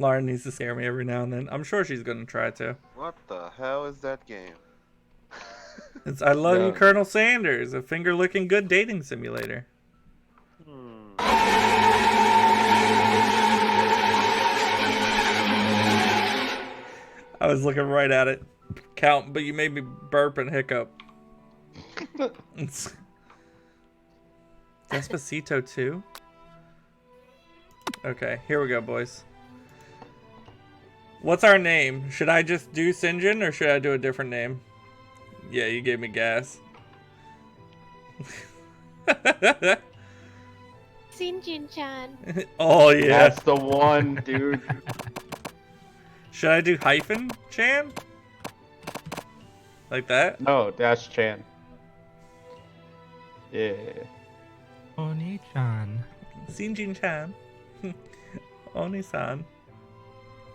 Lauren needs to scare me every now and then. I'm sure she's gonna try to. What the hell is that game? It's I Love You, No. Colonel Sanders, a finger-licking good dating simulator. I was looking right at it. Count, but you made me burp and hiccup. It's Despacito 2? Okay, here we go, boys. What's our name? Should I just do Sinjin or should I do a different name? Yeah, you gave me gas. Sinjin-chan. Oh, yeah. That's the one, dude. Should I do hyphen Chan? Like that? No, that's Chan. Yeah. Oni-chan. Sinjin Chan. Oni-san.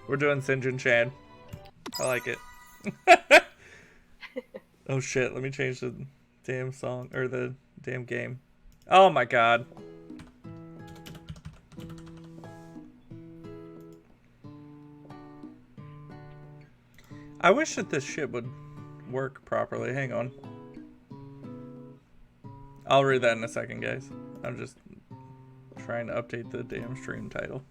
We're doing Sinjin Chan. I like it. Oh shit, let me change the damn song, or the damn game. Oh my god. I wish that this shit would work properly. Hang on. I'll read that in a second, guys. I'm just trying to update the damn stream title.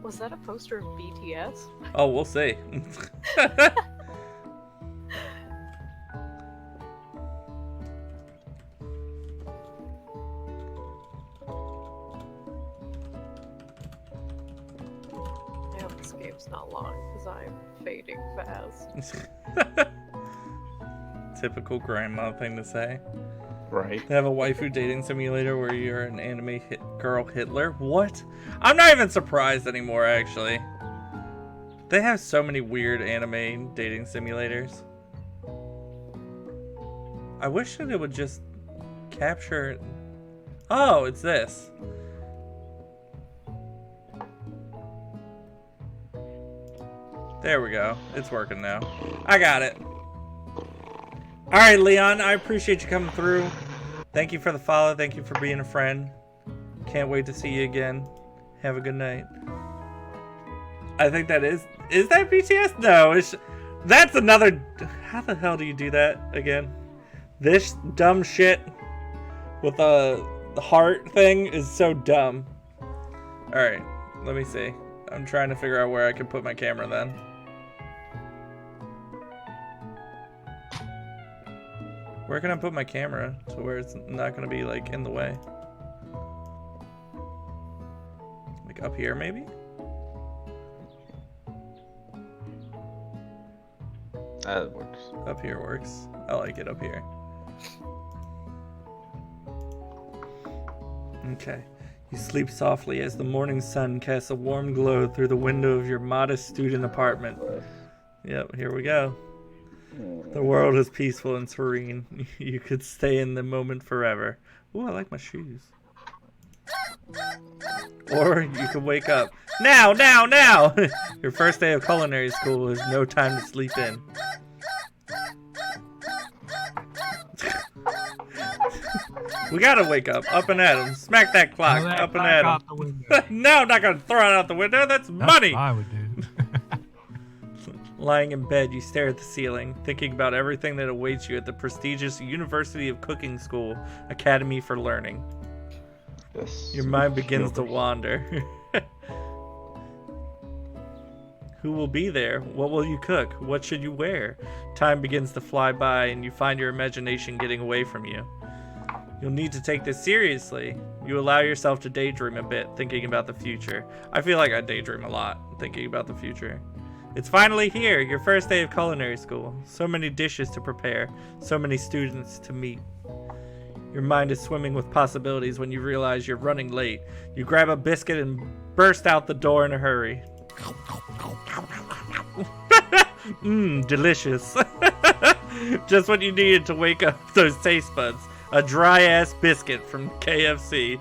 Was that a poster of BTS? Oh, we'll see. I hope this game's not long, because I'm fading fast. Typical grandma thing to say. Right. They have a waifu dating simulator where you're an anime girl Hitler. What? I'm not even surprised anymore, actually. They have so many weird anime dating simulators. I wish that it would just capture... Oh, it's this. There we go. It's working now. I got it. Alright, Leon, I appreciate you coming through. Thank you for the follow. Thank you for being a friend. Can't wait to see you again. Have a good night. I think that is that BTS? No, that's another... How the hell do you do that again? This dumb shit with the heart thing is so dumb. Alright, let me see. I'm trying to figure out where I can put my camera then. Where can I put my camera to where it's not going to be like in the way? Like up here maybe? That works. Up here works. I like it up here. Okay. You sleep softly as the morning sun casts a warm glow through the window of your modest student apartment. Yep, here we go. The world is peaceful and serene. You could stay in the moment forever. Ooh, I like my shoes. Or you could wake up. Now, now, now! Your first day of culinary school is no time to sleep in. We gotta wake up. Up and at 'em. Smack that clock. Throw that Up and clock at 'em. out the window. No, I'm not gonna throw it out the window. That's That's money! what I would do. Lying in bed, you stare at the ceiling, thinking about everything that awaits you at the prestigious University of Cooking School Academy for Learning. Yes. Your mind begins to wander. Who will be there? What will you cook? What should you wear? Time begins to fly by, and you find your imagination getting away from you. You'll need to take this seriously. You allow yourself to daydream a bit, thinking about the future. I feel like I daydream a lot, thinking about the future. It's finally here, your first day of culinary school. So many dishes to prepare, so many students to meet. Your mind is swimming with possibilities when you realize you're running late. You grab a biscuit and burst out the door in a hurry. Mmm, delicious. Just what you needed to wake up those taste buds. A dry-ass biscuit from KFC.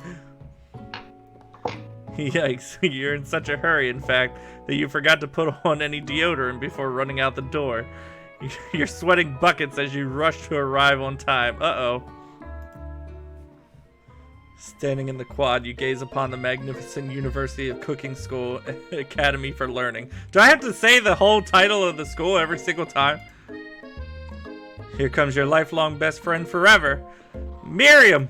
Yikes, you're in such a hurry, in fact, that you forgot to put on any deodorant before running out the door. You're sweating buckets as you rush to arrive on time. Uh-oh. Standing in the quad, you gaze upon the magnificent University of Cooking School Academy for Learning. Do I have to say the whole title of the school every single time? Here comes your lifelong best friend forever, Miriam.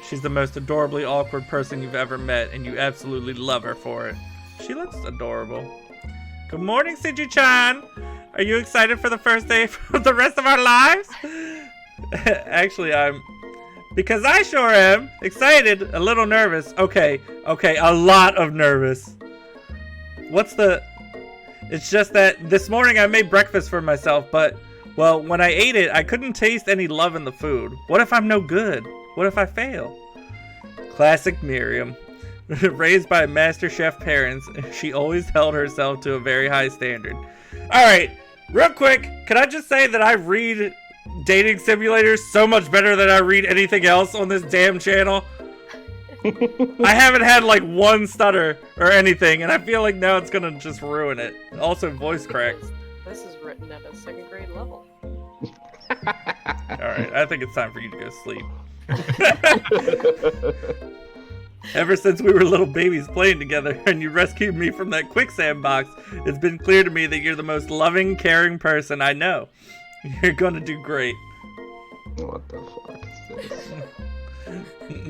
She's the most adorably awkward person you've ever met, and you absolutely love her for it. She looks adorable. Good morning, Siji-chan. Are you excited for the first day for the rest of our lives? Actually, because I sure am. Excited, a little nervous. Okay, a lot of nervous. It's just that this morning I made breakfast for myself, but, well, when I ate it, I couldn't taste any love in the food. What if I'm no good? What if I fail? Classic Miriam. Raised by Master Chef parents, she always held herself to a very high standard. Alright, real quick, can I just say that I read dating simulators so much better than I read anything else on this damn channel? I haven't had like one stutter or anything, and I feel like now it's gonna just ruin it. Also, voice crack. This is written at a 2nd grade level. Alright, I think it's time for you to go sleep. Ever since we were little babies playing together and you rescued me from that quicksand box, it's been clear to me that you're the most loving, caring person I know. You're gonna do great. What the fuck is this?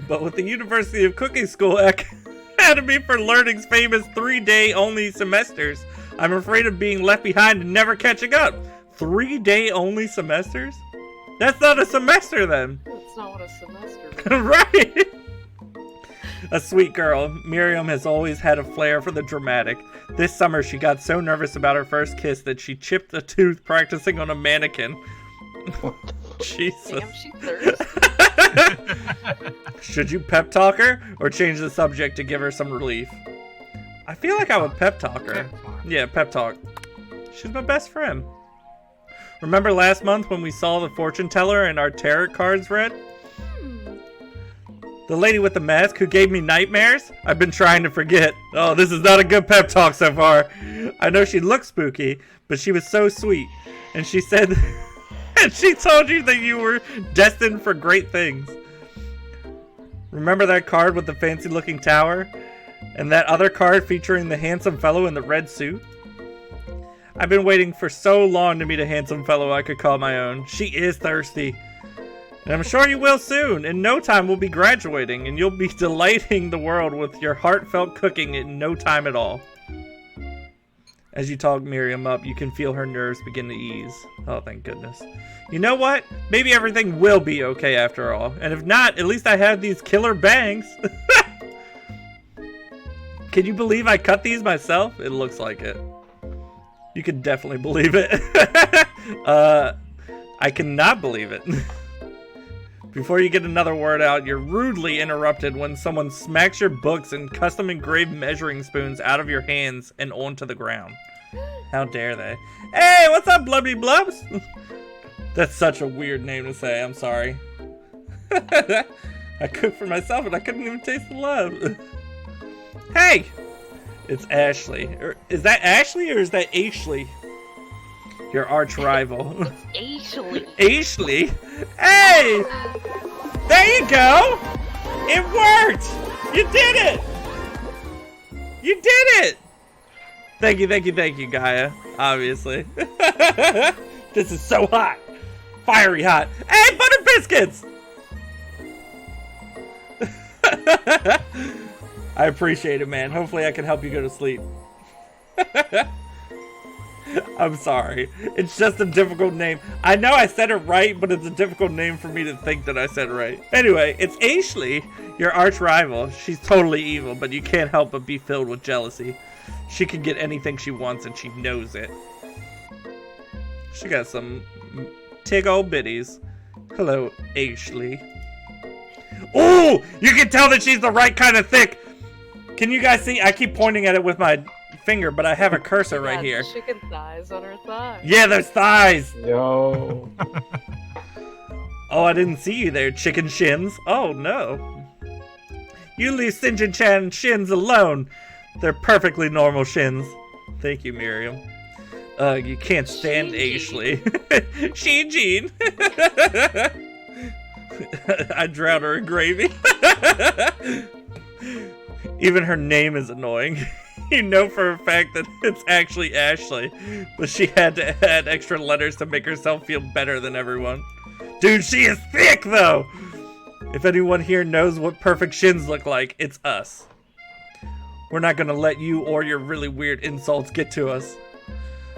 But with the University of Cooking School Academy for Learning's famous 3-day only semesters, I'm afraid of being left behind and never catching up. 3-day only semesters? That's not a semester then. That's not what a semester is. Right! A sweet girl, Miriam has always had a flair for the dramatic. This summer she got so nervous about her first kiss that she chipped a tooth practicing on a mannequin. Jesus. Damn, she thirsty. Should you pep talk her or change the subject to give her some relief? I feel like I would pep talk her. Yeah, pep talk. She's my best friend. Remember last month when we saw the fortune teller and our tarot cards read? The lady with the mask who gave me nightmares? I've been trying to forget. Oh, this is not a good pep talk so far. I know she looked spooky, but she was so sweet. And she said, and she told you that you were destined for great things. Remember that card with the fancy looking tower? And that other card featuring the handsome fellow in the red suit? I've been waiting for so long to meet a handsome fellow I could call my own. She is thirsty. And I'm sure you will soon. In no time we'll be graduating, and you'll be delighting the world with your heartfelt cooking in no time at all. As you talk Miriam up, you can feel her nerves begin to ease. Oh, thank goodness. You know what? Maybe everything will be okay after all. And if not, at least I have these killer bangs. Can you believe I cut these myself? It looks like it. You can definitely believe it. I cannot believe it. Before you get another word out, you're rudely interrupted when someone smacks your books and custom engraved measuring spoons out of your hands and onto the ground. How dare they? Hey, what's up, Blubby Blubs? That's such a weird name to say, I'm sorry. I cooked for myself and I couldn't even taste the love. Hey! It's Ashley. Is that Ashley or is that Ashley? Your arch rival. It's Ashley. Ashley? Hey! There you go! It worked! You did it! You did it! Thank you, Gaia. Obviously. This is so hot. Fiery hot. Hey, butter biscuits! I appreciate it, man. Hopefully I can help you go to sleep. I'm sorry. It's just a difficult name. I know I said it right, but it's a difficult name for me to think that I said it right. Anyway, it's Ashley, your arch rival. She's totally evil, but you can't help but be filled with jealousy. She can get anything she wants, and she knows it. She got some tig old bitties. Hello, Ashley. Ooh! You can tell that she's the right kind of thick! Can you guys see? I keep pointing at it with my finger, but I have a cursor right here. Chicken thighs on her thighs. Yeah, there's thighs! Yo. Oh, I didn't see you there, chicken shins. Oh, no. You leave Sinjin-chan shins alone. They're perfectly normal shins. Thank you, Miriam. You can't stand Ashley. Shinjin. I drown her in gravy. Even her name is annoying. You know for a fact that it's actually Ashley, but she had to add extra letters to make herself feel better than everyone. Dude, she is thick, though! If anyone here knows what perfect shins look like, it's us. We're not gonna let you or your really weird insults get to us.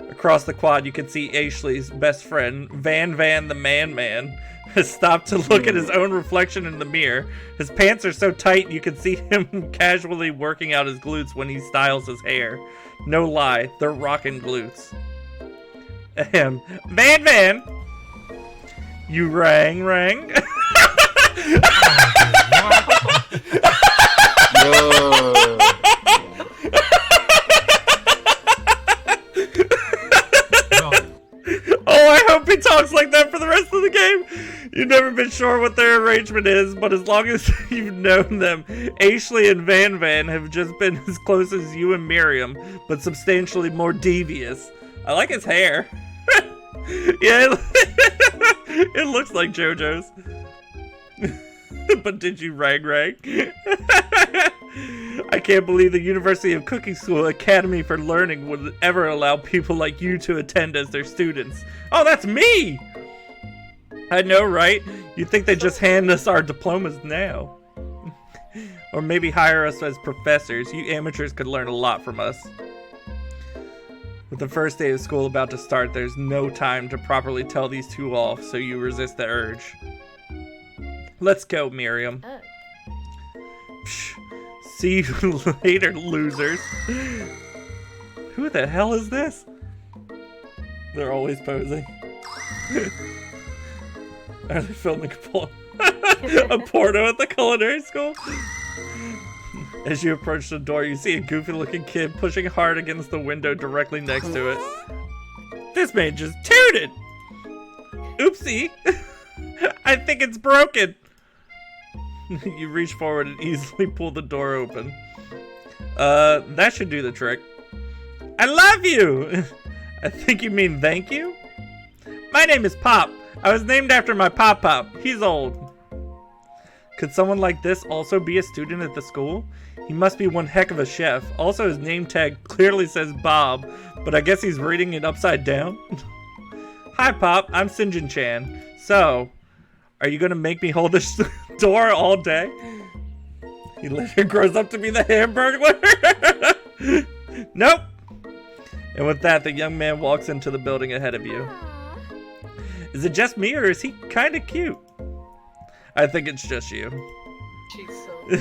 Across the quad, you can see Ashley's best friend, Van the Man, has stopped to look at his own reflection in the mirror. His pants are so tight you can see him casually working out his glutes when he styles his hair. No lie, they're rockin' glutes. Ahem. Van! You rang? No. Oh, I hope he talks like that for the rest of the game. You've never been sure what their arrangement is, but as long as you've known them, Ashley and Van have just been as close as you and Miriam, but substantially more devious. I like his hair. Yeah, it looks like JoJo's. But did you rang? I can't believe the University of Cooking School Academy for Learning would ever allow people like you to attend as their students. Oh, that's me! I know, right? You'd think they'd just hand us our diplomas now. Or maybe hire us as professors. You amateurs could learn a lot from us. With the first day of school about to start, there's no time to properly tell these two off, so you resist the urge. Let's go, Miriam. Psh, see you later, losers. Who the hell is this? They're always posing. Are they filming a porno at the culinary school? As you approach the door, you see a goofy-looking kid pushing hard against the window directly next to it. This man just tooted! Oopsie! I think it's broken! You reach forward and easily pull the door open. That should do the trick. I love you! I think you mean thank you? My name is Pop. I was named after my Pop. He's old. Could someone like this also be a student at the school? He must be one heck of a chef. Also, his name tag clearly says Bob, but I guess he's reading it upside down. Hi, Pop. I'm Sinjin-chan. So, are you gonna make me hold this door all day? He later grows up to be the Hamburglar. Nope. And with that, the young man walks into the building ahead of you. Is it just me, or is he kind of cute? I think it's just you. She's so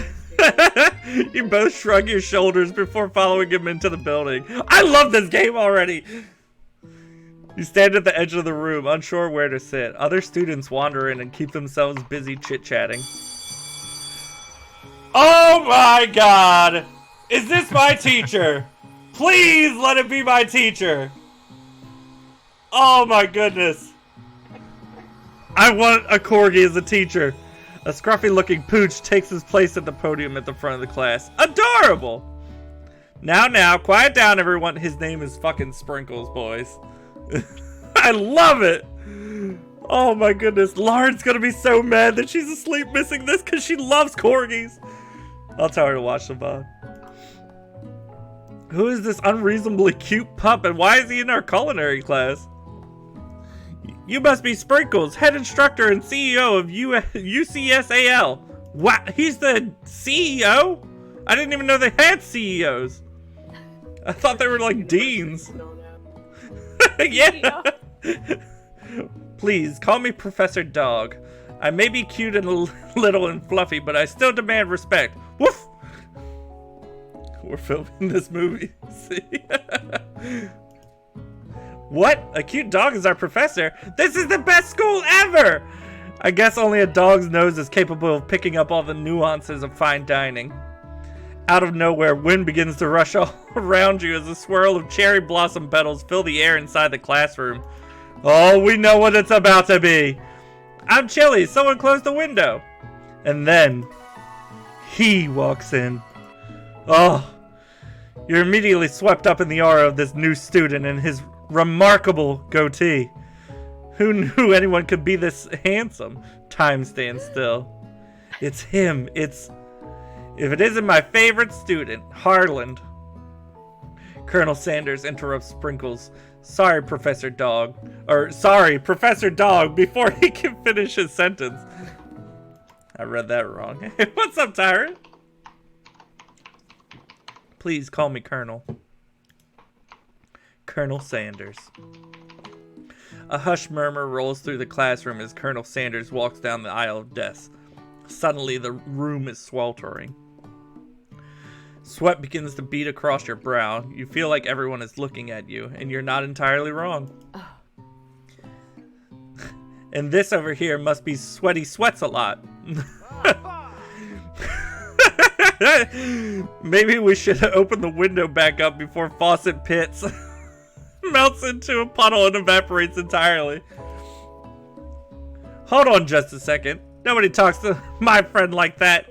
You both shrug your shoulders before following him into the building. I love this game already! You stand at the edge of the room, unsure where to sit. Other students wander in and keep themselves busy chit-chatting. Oh my god! Is this my teacher? Please let it be my teacher! Oh my goodness. I want a corgi as a teacher. A scruffy-looking pooch takes his place at the podium at the front of the class. Adorable! Now, quiet down, everyone. His name is fucking Sprinkles, boys. I love it! Oh my goodness. Lauren's gonna be so mad that she's asleep missing this because she loves corgis. I'll tell her to watch the VOD. Who is this unreasonably cute pup and why is he in our culinary class? You must be Sprinkles, head instructor and CEO of UCSAL. What? He's the CEO? I didn't even know they had CEOs. I thought they were like deans. Yeah. Please, call me Professor Dog. I may be cute and little and fluffy, but I still demand respect. Woof! We're filming this movie. See? What? A cute dog is our professor? This is the best school ever! I guess only a dog's nose is capable of picking up all the nuances of fine dining. Out of nowhere, wind begins to rush all around you as a swirl of cherry blossom petals fill the air inside the classroom. Oh, we know what it's about to be. I'm chilly, someone close the window. And then, he walks in. Oh, you're immediately swept up in the aura of this new student and his remarkable goatee. Who knew anyone could be this handsome? Time stands still. It's him. If it isn't my favorite student, Harland. Colonel Sanders interrupts Sprinkles. Sorry, Professor Dog, before he can finish his sentence. I read that wrong. What's up, Tyrant? Please call me Colonel. Colonel Sanders. A hushed murmur rolls through the classroom as Colonel Sanders walks down the aisle of desks. Suddenly, the room is sweltering. Sweat begins to bead across your brow. You feel like everyone is looking at you, and you're not entirely wrong. And this over here must be Sweaty Sweats a lot. Maybe we should open the window back up before Faucet Pits melts into a puddle and evaporates entirely. Hold on just a second. Nobody talks to my friend like that.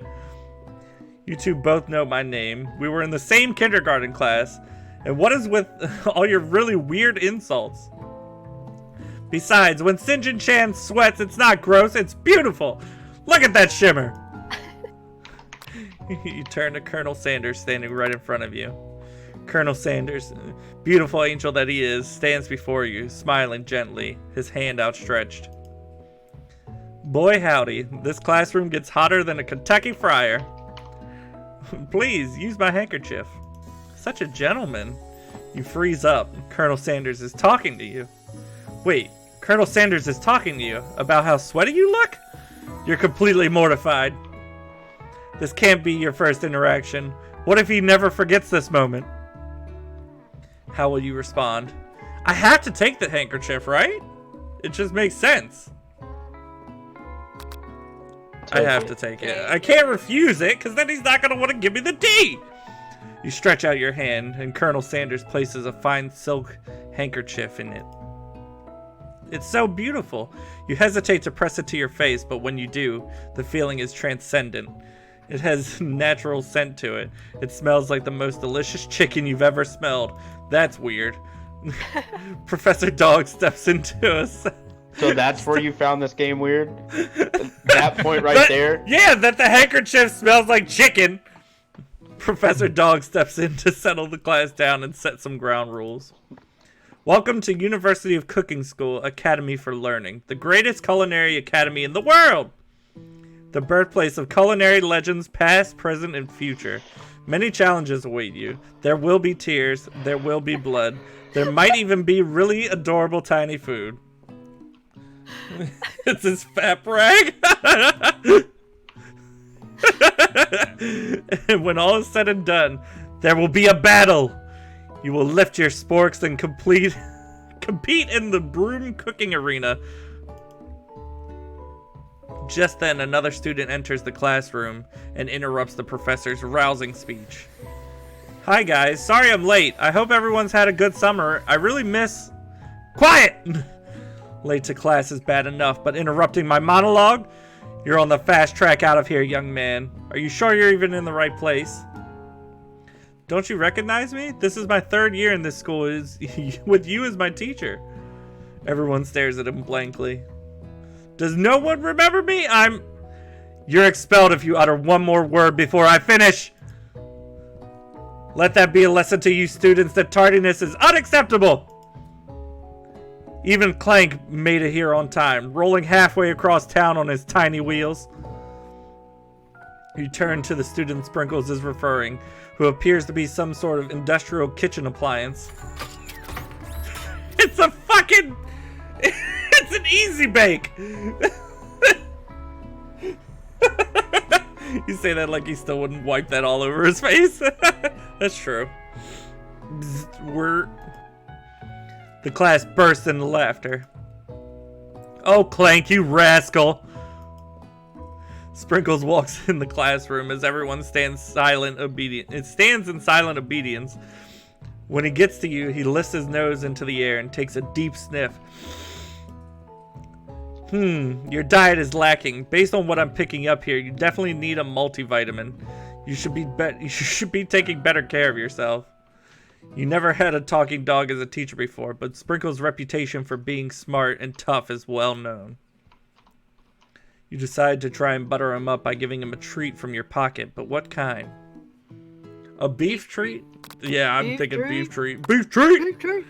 You two both know my name. We were in the same kindergarten class. And what is with all your really weird insults? Besides, when Sinjin Chan sweats, it's not gross, it's beautiful. Look at that shimmer. You turn to Colonel Sanders standing right in front of you. Colonel Sanders, beautiful angel that he is, stands before you, smiling gently, his hand outstretched. Boy howdy, this classroom gets hotter than a Kentucky fryer. Please, use my handkerchief. Such a gentleman. You freeze up. Colonel Sanders is talking to you. Wait, Colonel Sanders is talking to you about how sweaty you look? You're completely mortified. This can't be your first interaction. What if he never forgets this moment? How will you respond? I have to take the handkerchief, right? It just makes sense. I have to take it. I can't refuse it, because then he's not going to want to give me the D. You stretch out your hand, and Colonel Sanders places a fine silk handkerchief in it. It's so beautiful. You hesitate to press it to your face, but when you do, the feeling is transcendent. It has natural scent to it. It smells like the most delicious chicken you've ever smelled. That's weird. Professor Dog steps into us. So that's where you found this game weird? That point right there? Yeah, that the handkerchief smells like chicken. Professor Dog steps in to settle the class down and set some ground rules. Welcome to University of Cooking School Academy for Learning, the greatest culinary academy in the world. The birthplace of culinary legends past, present, and future. Many challenges await you. There will be tears. There will be blood. There might even be really adorable tiny food. It's his fat brag. And when all is said and done, there will be a battle. You will lift your sporks and compete in the broom cooking arena. Just then, another student enters the classroom and interrupts the professor's rousing speech. Hi guys, sorry I'm late. I hope everyone's had a good summer. I really miss... Quiet! Late to class is bad enough, but interrupting my monologue? You're on the fast track out of here, young man. Are you sure you're even in the right place? Don't you recognize me? This is my third year in this school with you as my teacher. Everyone stares at him blankly. Does no one remember me? You're expelled if you utter one more word before I finish. Let that be a lesson to you students that tardiness is unacceptable. Even Clank made it here on time, rolling halfway across town on his tiny wheels. You turn to the student Sprinkles is referring, who appears to be some sort of industrial kitchen appliance. It's a fucking... It's an Easy Bake! You say that like he still wouldn't wipe that all over his face. That's true. The class bursts into laughter. Oh, Clank, you rascal! Sprinkles walks in the classroom as everyone stands in silent obedience. When he gets to you, he lifts his nose into the air and takes a deep sniff. Your diet is lacking. Based on what I'm picking up here, you definitely need a multivitamin. You should be taking better care of yourself. You never had a talking dog as a teacher before, but Sprinkle's reputation for being smart and tough is well known. You decide to try and butter him up by giving him a treat from your pocket, but what kind? A beef treat? Yeah, I'm thinking beef treat. Beef treat! Beef treat!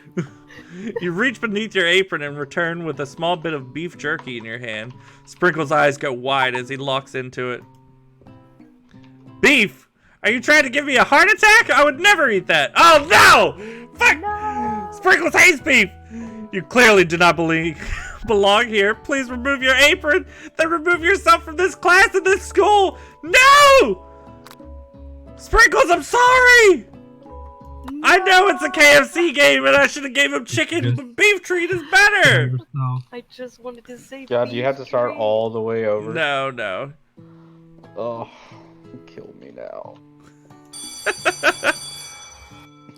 You reach beneath your apron and return with a small bit of beef jerky in your hand. Sprinkle's eyes go wide as he locks into it. Beef? Are you trying to give me a heart attack? I would never eat that. Oh no! Fuck! No! Sprinkles hates beef! You clearly do not belong here. Please remove your apron. Then remove yourself from this class and this school. No! Sprinkles, I'm sorry! No! I know it's a KFC game and I should have gave him chicken, but beef treat is better! I just wanted to say God, do you have to start treat. all the way over? No. Oh, kill me now.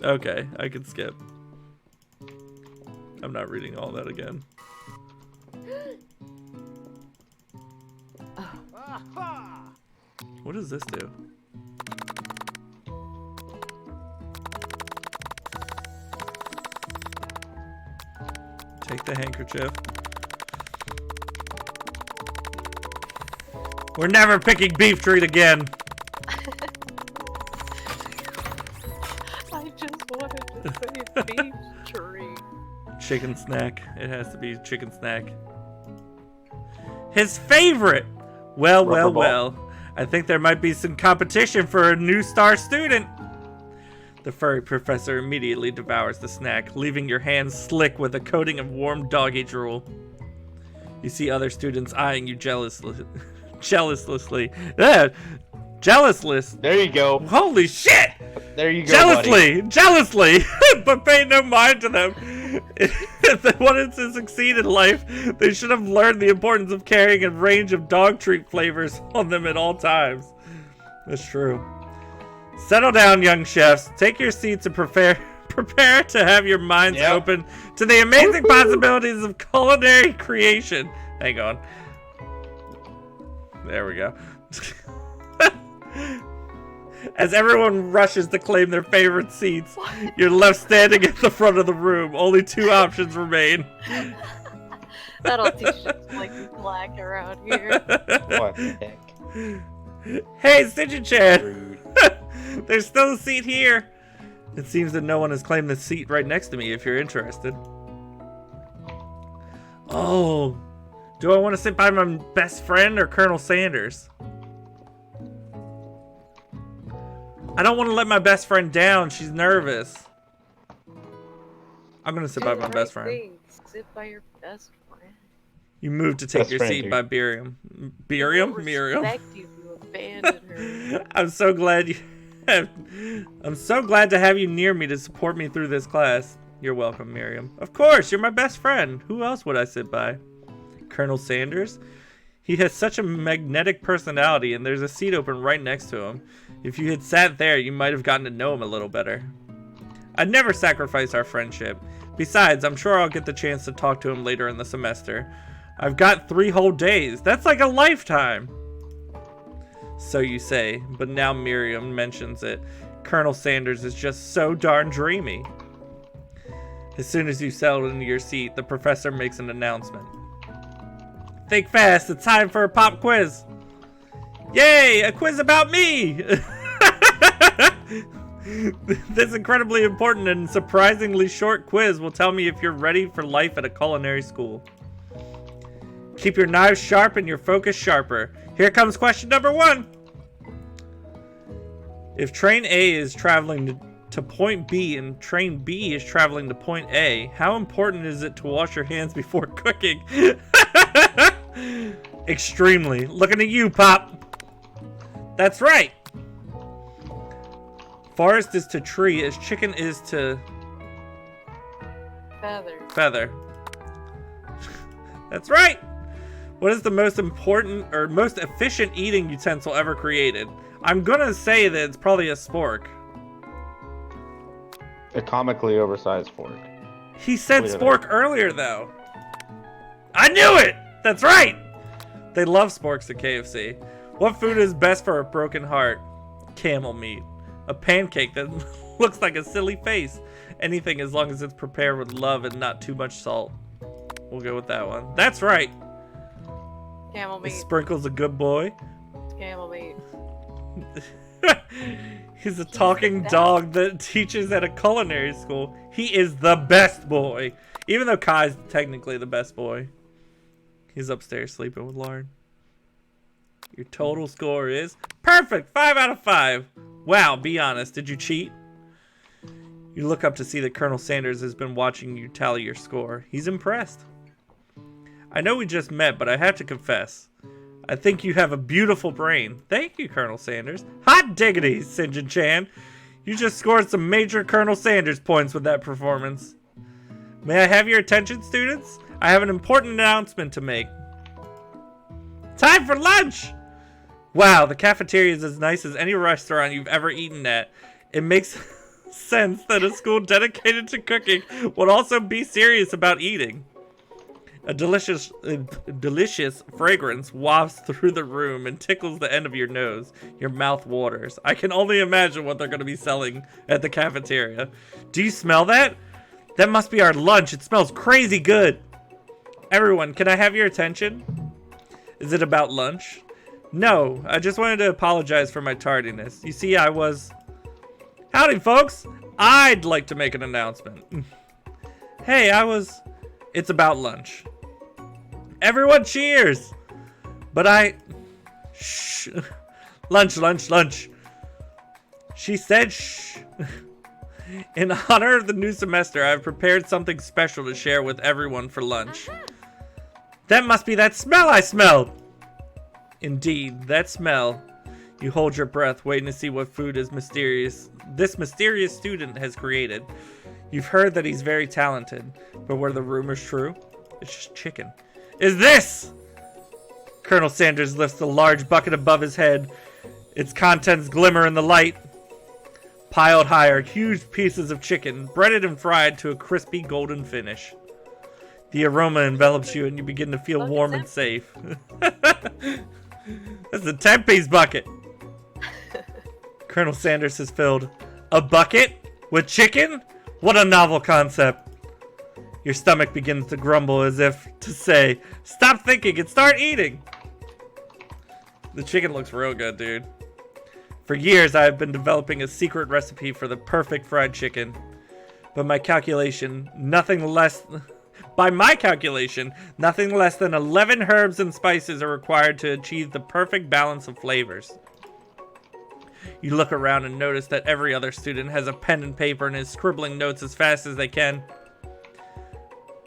Okay, I can skip. I'm not reading all that again. What does this do? Take the handkerchief. We're never picking beef treat again. I just wanted to say beef treat. Chicken snack. It has to be chicken snack. His favorite! Well, Rubber ball. well. I think there might be some competition for a new star student. The furry professor immediately devours the snack, leaving your hands slick with a coating of warm doggy drool. You see other students eyeing you jealously. Jealously. Jealously. There you go. Holy shit! There you go, buddy. Jealously, but pay no mind to them. If they wanted to succeed in life, they should have learned the importance of carrying a range of dog treat flavors on them at all times. That's true. Settle down, young chefs. Take your seats and prepare to have your minds open to the amazing possibilities of culinary creation. Hang on. There we go. As everyone rushes to claim their favorite seats, you're left standing at the front of the room. Only two options remain. That'll teach us like black around here. What the heck? Hey, Stitchin-chan! Rude. There's still a seat here. It seems that no one has claimed the seat right next to me if you're interested. Oh, do I want to sit by my best friend or Colonel Sanders? I don't want to let my best friend down. She's nervous. I'm going to sit by my best friend. Sit by your best friend. You move to take Best your friend, seat dude. by Miriam. Miriam? Respect you abandoned her. I'm so glad I'm so glad to have you near me to support me through this class. You're welcome, Miriam. Of course, you're my best friend. Who else would I sit by? Colonel Sanders? He has such a magnetic personality, and there's a seat open right next to him. If you had sat there, you might have gotten to know him a little better. I'd never sacrifice our friendship. Besides, I'm sure I'll get the chance to talk to him later in the semester. I've got 3 whole days. That's like a lifetime. So you say, but now Miriam mentions it. Colonel Sanders is just so darn dreamy. As soon as you settle into your seat, the professor makes an announcement. Think fast, it's time for a pop quiz. Yay, a quiz about me! This incredibly important and surprisingly short quiz will tell me if you're ready for life at a culinary school. Keep your knives sharp and your focus sharper. Here comes question number 1. If train A is traveling to point B and train B is traveling to point A, how important is it to wash your hands before cooking? Extremely. Looking at you, Pop. That's right. Forest is to tree as chicken is to feather. That's right. What is the most important or most efficient eating utensil ever created? I'm gonna say that it's probably a spork. A comically oversized fork. He said Wait a spork earlier, though. I knew it! That's right! They love sporks at KFC. What food is best for a broken heart? Camel meat. A pancake that Looks like a silly face. Anything as long as it's prepared with love and not too much salt. We'll go with that one. That's right. Camel meat. Sprinkle's a good boy. Camel meat. He's a talking dog that teaches at a culinary school. He is the best boy. Even though Kai's technically the best boy. He's upstairs sleeping with Lauren. Your total score is perfect. 5 out of 5. Wow, be honest. Did you cheat? You look up to see that Colonel Sanders has been watching you tally your score. He's impressed. I know we just met, but I have to confess. I think you have a beautiful brain. Thank you, Colonel Sanders. Hot diggity, St. John Chan. You just scored some major Colonel Sanders points with that performance. May I have your attention, students? I have an important announcement to make. Time for lunch! Wow, the cafeteria is as nice as any restaurant you've ever eaten at. It makes sense that a school dedicated to cooking would also be serious about eating. A delicious fragrance wafts through the room and tickles the end of your nose. Your mouth waters. I can only imagine what they're going to be selling at the cafeteria. Do you smell that? That must be our lunch. It smells crazy good. Everyone, can I have your attention? Is it about lunch? No, I just wanted to apologize for my tardiness. You see, I was... Howdy, folks. I'd like to make an announcement. Hey, It's about lunch. Everyone cheers! But Shh. Lunch, lunch, lunch. She said shh. In honor of the new semester, I've prepared something special to share with everyone for lunch. That must be that smell I smelled! Indeed, that smell. You hold your breath, waiting to see what food this mysterious student has created. You've heard that he's very talented, but were the rumors true? It's just chicken. Is this? Colonel Sanders lifts a large bucket above his head. Its contents glimmer in the light. Piled higher, huge pieces of chicken, breaded and fried to a crispy golden finish. The aroma envelops you and you begin to feel warm and safe. That's a 10-piece bucket. Colonel Sanders has filled a bucket with chicken? What a novel concept. Your stomach begins to grumble as if to say, stop thinking and start eating. The chicken looks real good, dude. For years, I have been developing a secret recipe for the perfect fried chicken. But by my calculation, nothing less than 11 herbs and spices are required to achieve the perfect balance of flavors. You look around and notice that every other student has a pen and paper and is scribbling notes as fast as they can.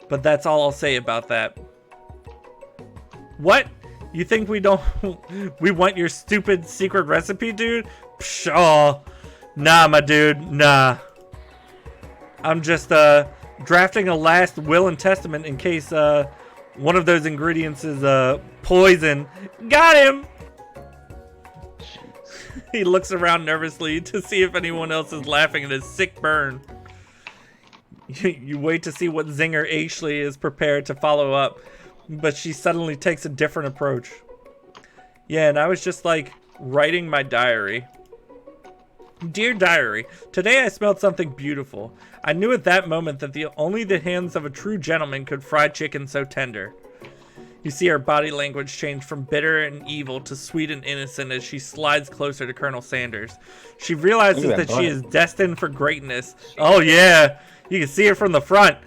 But that's all I'll say about that. What? You think we want your stupid secret recipe, dude? Pshaw. Nah, my dude, nah. I'm just, drafting a last will and testament in case, one of those ingredients is, poison. Got him! He looks around nervously to see if anyone else is laughing at his sick burn. You wait to see what zinger Ashley is prepared to follow up, but she suddenly takes a different approach. Yeah, and I was just like, writing my diary. Dear diary, today I smelled something beautiful. I knew at that moment that only the hands of a true gentleman could fry chicken so tender. You see her body language change from bitter and evil to sweet and innocent as she slides closer to Colonel Sanders. She realizes that she is destined for greatness. Oh yeah, you can see her from the front.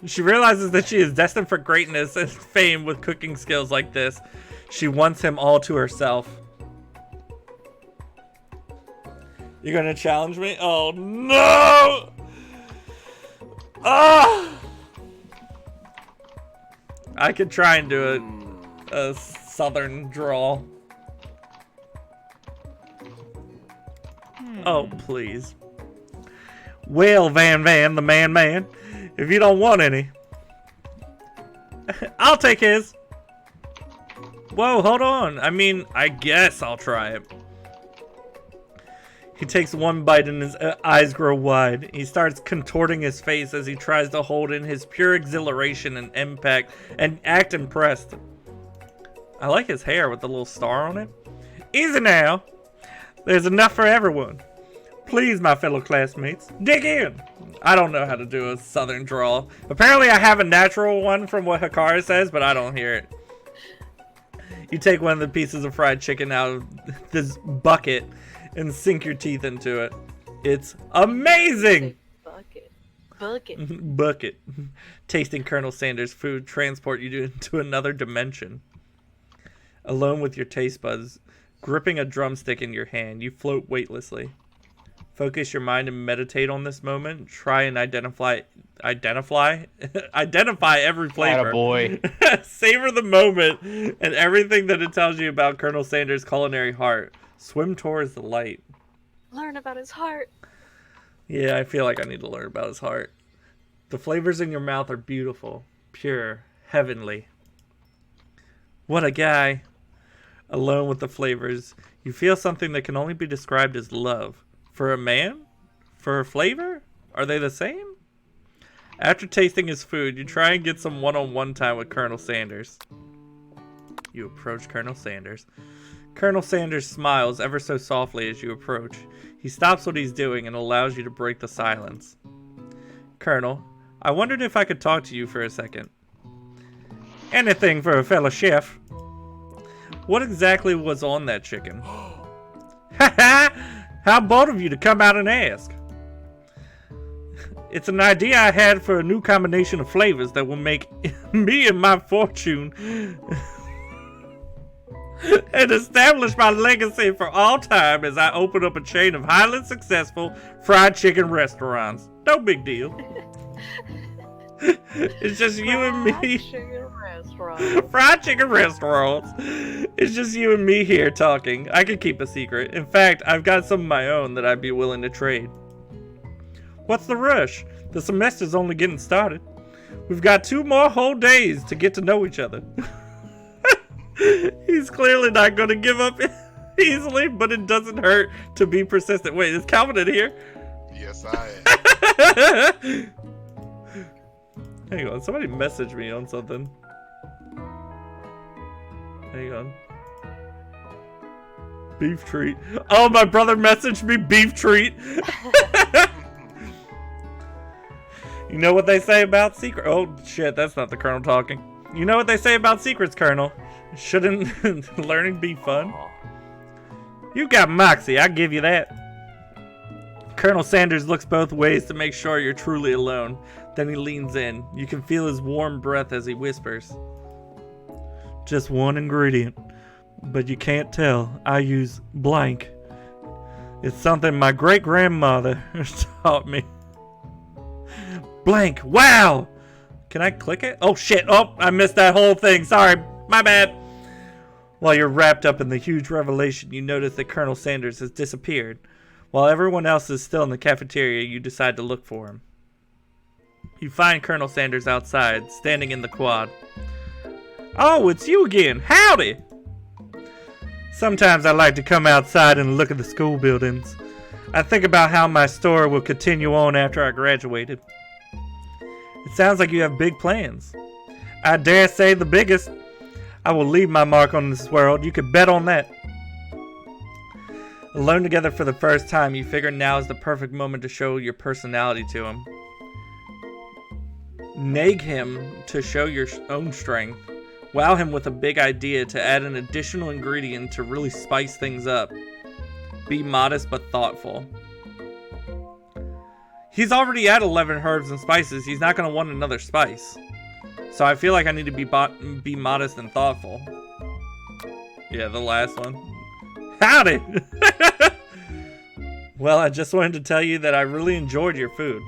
She realizes that she is destined for greatness and fame with cooking skills like this. She wants him all to herself. You're gonna challenge me? Oh no! Ah! I could try and do a southern drawl. Oh, please. Well, Van, the man, if you don't want any, I'll take his. Whoa, hold on. I mean, I guess I'll try it. He takes one bite and his eyes grow wide. He starts contorting his face as he tries to hold in his pure exhilaration and impact and act impressed. I like his hair with the little star on it. Easy now. There's enough for everyone. please, my fellow classmates, dig in. I don't know how to do a southern drawl. Apparently I have a natural one from what Hikari says, but I don't hear it. You take one of the pieces of fried chicken out of this bucket and sink your teeth into it. It's amazing! Bucket. Tasting Colonel Sanders' food transport you into another dimension. Alone with your taste buds, gripping a drumstick in your hand, you float weightlessly. Focus your mind and meditate on this moment. Try and identify every flavor. Attaboy. Savor the moment and everything that it tells you about Colonel Sanders' culinary heart. Swim towards the light. Learn about his heart. Yeah, I feel like I need to learn about his heart. The flavors in your mouth are beautiful, pure, heavenly. What a guy. Alone with the flavors, you feel something that can only be described as love. For a man? For a flavor? Are they the same? After tasting his food, you try and get some one-on-one time with Colonel Sanders. You approach Colonel Sanders. Colonel Sanders smiles ever so softly as you approach. He stops what he's doing and allows you to break the silence. Colonel, I wondered if I could talk to you for a second. Anything for a fellow chef. What exactly was on that chicken? Ha ha! How bold of you to come out and ask. It's an idea I had for a new combination of flavors that will make me and my fortune and establish my legacy for all time as I open up a chain of highly successful fried chicken restaurants. No big deal. It's just you and me. Fried chicken restaurants. It's just you and me here talking. I can keep a secret. In fact, I've got some of my own that I'd be willing to trade. What's the rush? The semester's only getting started. We've got 2 more whole days to get to know each other. He's clearly not going to give up easily, but it doesn't hurt to be persistent. Wait, is Calvin in here? Yes, I am. Hang on, somebody messaged me on something. Hang on. Beef treat. Oh, my brother messaged me beef treat. You know what they say about secret? Oh, shit, that's not the Colonel talking. You know what they say about secrets, Colonel? Shouldn't learning be fun? You got moxie, I give you that. Colonel Sanders looks both ways to make sure you're truly alone. Then he leans in. You can feel his warm breath as he whispers. Just one ingredient, but you can't tell. I use blank. It's something my great-grandmother taught me. Blank. Wow! Can I click it? Oh, shit. Oh, I missed that whole thing. Sorry. My bad. While you're wrapped up in the huge revelation, you notice that Colonel Sanders has disappeared. While everyone else is still in the cafeteria, you decide to look for him. You find Colonel Sanders outside, standing in the quad. Oh, it's you again. Howdy! Sometimes I like to come outside and look at the school buildings. I think about how my story will continue on after I graduated. It sounds like you have big plans. I dare say the biggest. I will leave my mark on this world. You could bet on that. Alone together for the first time, you figure now is the perfect moment to show your personality to him. Nag him to show your own strength. Wow him with a big idea to add an additional ingredient to really spice things up. Be modest but thoughtful. He's already at 11 herbs and spices. He's not going to want another spice. So I feel like I need to be modest and thoughtful. Yeah, the last one. Howdy! Well, I just wanted to tell you that I really enjoyed your food.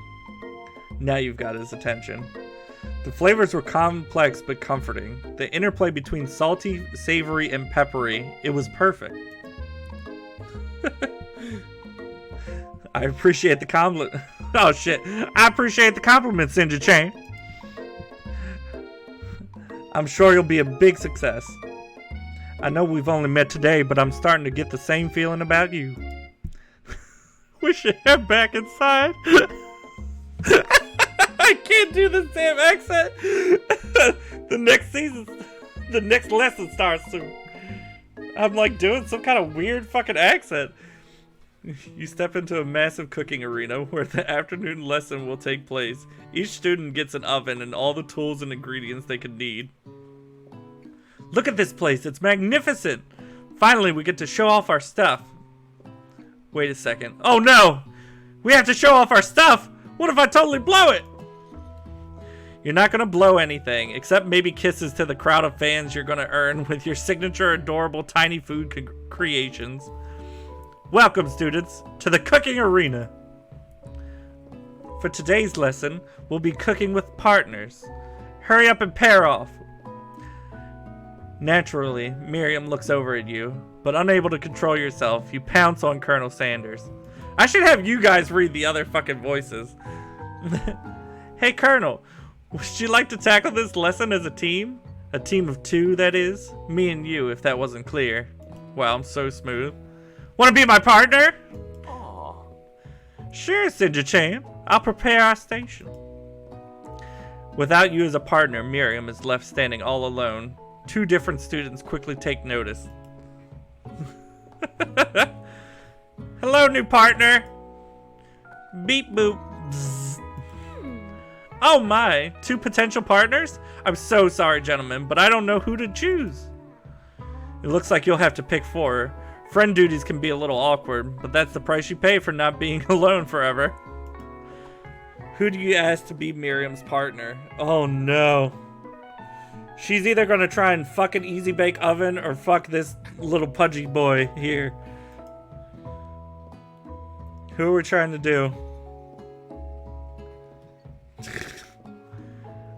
Now you've got his attention. The flavors were complex but comforting. The interplay between salty, savory, and peppery, it was perfect. I appreciate the compliment. Oh shit. I appreciate the compliment, Sinja-chan. I'm sure you'll be a big success. I know we've only met today, but I'm starting to get the same feeling about you. We should head back inside. I can't do this damn accent. The next lesson starts soon. I'm like doing some kind of weird fucking accent. You step into a massive cooking arena where the afternoon lesson will take place. Each student gets an oven and all the tools and ingredients they could need. Look at this place, it's magnificent! Finally, we get to show off our stuff. Wait a second. Oh no! We have to show off our stuff! What if I totally blow it? You're not gonna blow anything, except maybe kisses to the crowd of fans you're gonna earn with your signature adorable tiny food creations. Welcome, students, to the cooking arena. For today's lesson, we'll be cooking with partners. Hurry up and pair off. Naturally, Miriam looks over at you, but unable to control yourself, you pounce on Colonel Sanders. I should have you guys read the other fucking voices. Hey, Colonel, would you like to tackle this lesson as a team? A team of two, that is. Me and you, if that wasn't clear. Wow, I'm so smooth. Want to be my partner? Aww. Sure, Sinja-chan. I'll prepare our station. Without you as a partner, Miriam is left standing all alone. Two different students quickly take notice. Hello, new partner. Beep boop. Bzz. Oh my, two potential partners? I'm so sorry, gentlemen, but I don't know who to choose. It looks like you'll have to pick four. Friend duties can be a little awkward, but that's the price you pay for not being alone forever. Who do you ask to be Miriam's partner? Oh no. She's either gonna try and fuck an easy bake oven or fuck this little pudgy boy here. Who are we trying to do?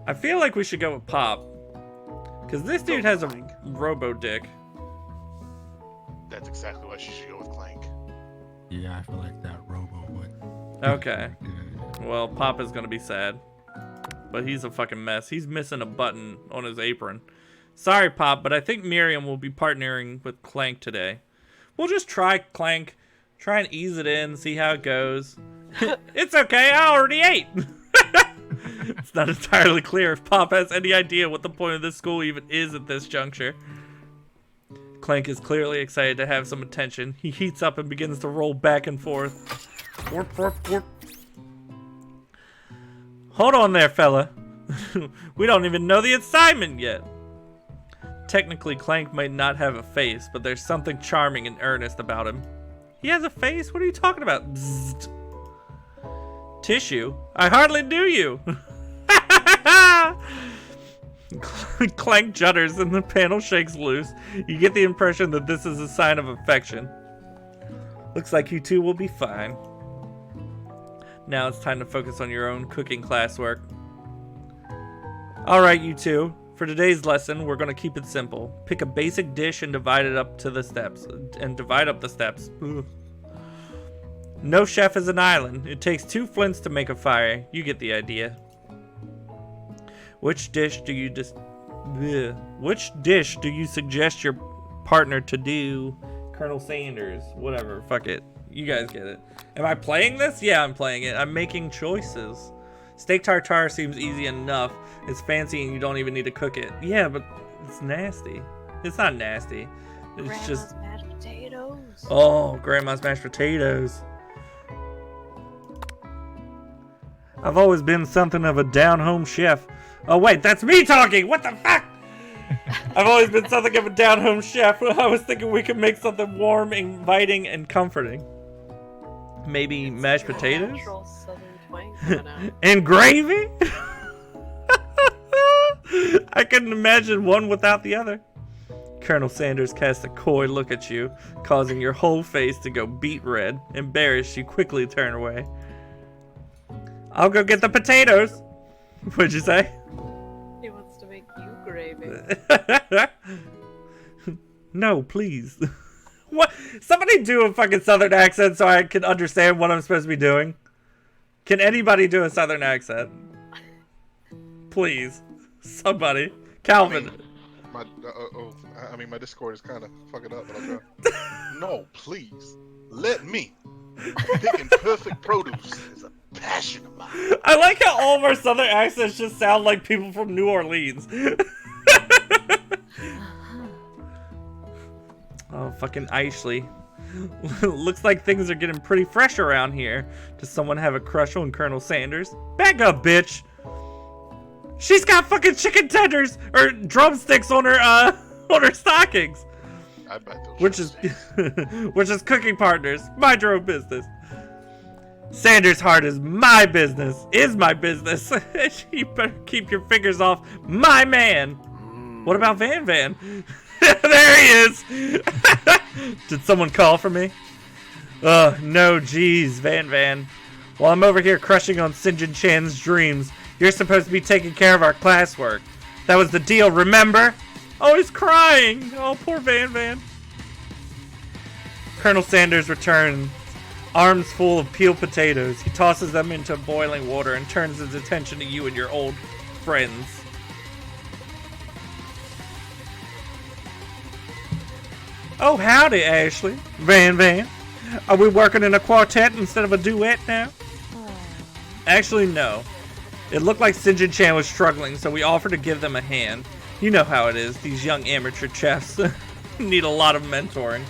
I feel like we should go with Pop. Because this dude has a robo-dick. That's exactly why she should go with Clank. Yeah, I feel like that Robo would. Okay. Well, Pop is gonna be sad. But he's a fucking mess. He's missing a button on his apron. Sorry, Pop, but I think Miriam will be partnering with Clank today. We'll just try Clank. Try and ease it in, see how it goes. It's okay, I already ate! It's not entirely clear if Pop has any idea what the point of this school even is at this juncture. Clank is clearly excited to have some attention. He heats up and begins to roll back and forth. Warp, warp, warp. Hold on there, fella. We don't even know the assignment yet. Technically, Clank might not have a face, but there's something charming and earnest about him. He has a face? What are you talking about? Bzzzt. Tissue? I hardly knew you. Clank judders and the panel shakes loose. You get the impression that this is a sign of affection. Looks like you two will be fine. Now it's time to focus on your own cooking classwork. Alright, you two. For today's lesson, we're going to keep it simple. Pick a basic dish and divide it up to the steps. And divide up the steps. Ugh. No chef is an island. It takes 2 flints to make a fire. You get the idea. Which dish do you Which dish do you suggest your partner to do? Colonel Sanders. Whatever. Fuck it. You guys get it. Am I playing this? Yeah, I'm playing it. I'm making choices. Steak tartare seems easy enough. It's fancy and you don't even need to cook it. Yeah, but it's nasty. It's not nasty. It's Grandma's just... mashed potatoes. Oh, Grandma's mashed potatoes. I've always been something of a down-home chef. Oh, wait, that's me talking! What the fuck? I've always been something of a down-home chef. I was thinking we could make something warm, inviting, and comforting. Maybe mashed potatoes? Natural southern twang coming out. And gravy? I couldn't imagine one without the other. Colonel Sanders casts a coy look at you, causing your whole face to go beet red. Embarrassed, you quickly turn away. I'll go get the potatoes. What'd you say? He wants to make you gravy. No, please. What? Somebody do a fucking southern accent so I can understand what I'm supposed to be doing. Can anybody do a southern accent? Please. Somebody. Calvin. My Discord is kind of fucking up, but I'll try. No, please. Let me. Picking perfect produce is a passion of mine. I like how all of our southern accents just sound like people from New Orleans. Oh, fucking Ashley. Looks like things are getting pretty fresh around here. Does someone have a crush on Colonel Sanders? Back up, bitch. She's got fucking chicken tenders or drumsticks on her stockings. I bet those Which is which is cooking partners. Mind your own business. Sanders' heart is my business. Is my business. You better keep your fingers off my man. What about Van Van? There he is. Did someone call for me? No, geez, Van Van. While I'm over here crushing on St. John Chan's dreams, you're supposed to be taking care of our classwork. That was the deal, remember? Oh, he's crying. Oh, poor Van Van. Colonel Sanders returns, arms full of peeled potatoes. He tosses them into boiling water and turns his attention to you and your old friends. Oh, howdy, Ashley. Van Van. Are we working in a quartet instead of a duet now? Actually, no. It looked like St. John Chan was struggling, so we offered to give them a hand. You know how it is. These young amateur chefs need a lot of mentoring.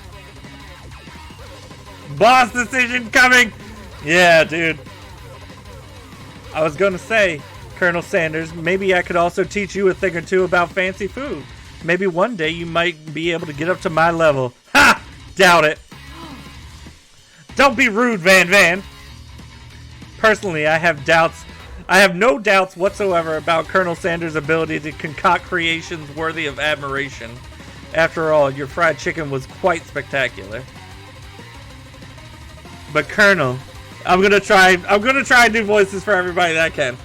Boss decision coming! Yeah, dude. I was gonna say, Colonel Sanders, maybe I could also teach you a thing or two about fancy food. Maybe one day you might be able to get up to my level. Ha! Doubt it. Don't be rude, Van Van. Personally, I have no doubts whatsoever about Colonel Sanders' ability to concoct creations worthy of admiration. After all, your fried chicken was quite spectacular. But Colonel, I'm gonna try new voices for everybody that I can.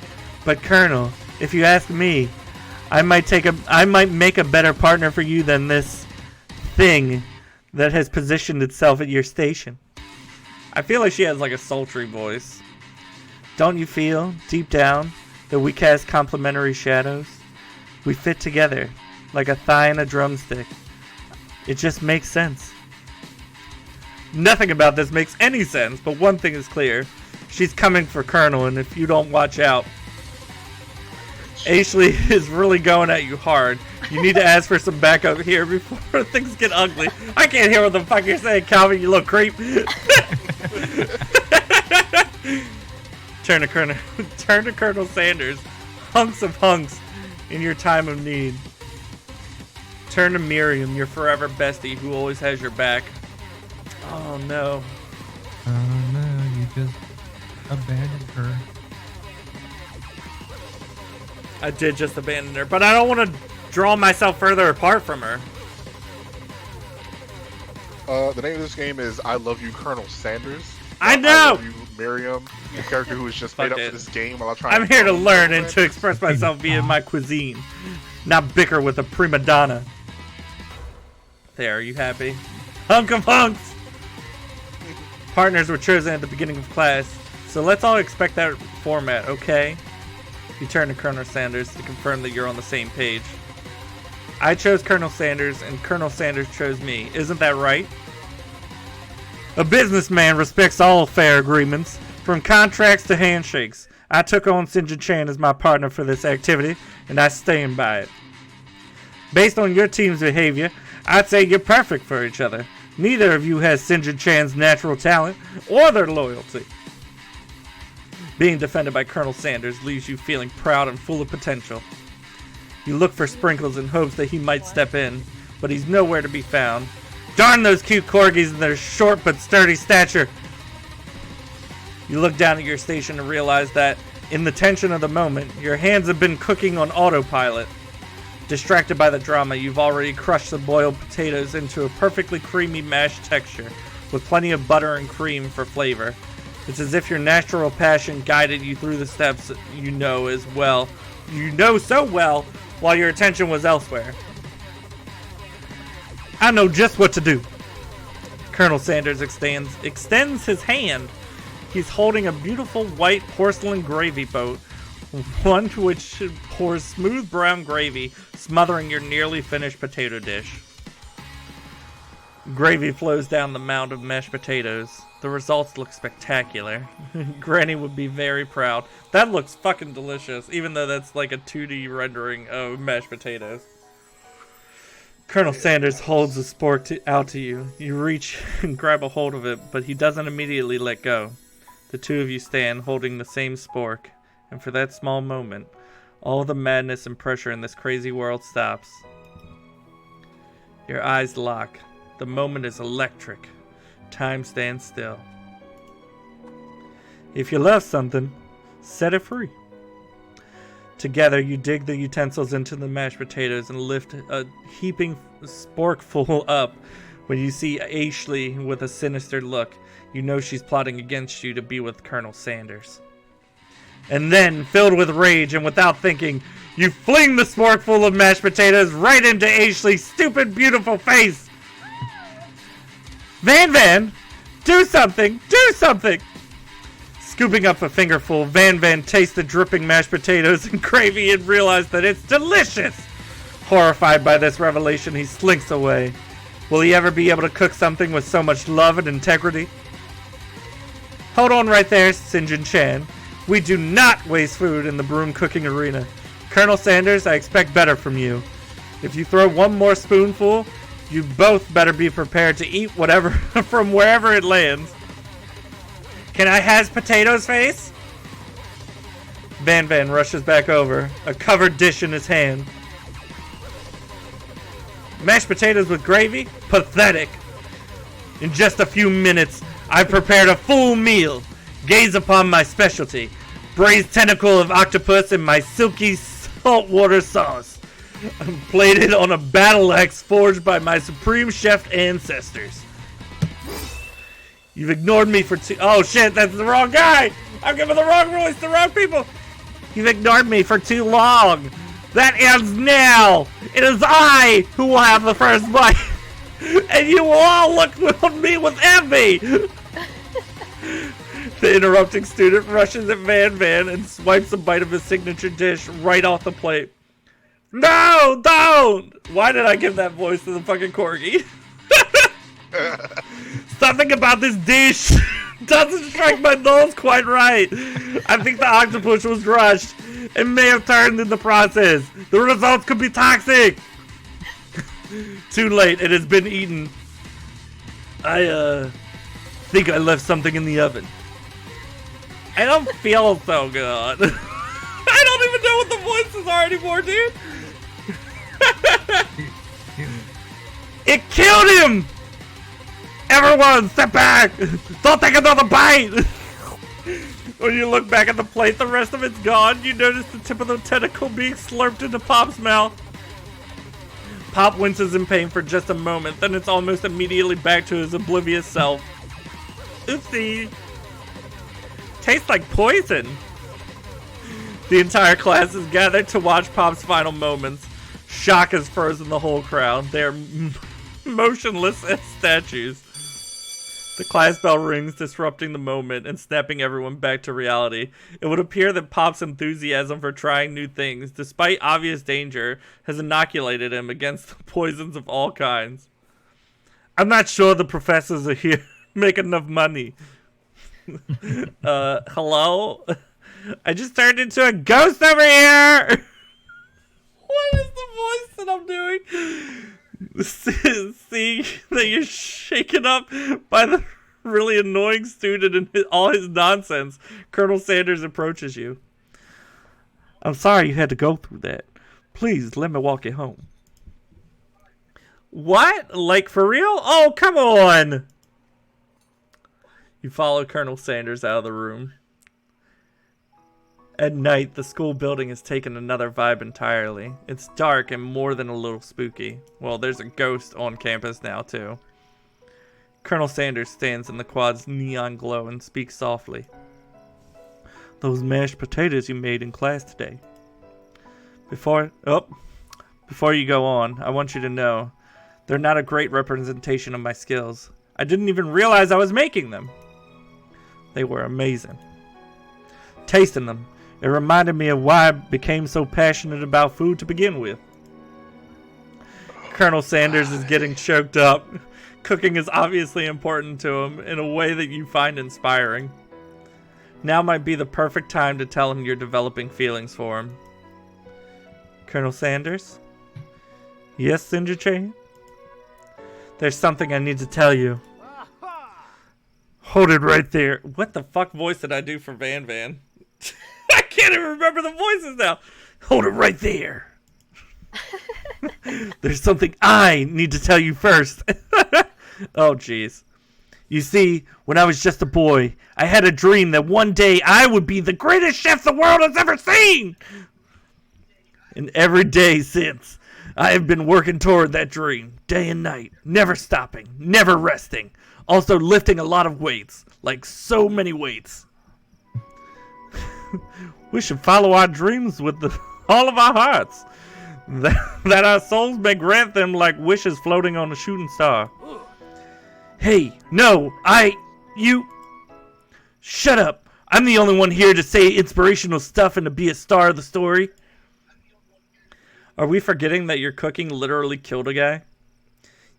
But Colonel, if you ask me, I might make a better partner for you than this thing that has positioned itself at your station. I feel like she has like a sultry voice. Don't you feel, deep down, that we cast complementary shadows? We fit together, like a thigh and a drumstick. It just makes sense. Nothing about this makes any sense, but one thing is clear. She's coming for Colonel, and if you don't watch out, Ashley is really going at you hard. You need to ask for some backup here before things get ugly. I can't hear what the fuck you're saying, Calvin, you little creep. Turn to Colonel Sanders. Hunks of hunks in your time of need. Turn to Miriam, your forever bestie who always has your back. Oh no. Oh no, you just abandoned her. I did just abandon her, but I don't want to draw myself further apart from her. The name of this game is I Love You, Colonel Sanders. I know! I Love You, Miriam, the character who was just made Fuck up it. for this game while I'm trying I'm here to learn and to express myself via my cuisine, not bicker with a prima donna. There, are you happy? Hunk of hunks! Partners were chosen at the beginning of class, so let's all expect that format, okay? You turn to Colonel Sanders to confirm that you're on the same page. I chose Colonel Sanders, and Colonel Sanders chose me. Isn't that right? A businessman respects all fair agreements, from contracts to handshakes. I took on St. John Chan as my partner for this activity, and I stand by it. Based on your team's behavior, I'd say you're perfect for each other. Neither of you has St. John Chan's natural talent or their loyalty. Being defended by Colonel Sanders leaves you feeling proud and full of potential. You look for Sprinkles in hopes that he might step in, but he's nowhere to be found. Darn those cute corgis and their short but sturdy stature. You look down at your station and realize that, in the tension of the moment, your hands have been cooking on autopilot. Distracted by the drama, you've already crushed the boiled potatoes into a perfectly creamy mashed texture, with plenty of butter and cream for flavor. It's as if your natural passion guided you through the steps you know so well, while your attention was elsewhere. I know just what to do. Colonel Sanders extends his hand. He's holding a beautiful white porcelain gravy boat, one which pours smooth brown gravy, smothering your nearly finished potato dish. Gravy flows down the mound of mashed potatoes. The results look spectacular. Granny would be very proud. That looks fucking delicious, even though that's like a 2D rendering of mashed potatoes. Colonel Sanders holds the spork out to you. You reach and grab a hold of it, but he doesn't immediately let go. The two of you stand holding the same spork, and for that small moment, all the madness and pressure in this crazy world stops. Your eyes lock. The moment is electric. Time stands still. If you love something, set it free. Together, you dig the utensils into the mashed potatoes and lift a heaping sporkful up. When you see Ashley with a sinister look, you know she's plotting against you to be with Colonel Sanders. And then, filled with rage and without thinking, you fling the sporkful of mashed potatoes right into Ashley's stupid, beautiful face. Van, do something! Do something! Scooping up a fingerful, Van tastes the dripping mashed potatoes and gravy and realizes that it's delicious! Horrified by this revelation, he slinks away. Will he ever be able to cook something with so much love and integrity? Hold on right there, St. John Chan. We do not waste food in the broom cooking arena. Colonel Sanders, I expect better from you. If you throw one more spoonful, you both better be prepared to eat whatever from wherever it lands. Can I has potatoes, face? Van rushes back over, a covered dish in his hand. Mashed potatoes with gravy? Pathetic. In just a few minutes, I've prepared a full meal. Gaze upon my specialty. Braised tentacle of octopus in my silky saltwater sauce. I'm plated on a battle axe forged by my supreme chef ancestors. You've ignored me for oh shit, that's the wrong guy! I'm giving the wrong voice to the wrong people! You've ignored me for too long! That ends now! It is I who will have the first bite! And you will all look on me with envy! The interrupting student rushes at Van and swipes a bite of his signature dish right off the plate. No, don't! Why did I give that voice to the fucking corgi? Something about this dish doesn't strike my nose quite right. I think the octopus was rushed and may have turned in the process. The results could be toxic. Too late, it has been eaten. I think I left something in the oven. I don't feel so good. I don't even know what the voices are anymore, dude. It killed him! Everyone, step back! Don't take another bite! When you look back at the plate, the rest of it's gone. You notice the tip of the tentacle being slurped into Pop's mouth. Pop winces in pain for just a moment, then it's almost immediately back to his oblivious self. Oopsie. Tastes like poison. The entire class is gathered to watch Pop's final moments. Shock has frozen the whole crowd. They are motionless as statues. The class bell rings, disrupting the moment and snapping everyone back to reality. It would appear that Pop's enthusiasm for trying new things, despite obvious danger, has inoculated him against the poisons of all kinds. I'm not sure the professors are here to make enough money. Hello? I just turned into a ghost over here! What is the voice that I'm doing? See that you're shaken up by the really annoying student and all his nonsense. Colonel Sanders approaches you. I'm sorry you had to go through that. Please, let me walk you home. What? Like, for real? Oh, come on! You follow Colonel Sanders out of the room. At night, the school building has taken another vibe entirely. It's dark and more than a little spooky. Well, there's a ghost on campus now, too. Colonel Sanders stands in the quad's neon glow and speaks softly. Those mashed potatoes you made in class today. Before you go on, I want you to know, they're not a great representation of my skills. I didn't even realize I was making them. They were amazing. Tasting them, it reminded me of why I became so passionate about food to begin with. Colonel Sanders is getting choked up. Cooking is obviously important to him in a way that you find inspiring. Now might be the perfect time to tell him you're developing feelings for him. Colonel Sanders, Yes, Sinja Chain? There's something I need to tell you. Hold it right there. What the fuck voice did I do for Van Van? I can't even remember the voices now. Hold it right there. There's something I need to tell you first. Oh, jeez. You see, when I was just a boy, I had a dream that one day I would be the greatest chef the world has ever seen. And every day since, I have been working toward that dream, day and night, never stopping, never resting. Also lifting a lot of weights, like so many weights. We should follow our dreams with all of our hearts. That our souls may grant them like wishes floating on a shooting star. Hey, no, you... Shut up. I'm the only one here to say inspirational stuff and to be a star of the story. Are we forgetting that your cooking literally killed a guy?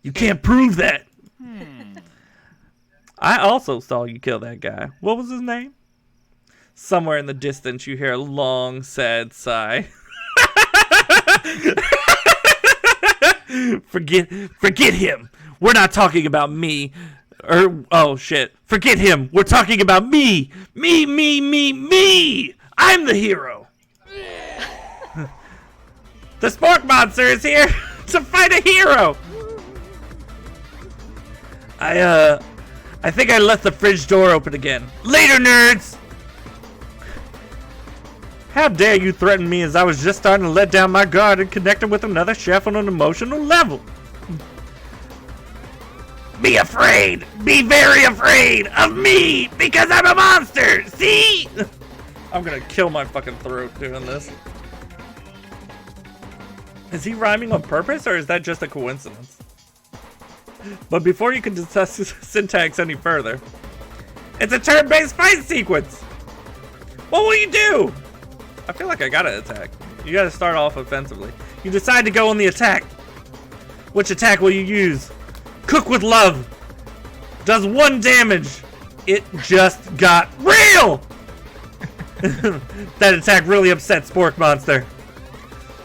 You can't prove that. I also saw you kill that guy. What was his name? Somewhere in the distance you hear a long, sad sigh. Forget him. We're not talking about me. Oh shit. Forget him. We're talking about me. Me. I'm the hero. The Spork Monster is here to fight a hero. I think I left the fridge door open again. Later, nerds! How dare you threaten me as I was just starting to let down my guard and connecting with another chef on an emotional level. Be afraid! Be very afraid of me because I'm a monster! See? I'm gonna kill my fucking throat doing this. Is he rhyming on purpose or is that just a coincidence? But before you can discuss syntax any further, it's a turn-based fight sequence! What will you do? I feel like I gotta attack. You gotta start off offensively. You decide to go on the attack. Which attack will you use? Cook with love. Does 1 damage. It just got real! That attack really upset Spork Monster.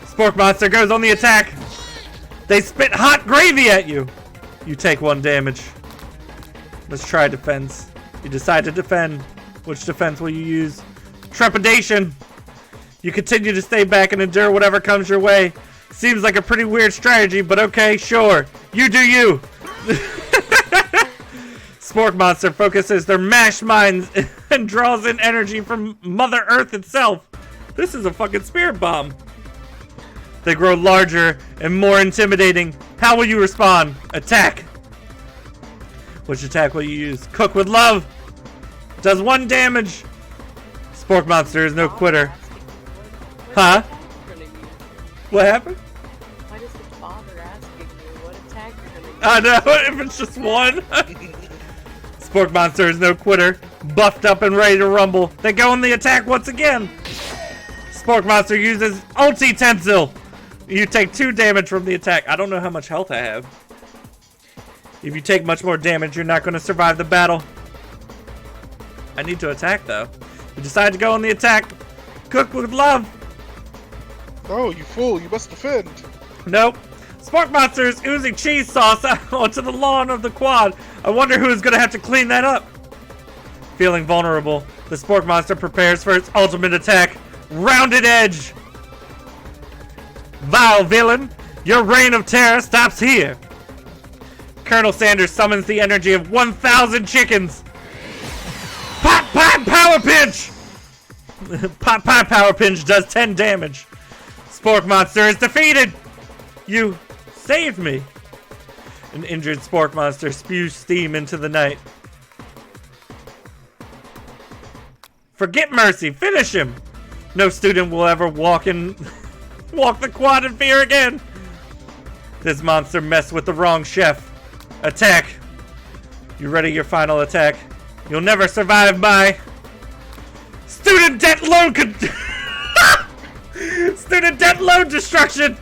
Spork Monster goes on the attack. They spit hot gravy at you. You take 1 damage. Let's try defense. You decide to defend. Which defense will you use? Trepidation. You continue to stay back and endure whatever comes your way. Seems like a pretty weird strategy, but okay, sure. You do you. Spork Monster focuses their mashed minds and draws in energy from Mother Earth itself. This is a fucking spirit bomb. They grow larger and more intimidating. How will you respond? Attack. Which attack will you use? Cook with love. Does 1 damage. Spork Monster is no quitter. Huh? What happened? Why does it bother asking you what attack you're gonna use? I know, if it's just 1. Spork Monster is no quitter. Buffed up and ready to rumble. They go on the attack once again. Spork Monster uses Ulti Tensile. You take 2 damage from the attack. I don't know how much health I have. If you take much more damage, you're not going to survive the battle. I need to attack, though. You decide to go on the attack. Cook with love. No, you fool, you must defend. Nope. Spork Monster is oozing cheese sauce out onto the lawn of the quad. I wonder who is going to have to clean that up. Feeling vulnerable, the Spork Monster prepares for its ultimate attack. Rounded Edge. Vile villain, your reign of terror stops here. Colonel Sanders summons the energy of 1,000 chickens. Pot Power Pinch! Pot Power Pinch does 10 damage. Spork Monster is defeated! You saved me. An injured Spork Monster spews steam into the night. Forget mercy, finish him! No student will ever walk the quad in fear again. This monster messed with the wrong chef. Attack. You ready your final attack? You'll never survive my student debt loan student debt loan destruction.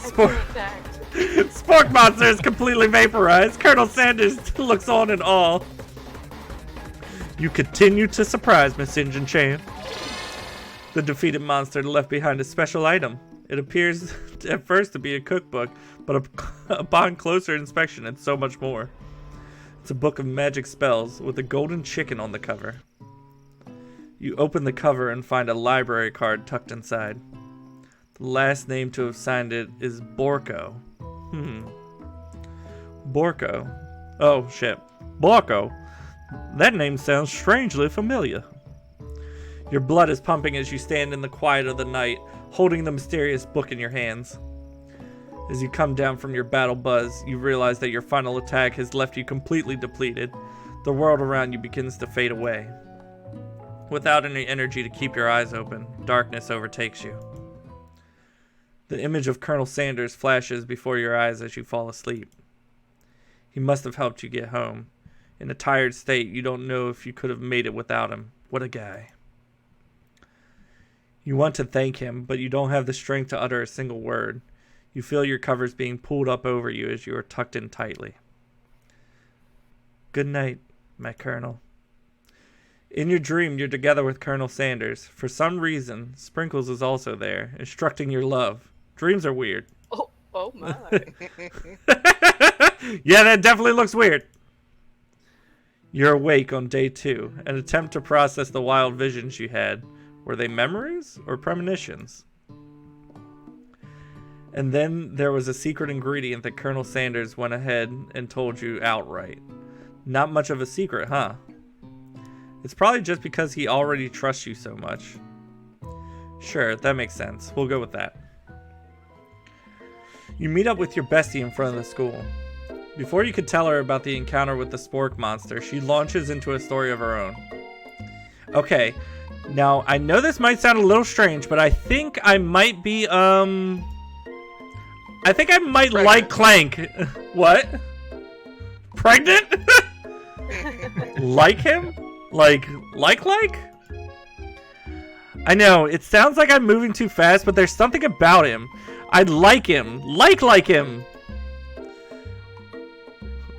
Spork Monster is completely vaporized. Colonel Sanders looks on in awe. You continue to surprise, Miss Injun Chan. The defeated monster left behind a special item. It appears at first to be a cookbook, but upon closer inspection, it's so much more. It's a book of magic spells with a golden chicken on the cover. You open the cover and find a library card tucked inside. The last name to have signed it is Borko. Borko. Oh, shit. Borko. That name sounds strangely familiar. Your blood is pumping as you stand in the quiet of the night, holding the mysterious book in your hands. As you come down from your battle buzz, you realize that your final attack has left you completely depleted. The world around you begins to fade away. Without any energy to keep your eyes open, darkness overtakes you. The image of Colonel Sanders flashes before your eyes as you fall asleep. He must have helped you get home. In a tired state, you don't know if you could have made it without him. What a guy. You want to thank him, but you don't have the strength to utter a single word. You feel your covers being pulled up over you as you are tucked in tightly. Good night, my Colonel. In your dream, you're together with Colonel Sanders. For some reason, Sprinkles is also there, instructing your love. Dreams are weird. Oh my. Yeah, that definitely looks weird. You're awake on day 2 and attempt to process the wild visions you had. Were they memories or premonitions? And then there was a secret ingredient that Colonel Sanders went ahead and told you outright. Not much of a secret, huh? It's probably just because he already trusts you so much. Sure, that makes sense. We'll go with that. You meet up with your bestie in front of the school. Before you could tell her about the encounter with the spork monster, she launches into a story of her own. Okay, now I know this might sound a little strange, but I think I might be, I think I might like Clank. What? Pregnant? Like him? Like? I know, it sounds like I'm moving too fast, but there's something about him. I'd like him. Like him.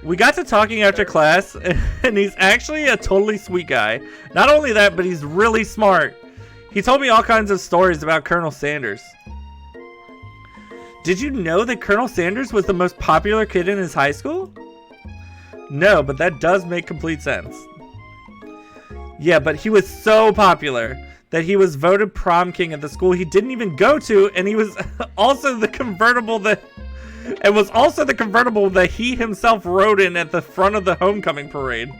We got to talking after class, and he's actually a totally sweet guy. Not only that, but he's really smart. He told me all kinds of stories about Colonel Sanders. Did you know that Colonel Sanders was the most popular kid in his high school? No, but that does make complete sense. Yeah, but he was so popular that he was voted prom king at the school he didn't even go to, and he was also the convertible that he himself rode in at the front of the homecoming parade.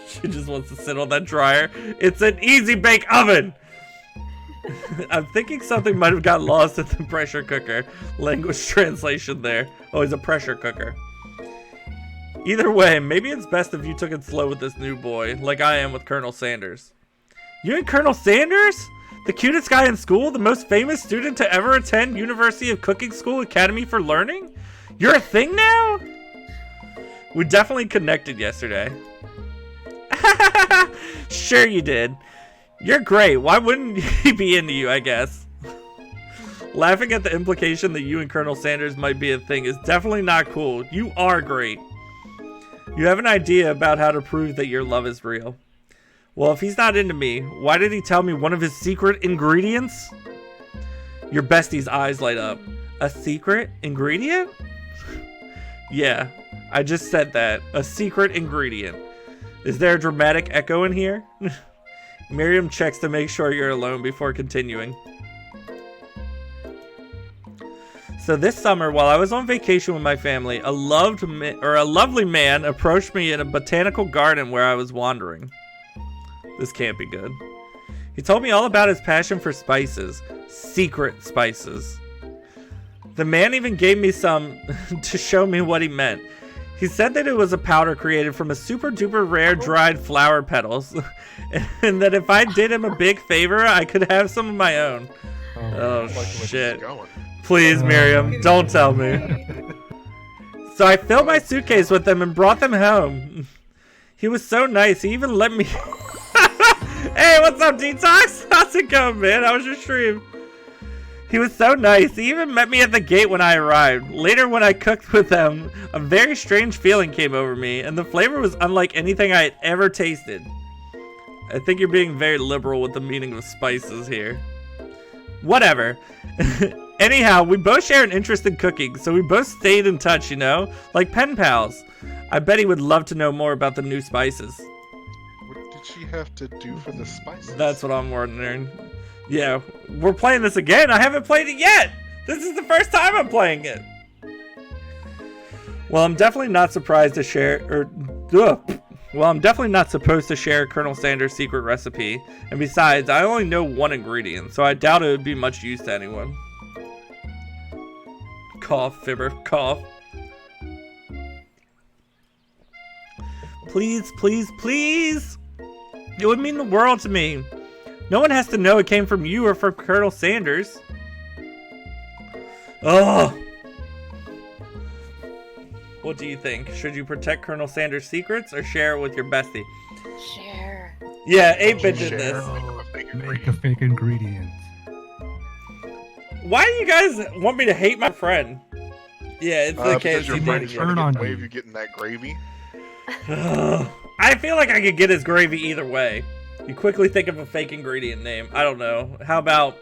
She just wants to sit on that dryer. It's an easy bake oven. I'm thinking something might have got lost at the pressure cooker. Language translation there. Oh, he's a pressure cooker. Either way, maybe it's best if you took it slow with this new boy, like I am with Colonel Sanders. You and Colonel Sanders? The cutest guy in school? The most famous student to ever attend University of Cooking School Academy for Learning? You're a thing now? We definitely connected yesterday. Sure you did. You're great. Why wouldn't he be into you, I guess? Laughing at the implication that you and Colonel Sanders might be a thing is definitely not cool. You are great. You have an idea about how to prove that your love is real. Well, if he's not into me, why did he tell me one of his secret ingredients? Your bestie's eyes light up. A secret ingredient? Yeah, I just said that. A secret ingredient. Is there a dramatic echo in here? Miriam checks to make sure you're alone before continuing. So this summer, while I was on vacation with my family, a lovely man approached me in a botanical garden where I was wandering. This can't be good. He told me all about his passion for spices. Secret spices. The man even gave me some to show me what he meant. He said that it was a powder created from a super duper rare dried flower petals. And that if I did him a big favor, I could have some of my own. Oh, shit. Please, Miriam, don't tell me. So I filled my suitcase with them and brought them home. He was so nice. He even let me... Hey, what's up, Detox? How's it going, man? How was your stream? He was so nice. He even met me at the gate when I arrived. Later, when I cooked with them, a very strange feeling came over me, and the flavor was unlike anything I had ever tasted. I think you're being very liberal with the meaning of spices here. Whatever. Anyhow, we both share an interest in cooking, so we both stayed in touch, you know? Like pen pals. I bet he would love to know more about the new spices. What did she have to do for the spices? That's what I'm wondering. Yeah, we're playing this again. I haven't played it yet. This is the first time I'm playing it. Well, I'm definitely not surprised to share, Well, I'm definitely not supposed to share Colonel Sanders' secret recipe. And besides, I only know one ingredient, so I doubt it would be much use to anyone. Cough, Fibber, cough. Please, please, please! It would mean the world to me. No one has to know it came from you or from Colonel Sanders. Ugh! What do you think? Should you protect Colonel Sanders' secrets or share it with your bestie? Share. Yeah, 8-Bit did Share. this. Make a fake ingredient. Why do you guys want me to hate my friend? Yeah, it's the Because your KFC friend's dating Turn trying on to get you. wave you getting that gravy. game. I feel like I could get his gravy either way. You quickly think of a fake ingredient name. I don't know. How about...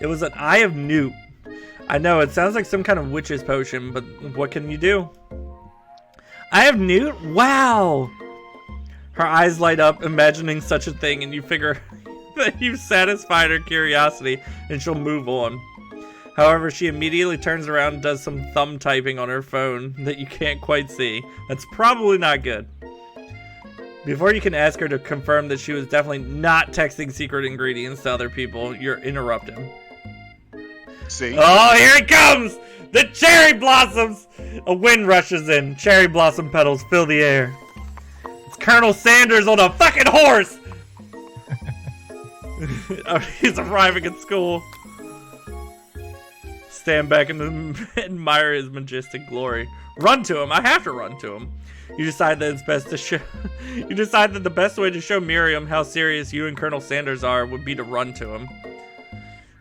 It was an Eye of Newt. I know, it sounds like some kind of witch's potion, but what can you do? Eye of Newt? Wow! Her eyes light up, imagining such a thing, and you figure that you've satisfied her curiosity, and she'll move on. However, she immediately turns around and does some thumb typing on her phone that you can't quite see. That's probably not good. Before you can ask her to confirm that she was definitely not texting secret ingredients to other people, you're interrupting. See? Oh, here it comes! The cherry blossoms! A wind rushes in. Cherry blossom petals fill the air. It's Colonel Sanders on a fucking horse! Oh, he's arriving at school. Stand back and admire his majestic glory. Run to him. I have to run to him. You decide that it's best to show. You decide that the best way to show Miriam how serious you and Colonel Sanders are would be to run to him.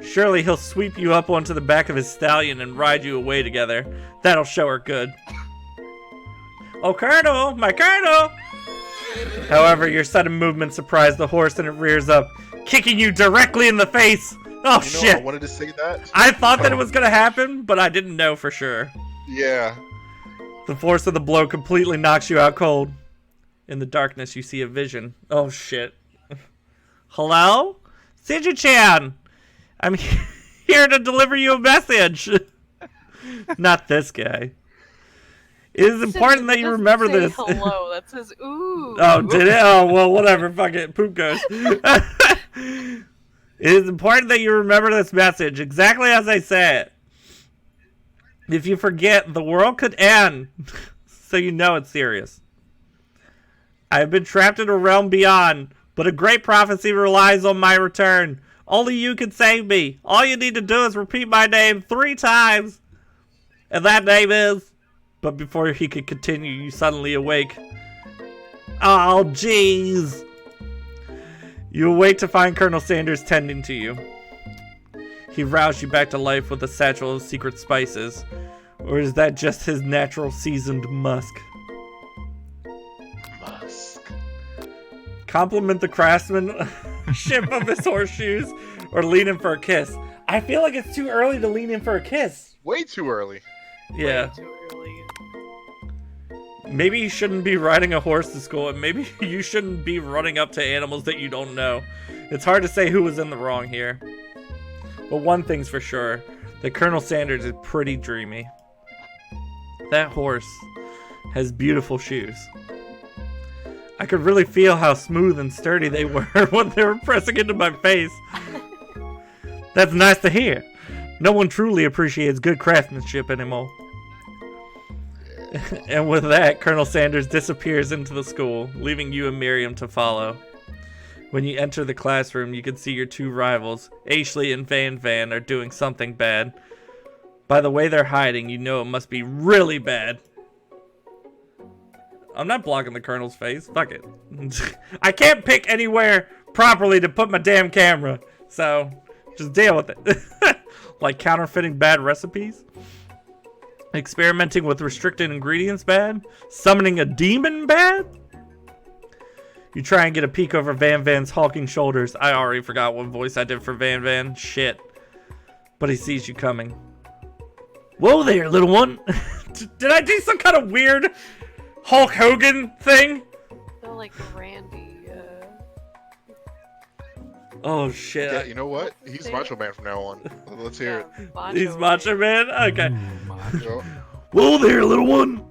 Surely he'll sweep you up onto the back of his stallion and ride you away together. That'll show her good. Oh, Colonel! My Colonel! However, your sudden movement surprised the horse and it rears up, kicking you directly in the face. Oh, shit! I wanted to say that. I thought that it was gonna happen, but I didn't know for sure. Yeah. The force of the blow completely knocks you out cold. In the darkness, you see a vision. Oh, shit. Hello? Siju-chan! I'm here to deliver you a message. Not this guy. It is important that you remember this. Hello, that says ooh. Oh, did it? Oh, well, whatever. Fuck it. Poop goes. It is important that you remember this message exactly as I say it. If you forget, the world could end. So you know it's serious. I have been trapped in a realm beyond, but a great prophecy relies on my return. Only you can save me. All you need to do is repeat my name 3 times. And that name is... But before he could continue, you suddenly awake. Oh, jeez. You awake to find Colonel Sanders tending to you. He roused you back to life with a satchel of secret spices. Or is that just his natural seasoned musk? Musk. Compliment the craftsmanship of his horseshoes, or lean in for a kiss. I feel like it's too early to lean in for a kiss. Way too early. Yeah. Too early. Maybe you shouldn't be riding a horse to school, and maybe you shouldn't be running up to animals that you don't know. It's hard to say who was in the wrong here. But one thing's for sure, that Colonel Sanders is pretty dreamy. That horse has beautiful shoes. I could really feel how smooth and sturdy they were when they were pressing into my face. That's nice to hear. No one truly appreciates good craftsmanship anymore. And with that, Colonel Sanders disappears into the school, leaving you and Miriam to follow. When you enter the classroom, you can see your 2 rivals, Ashley and Van Van, are doing something bad. By the way they're hiding, you know it must be really bad. I'm not blocking the Colonel's face. Fuck it. I can't pick anywhere properly to put my damn camera. So, just deal with it. Like counterfeiting bad recipes? Experimenting with restricted ingredients bad? Summoning a demon bad? You try and get a peek over Van Van's hulking shoulders. I already forgot what voice I did for Van Van. Shit. But he sees you coming. Whoa there, little one. Did I do some kind of weird Hulk Hogan thing? They're like Randy. Oh shit. Yeah, you know what? He's Macho Man from now on. Let's hear it. He's Macho Man? Okay. Ooh, macho. Yo. Whoa there, little one.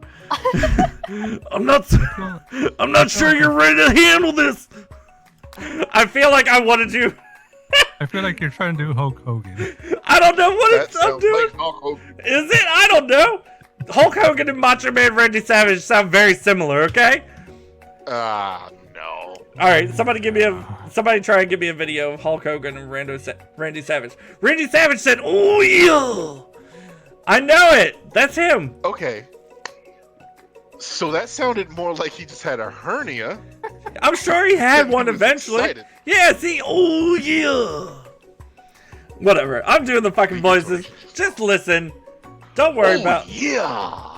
I'm not sure you're ready to handle this. I feel like I wanted to. I feel like you're trying to do Hulk Hogan. I don't know what That I'm sounds doing. like Hulk Hogan. Is it? I don't know. Hulk Hogan and Macho Man Randy Savage sound very similar, okay? No. Alright, somebody try and give me a video of Hulk Hogan and Randy Savage. Randy Savage said, "Oh yeah." I know it. That's him. Okay. So that sounded more like he just had a hernia. I'm sure he had He one was eventually. excited. Yeah, see, oh yeah. Whatever. I'm doing the fucking voices. Just listen. Don't worry about. Yeah.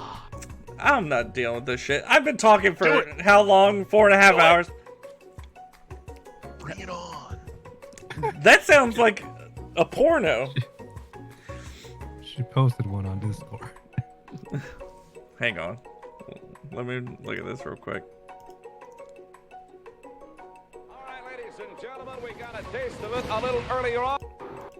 I'm not dealing with this shit. I've been talking for how long? 4.5 hours. Bring it on. That sounds like a porno. She posted one on Discord. Hang on. Let me look at this real quick. All right, ladies and gentlemen, we got a taste of it a little earlier on.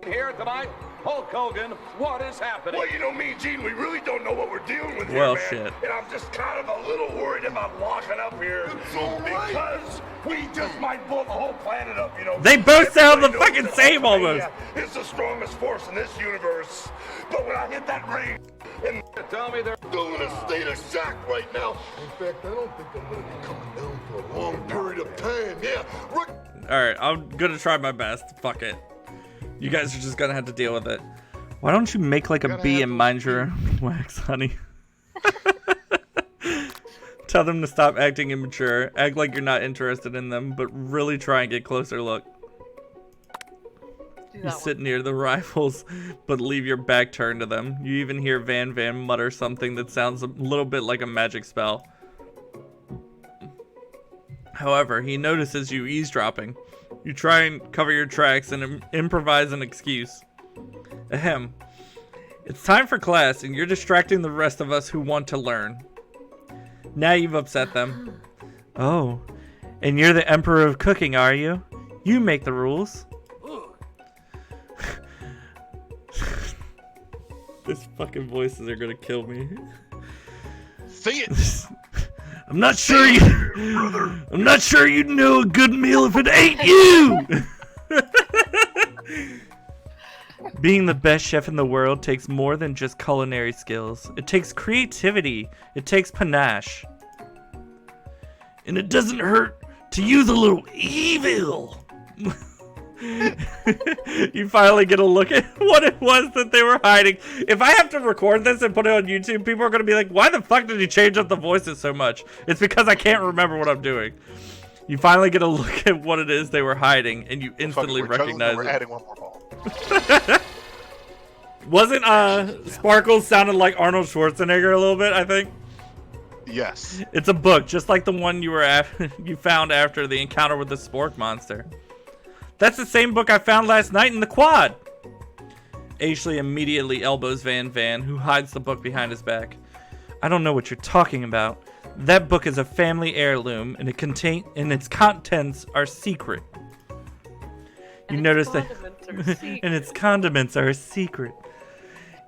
Here tonight, Hulk Hogan, what is happening? Well, you know, me and Gene, we really don't know what we're dealing with Well, here, man. shit. And I'm just kind of a little worried about locking up here. It's all right. Because we just might blow the whole planet up, you know. They both sound the Everybody fucking knows same that almost. Hulkamania is the strongest force in this universe. But when I hit that ring, and Tell me they're still in a state of shock right now. In fact, I don't think I'm going to be coming down for a long period of time. Yeah, Rick. Alright, I'm gonna try my best. Fuck it. You guys are just gonna have to deal with it. Why don't you make like a Gotta bee have and those mind your wax, honey? Tell them to stop acting immature. Act like you're not interested in them, but really try and get closer look. Do You that sit near the rifles, but leave your back turned to them. You even hear Van Van mutter something that sounds a little bit like a magic spell. However, he notices you eavesdropping. You try and cover your tracks and improvise an excuse. Ahem. It's time for class, and you're distracting the rest of us who want to learn. Now you've upset them. Oh, and you're the Emperor of Cooking, are you? You make the rules. These fucking voices are gonna kill me. Sing it. I'm not sure you'd know a good meal if it ain't you. Being the best chef in the world takes more than just culinary skills. It takes creativity. It takes panache. And it doesn't hurt to use a little evil. You finally get a look at what it was that they were hiding. If I have to record this and put it on YouTube, people are going to be like, why the fuck did he change up the voices so much? It's because I can't remember what I'm doing. You finally get a look at what it is they were hiding, and you instantly Fuck it, we're recognize We're it. adding one more ball. Wasn't Sparkles sounded like Arnold Schwarzenegger a little bit, I think? Yes. It's a book, just like the one you found after the encounter with the spork monster. That's the same book I found last night in the quad. Ashley immediately elbows Van Van, who hides the book behind his back. I don't know what you're talking about. That book is a family heirloom, and its contents are secret. You notice that, and its condiments are a secret.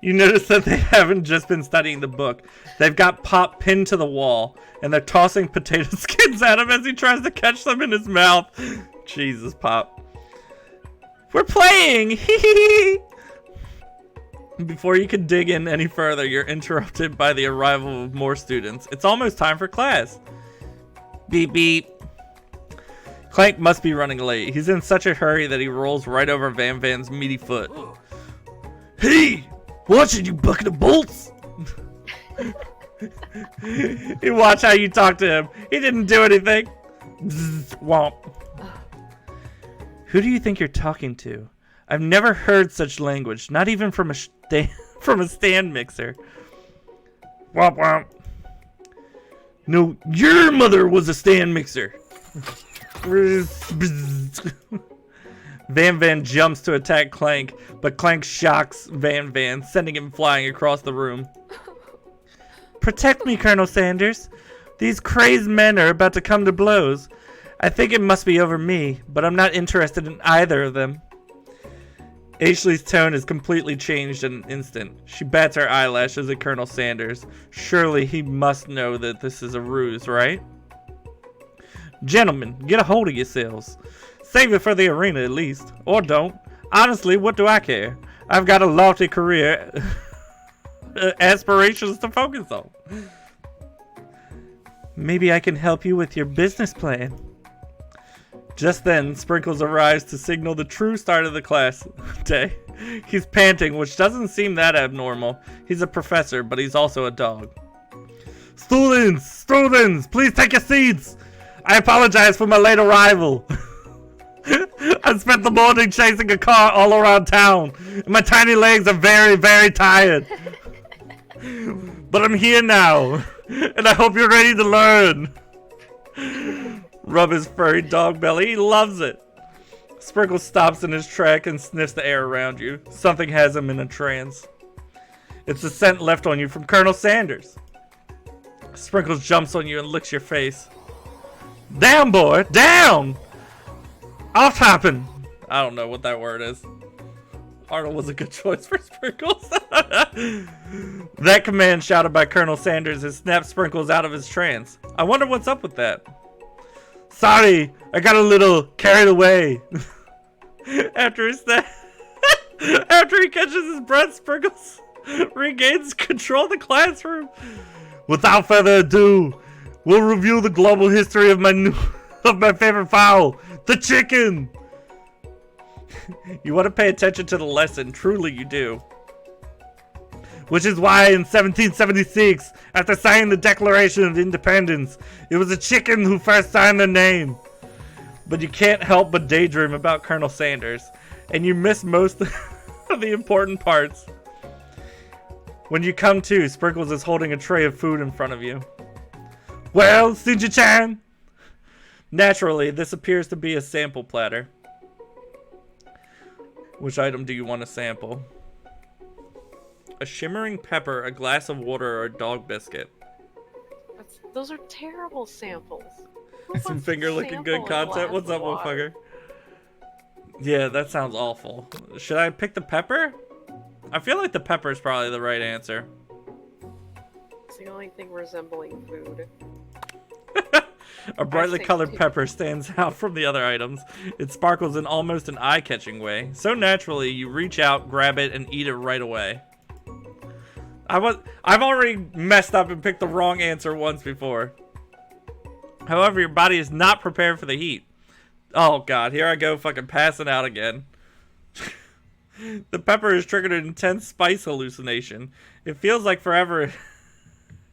You notice that they haven't just been studying the book. They've got Pop pinned to the wall, and they're tossing potato skins at him as he tries to catch them in his mouth. Jesus, Pop. We're playing! Before you can dig in any further, you're interrupted by the arrival of more students. It's almost time for class. Beep, beep. Clank must be running late. He's in such a hurry that he rolls right over Van Van's meaty foot. Hey! Watching you bucket of bolts! You watch how you talk to him. He didn't do anything. Zzz, womp. Who do you think you're talking to? I've never heard such language, not even from a stand mixer. Womp womp. No, your mother was a stand mixer. Van Van jumps to attack Clank, but Clank shocks Van Van, sending him flying across the room. Protect me, Colonel Sanders. These crazed men are about to come to blows. I think it must be over me, but I'm not interested in either of them. Ashley's tone has completely changed in an instant. She bats her eyelashes at Colonel Sanders. Surely he must know that this is a ruse, right? Gentlemen, get a hold of yourselves. Save it for the arena at least. Or don't. Honestly, what do I care? I've got a lofty career aspirations to focus on. Maybe I can help you with your business plan. Just then, Sprinkles arrives to signal the true start of the class day. He's panting, which doesn't seem that abnormal. He's a professor, but he's also a dog. Students, please take your seats. I apologize for my late arrival. I spent the morning chasing a car all around town, and my tiny legs are very, very tired. But I'm here now, and I hope you're ready to learn. Rub his furry dog belly. He loves it. Sprinkles stops in his track and sniffs the air around you. Something has him in a trance. It's the scent left on you from Colonel Sanders. Sprinkles jumps on you and licks your face. Down, boy! Down! Off hopping! I don't know what that word is. Arnold was a good choice for Sprinkles. That command shouted by Colonel Sanders has snapped Sprinkles out of his trance. I wonder what's up with that. Sorry, I got a little carried away. After he catches his breath, Sprinkles regains control of the classroom. Without further ado, we'll review the global history of my favorite fowl, the chicken. You want to pay attention to the lesson, truly you do. Which is why in 1776, after signing the Declaration of Independence, it was a chicken who first signed their name. But you can't help but daydream about Colonel Sanders, and you miss most of the important parts. When you come to, Sprinkles is holding a tray of food in front of you. Well, Sinji-chan? Naturally, this appears to be a sample platter. Which item do you want to sample? A shimmering pepper, a glass of water, or a dog biscuit? Those are terrible samples. Some finger looking good content? What's up, motherfucker? Yeah, that sounds awful. Should I pick the pepper? I feel like the pepper is probably the right answer. It's the only thing resembling food. A brightly colored pepper stands out from the other items. It sparkles in almost an eye-catching way. So naturally, you reach out, grab it, and eat it right away. I've already messed up and picked the wrong answer once before. However, your body is not prepared for the heat. Oh god, here I go fucking passing out again. The pepper has triggered an intense spice hallucination. It feels like forever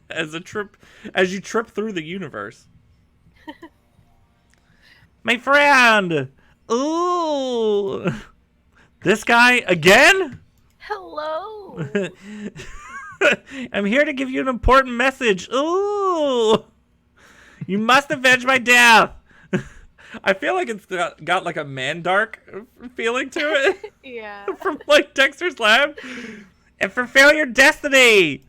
as you trip through the universe. My friend! Ooh! This guy again? Hello! I'm here to give you an important message. Ooh! You must avenge my death! I feel like it's got like a Mandark feeling to it. Yeah. From like Dexter's Lab. And fulfill your destiny!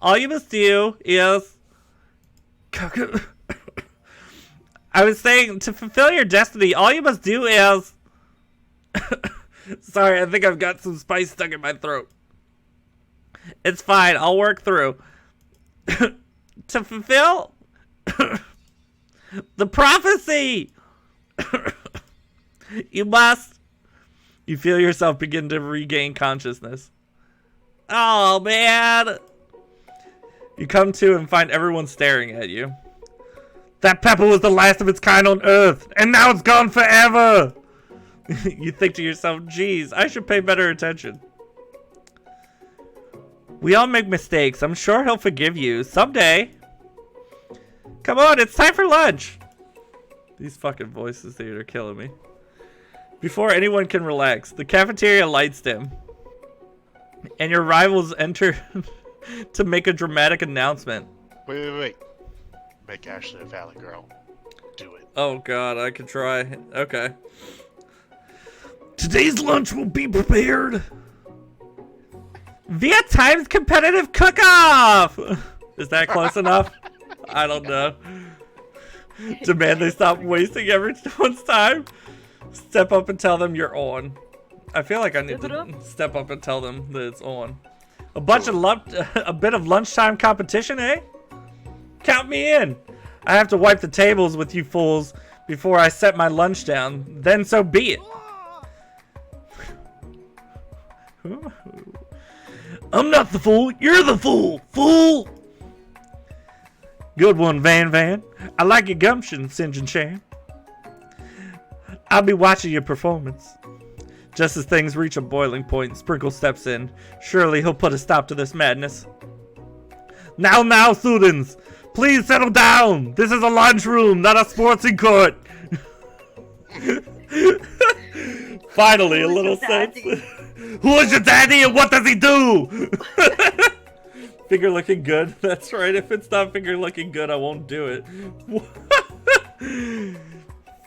All you must do is... I was saying, to fulfill your destiny, all you must do is... Sorry, I think I've got some spice stuck in my throat. It's fine, I'll work through. To fulfill... the prophecy! You must... You feel yourself begin to regain consciousness. Oh, man! You come to and find everyone staring at you. That pepper was the last of its kind on Earth, and now it's gone forever! You think to yourself, geez, I should pay better attention. We all make mistakes. I'm sure he'll forgive you someday. Come on, it's time for lunch. These fucking voices here are killing me. Before anyone can relax, the cafeteria lights dim. And your rivals enter to make a dramatic announcement. Wait. Make Ashley a Valley girl. Do it. Oh god, I could try. Okay. Today's lunch will be prepared via timed competitive cook-off! Is that close enough? I don't know. Demand they stop wasting everyone's time. Step up and tell them you're on. I feel like I need to step up and tell them that it's on. A bit of lunchtime competition, eh? Count me in. I have to wipe the tables with you fools before I set my lunch down. Then so be it. I'm not the fool. You're the fool. Fool. Good one, Van Van. I like your gumption, St. Chan. I'll be watching your performance. Just as things reach a boiling point, Sprinkle steps in. Surely he'll put a stop to this madness. Now, students! Please settle down! This is a lunchroom, not a sporting court! Finally, a little sense. Who is your daddy and what does he do? Finger looking good. That's right. If it's not finger looking good, I won't do it.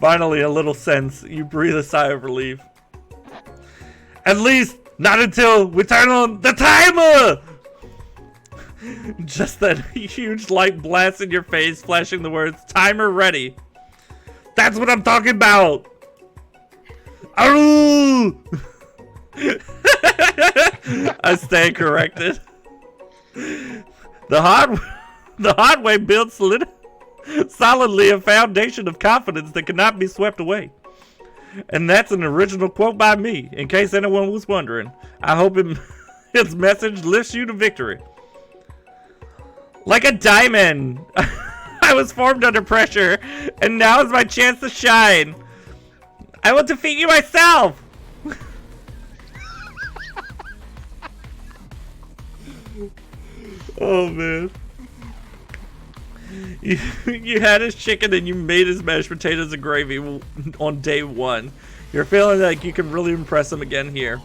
Finally, a little sense. You breathe a sigh of relief. At least, not until we turn on the timer! Just that huge light blast in your face, flashing the words, timer ready. That's what I'm talking about! Aroo! I stay corrected. The hard way builds solidly a foundation of confidence that cannot be swept away. And that's an original quote by me, in case anyone was wondering. I hope its message lifts you to victory. Like a diamond, I was formed under pressure, and now is my chance to shine. I will defeat you myself! Oh man. You had his chicken and you made his mashed potatoes and gravy on day one. You're feeling like you can really impress him again here.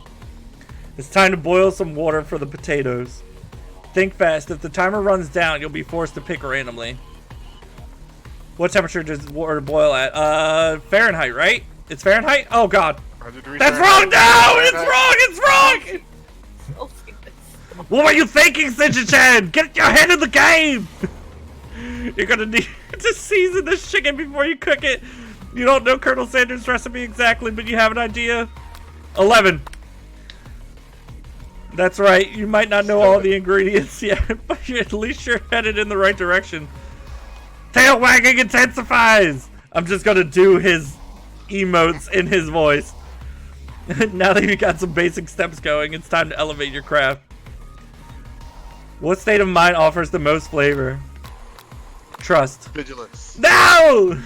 It's time to boil some water for the potatoes. Think fast. If the timer runs down, you'll be forced to pick randomly. What temperature does water boil at? Fahrenheit, right? It's Fahrenheit? Oh god. That's wrong! No! It's wrong! What were you thinking, St. Get your head in the game! You're gonna need to season this chicken before you cook it. You don't know Colonel Sanders' recipe exactly, but you have an idea. 11. That's right. You might not know all the ingredients yet, but at least you're headed in the right direction. Tail wagging intensifies! I'm just gonna do his emotes in his voice. Now that you got some basic steps going, it's time to elevate your craft. What state of mind offers the most flavor? Trust. Vigilance. No!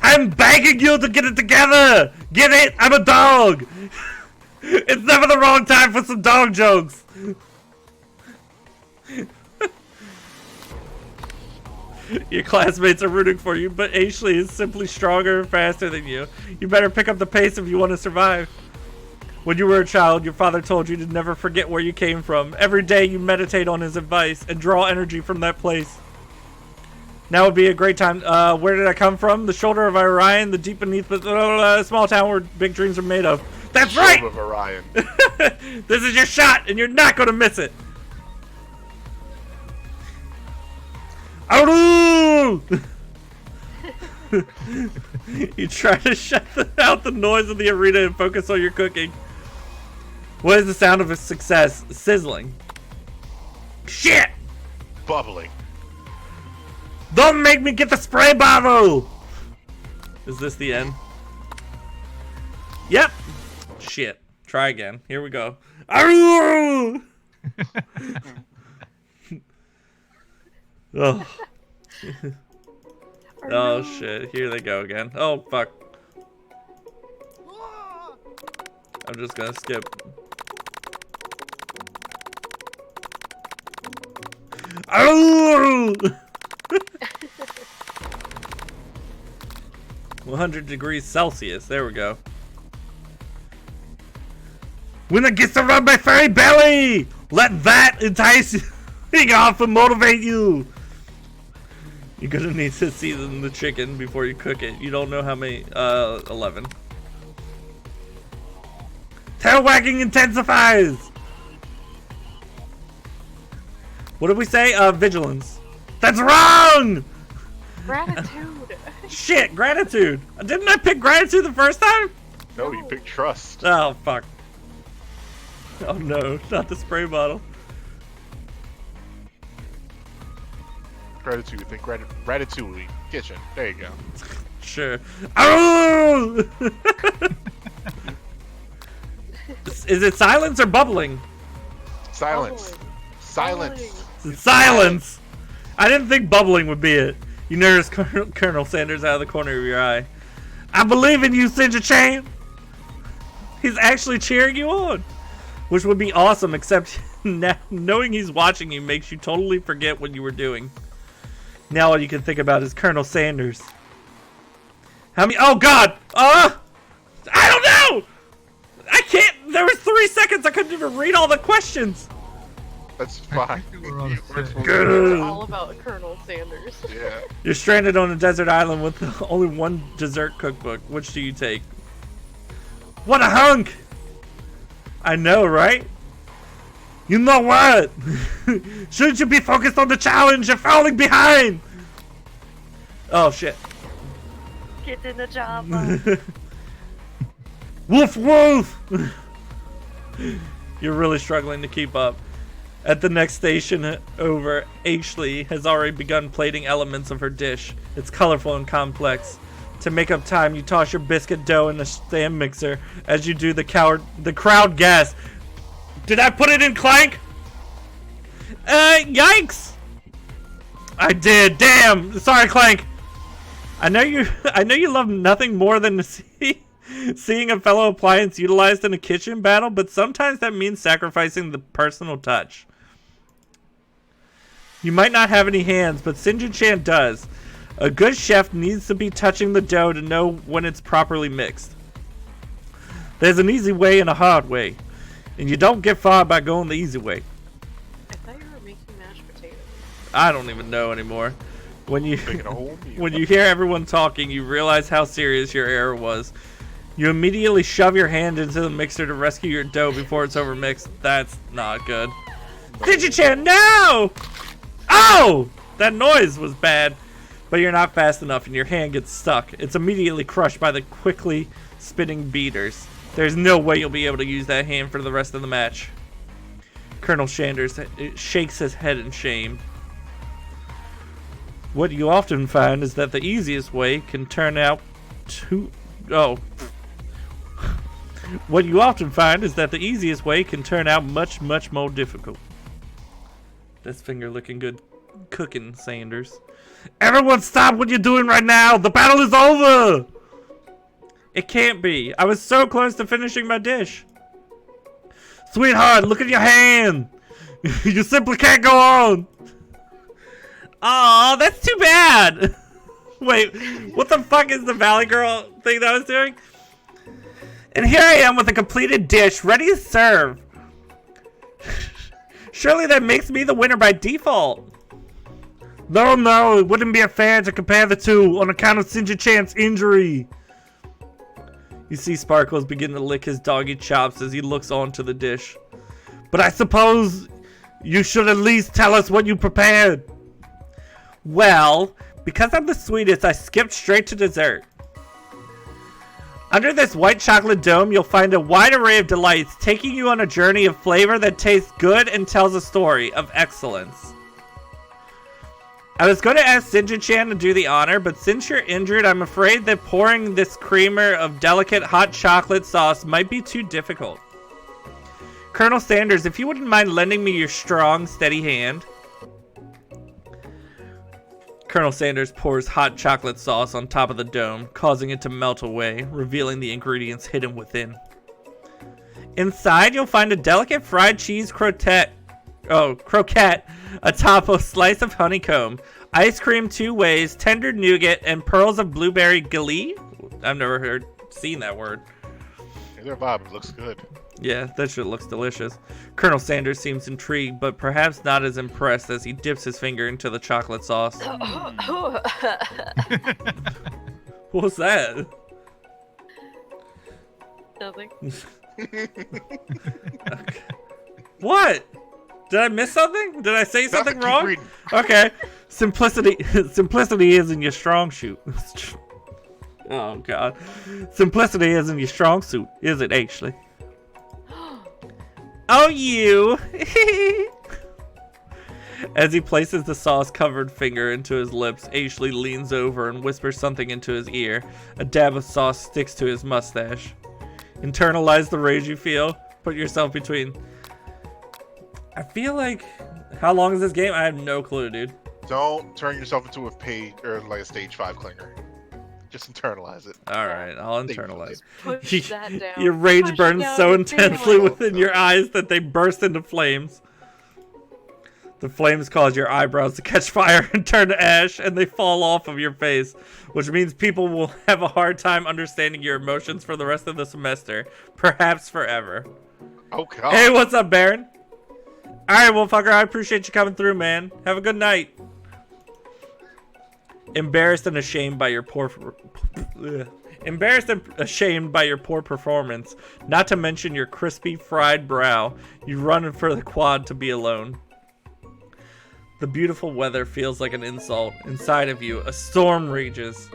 I'm begging you to get it together! Get it? I'm a dog! It's never the wrong time for some dog jokes! Your classmates are rooting for you, but Ashley is simply stronger and faster than you. You better pick up the pace if you want to survive. When you were a child, your father told you to never forget where you came from. Every day you meditate on his advice and draw energy from that place. Now would be a great time. Where did I come from? The shoulder of Orion, the deep beneath the small town where big dreams are made of. That's right! Shoulder of Orion. This is your shot, and you're not going to miss it. Aroo! You try to shut out the noise of the arena and focus on your cooking. What is the sound of a success? Sizzling. Shit! Bubbling. Don't make me get the spray bottle! Is this the end? Yep. Shit. Try again. Here we go. Aroo! Oh. Oh shit, here they go again. Oh fuck. I'm just gonna skip. Oh! 100 degrees Celsius, there we go. When it gets to rub my furry belly! Let that entice you off and motivate you! You're gonna need to season the chicken before you cook it. You don't know how many. 11. Tail wagging intensifies! What did we say? Vigilance. That's wrong! Gratitude. Shit, gratitude. Didn't I pick gratitude the first time? No, you picked trust. Oh, fuck. Oh no, not the spray bottle. Gratitude. Think ratatouille. Kitchen. There you go. Sure. Oh! Is it silence or bubbling? Silence. Bubbling. Silence. Silence! I didn't think bubbling would be it. You notice Colonel Sanders out of the corner of your eye. I believe in you, Sinja Chain! He's actually cheering you on. Which would be awesome, except now knowing he's watching you makes you totally forget what you were doing. Now all you can think about is Colonel Sanders. How many? Oh God! I don't know! I can't! There was 3 seconds, I couldn't even read all the questions! That's I fine. think we were on You a weren't set. supposed Good. It's all about Colonel Sanders. to- Yeah. You're stranded on a desert island with only one dessert cookbook. Which do you take? What a hunk! I know, right? You know what? Shouldn't you be focused on the challenge? You're falling behind! Oh shit. Get in the job. Woof woof! You're really struggling to keep up. At the next station over, Ashley has already begun plating elements of her dish. It's colorful and complex. To make up time, you toss your biscuit dough in a stand mixer. As you do, the crowd gasps. Did I put it in Clank? Yikes! I did. Damn. Sorry, Clank. I know you love nothing more than to seeing a fellow appliance utilized in a kitchen battle, but sometimes that means sacrificing the personal touch. You might not have any hands, but Sinjin Chan does. A good chef needs to be touching the dough to know when it's properly mixed. There's an easy way and a hard way, and you don't get far by going the easy way. I thought you were making mashed potatoes. I don't even know anymore. When you Making a whole meal. when you hear everyone talking, you realize how serious your error was. You immediately shove your hand into the mixer to rescue your dough before it's overmixed. That's not good. Digichan, no! Oh! That noise was bad. But you're not fast enough and your hand gets stuck. It's immediately crushed by the quickly spinning beaters. There's no way you'll be able to use that hand for the rest of the match. Colonel Sanders shakes his head in shame. What you often find is that the easiest way can turn out to... Oh. What you often find is that the easiest way can turn out much, much more difficult. This finger looking good cooking, Sanders. Everyone stop what you're doing right now! The battle is over! It can't be. I was so close to finishing my dish. Sweetheart, look at your hand! You simply can't go on! Aw, that's too bad! Wait, what the fuck is the Valley Girl thing that I was doing? And here I am with a completed dish, ready to serve. Surely that makes me the winner by default. No, it wouldn't be fair to compare the two on account of Sinja Chan's injury. You see Sparkles begin to lick his doggy chops as he looks onto the dish. But I suppose you should at least tell us what you prepared. Well, because I'm the sweetest, I skipped straight to dessert. Under this white chocolate dome, you'll find a wide array of delights, taking you on a journey of flavor that tastes good and tells a story of excellence. I was going to ask Sinja-chan to do the honor, but since you're injured, I'm afraid that pouring this creamer of delicate hot chocolate sauce might be too difficult. Colonel Sanders, if you wouldn't mind lending me your strong, steady hand. Colonel Sanders pours hot chocolate sauce on top of the dome, causing it to melt away, revealing the ingredients hidden within. Inside, you'll find a delicate fried cheese croquette atop a slice of honeycomb, ice cream 2 ways, tender nougat, and pearls of blueberry gilly. I've never seen that word. Their vibe looks good. Yeah, that shit looks delicious. Colonel Sanders seems intrigued, but perhaps not as impressed as he dips his finger into the chocolate sauce. What was that? Nothing. Okay. What? Did I miss something? Did I say something Keep wrong? reading. Okay. Simplicity isn't your strong suit. Oh god. Simplicity isn't your strong suit, is it, Ashley? Oh, you. As he places the sauce-covered finger into his lips, Ashley leans over and whispers something into his ear. A dab of sauce sticks to his mustache. Internalize the rage you feel. Put yourself between. I feel like... How long is this game? I have no clue, dude. Don't turn yourself into a page or like a stage 5 clinger. Just internalize it. Alright, I'll internalize. Push that down. Your rage Push burns down so the intensely feeling. within your eyes that they burst into flames. The flames cause your eyebrows to catch fire and turn to ash, and they fall off of your face, which means people will have a hard time understanding your emotions for the rest of the semester, perhaps forever. Oh god. Hey, what's up, Baron? Alright, well, fucker, I appreciate you coming through, man. Have a good night. Embarrassed and ashamed by your poor performance, not to mention your crispy fried brow, you run for the quad to be alone. The beautiful weather feels like an insult. Inside of you, a storm rages.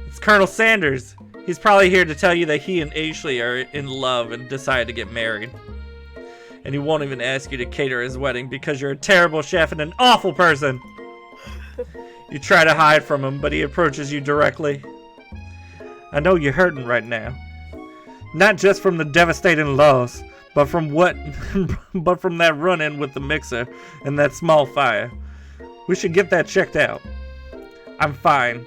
It's Colonel Sanders. He's probably here to tell you that he and Ashley are in love and decided to get married. And he won't even ask you to cater his wedding because you're a terrible chef and an awful person. You try to hide from him, but he approaches you directly. I know you're hurting right now. Not just from the devastating loss, but from that run-in with the mixer and that small fire. We should get that checked out. I'm fine.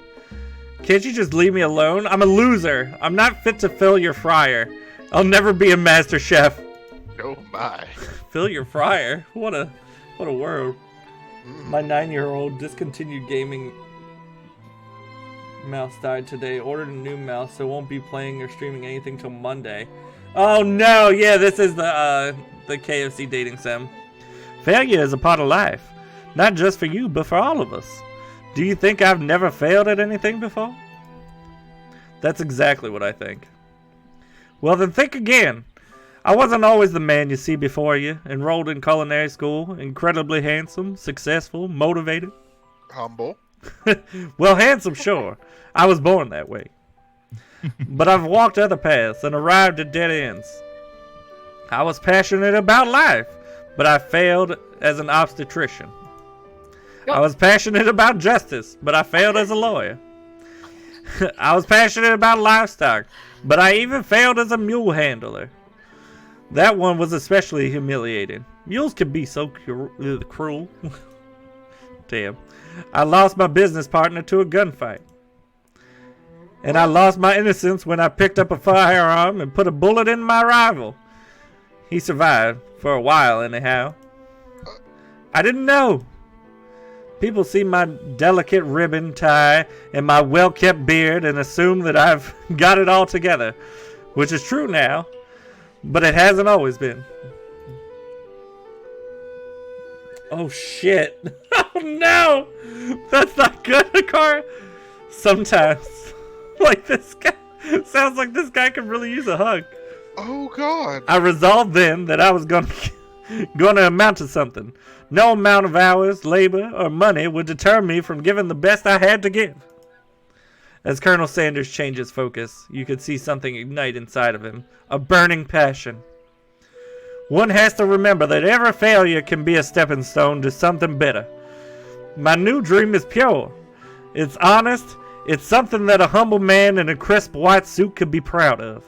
Can't you just leave me alone? I'm a loser. I'm not fit to fill your fryer. I'll never be a master chef. Oh my. Fill your fryer? What a word. My 9-year-old discontinued gaming mouse died today. Ordered a new mouse, so won't be playing or streaming anything till Monday. Oh no! Yeah, this is the KFC dating sim. Failure is a part of life, not just for you, but for all of us. Do you think I've never failed at anything before? That's exactly what I think. Well, then think again. I wasn't always the man you see before you. Enrolled in culinary school, incredibly handsome, successful, motivated. Humble. Well, handsome, sure. I was born that way. But I've walked other paths and arrived at dead ends. I was passionate about life, but I failed as an obstetrician. I was passionate about justice, but I failed as a lawyer. I was passionate about livestock, but I even failed as a mule handler. That one was especially humiliating. Mules can be so cruel. Damn. I lost my business partner to a gunfight. And I lost my innocence when I picked up a firearm and put a bullet in my rival. He survived, for a while anyhow. I didn't know. People see my delicate ribbon tie and my well-kept beard and assume that I've got it all together, which is true now, but it hasn't always been. Oh shit. Oh no! That's not good, Car. Sometimes. Like this guy. Sounds like this guy could really use a hug. Oh god. I resolved then that I was gonna amount to something. No amount of hours, labor, or money would deter me from giving the best I had to give. As Colonel Sanders changes focus, you could see something ignite inside of him. A burning passion. One has to remember that every failure can be a stepping stone to something better. My new dream is pure. It's honest. It's something that a humble man in a crisp white suit could be proud of.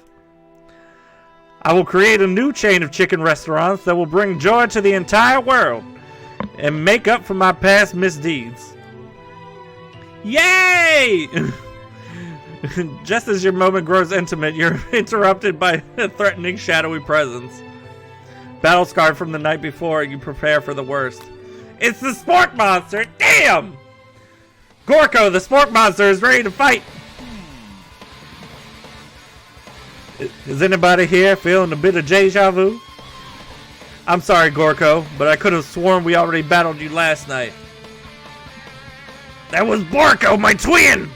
I will create a new chain of chicken restaurants that will bring joy to the entire world and make up for my past misdeeds. Yay! Just as your moment grows intimate, you're interrupted by a threatening shadowy presence. Battle scarred from the night before, you prepare for the worst. It's the sport monster! Damn! Gorko, the sport monster, is ready to fight! Is anybody here feeling a bit of deja vu? I'm sorry, Gorko, but I could have sworn we already battled you last night. That was Borko, my twin!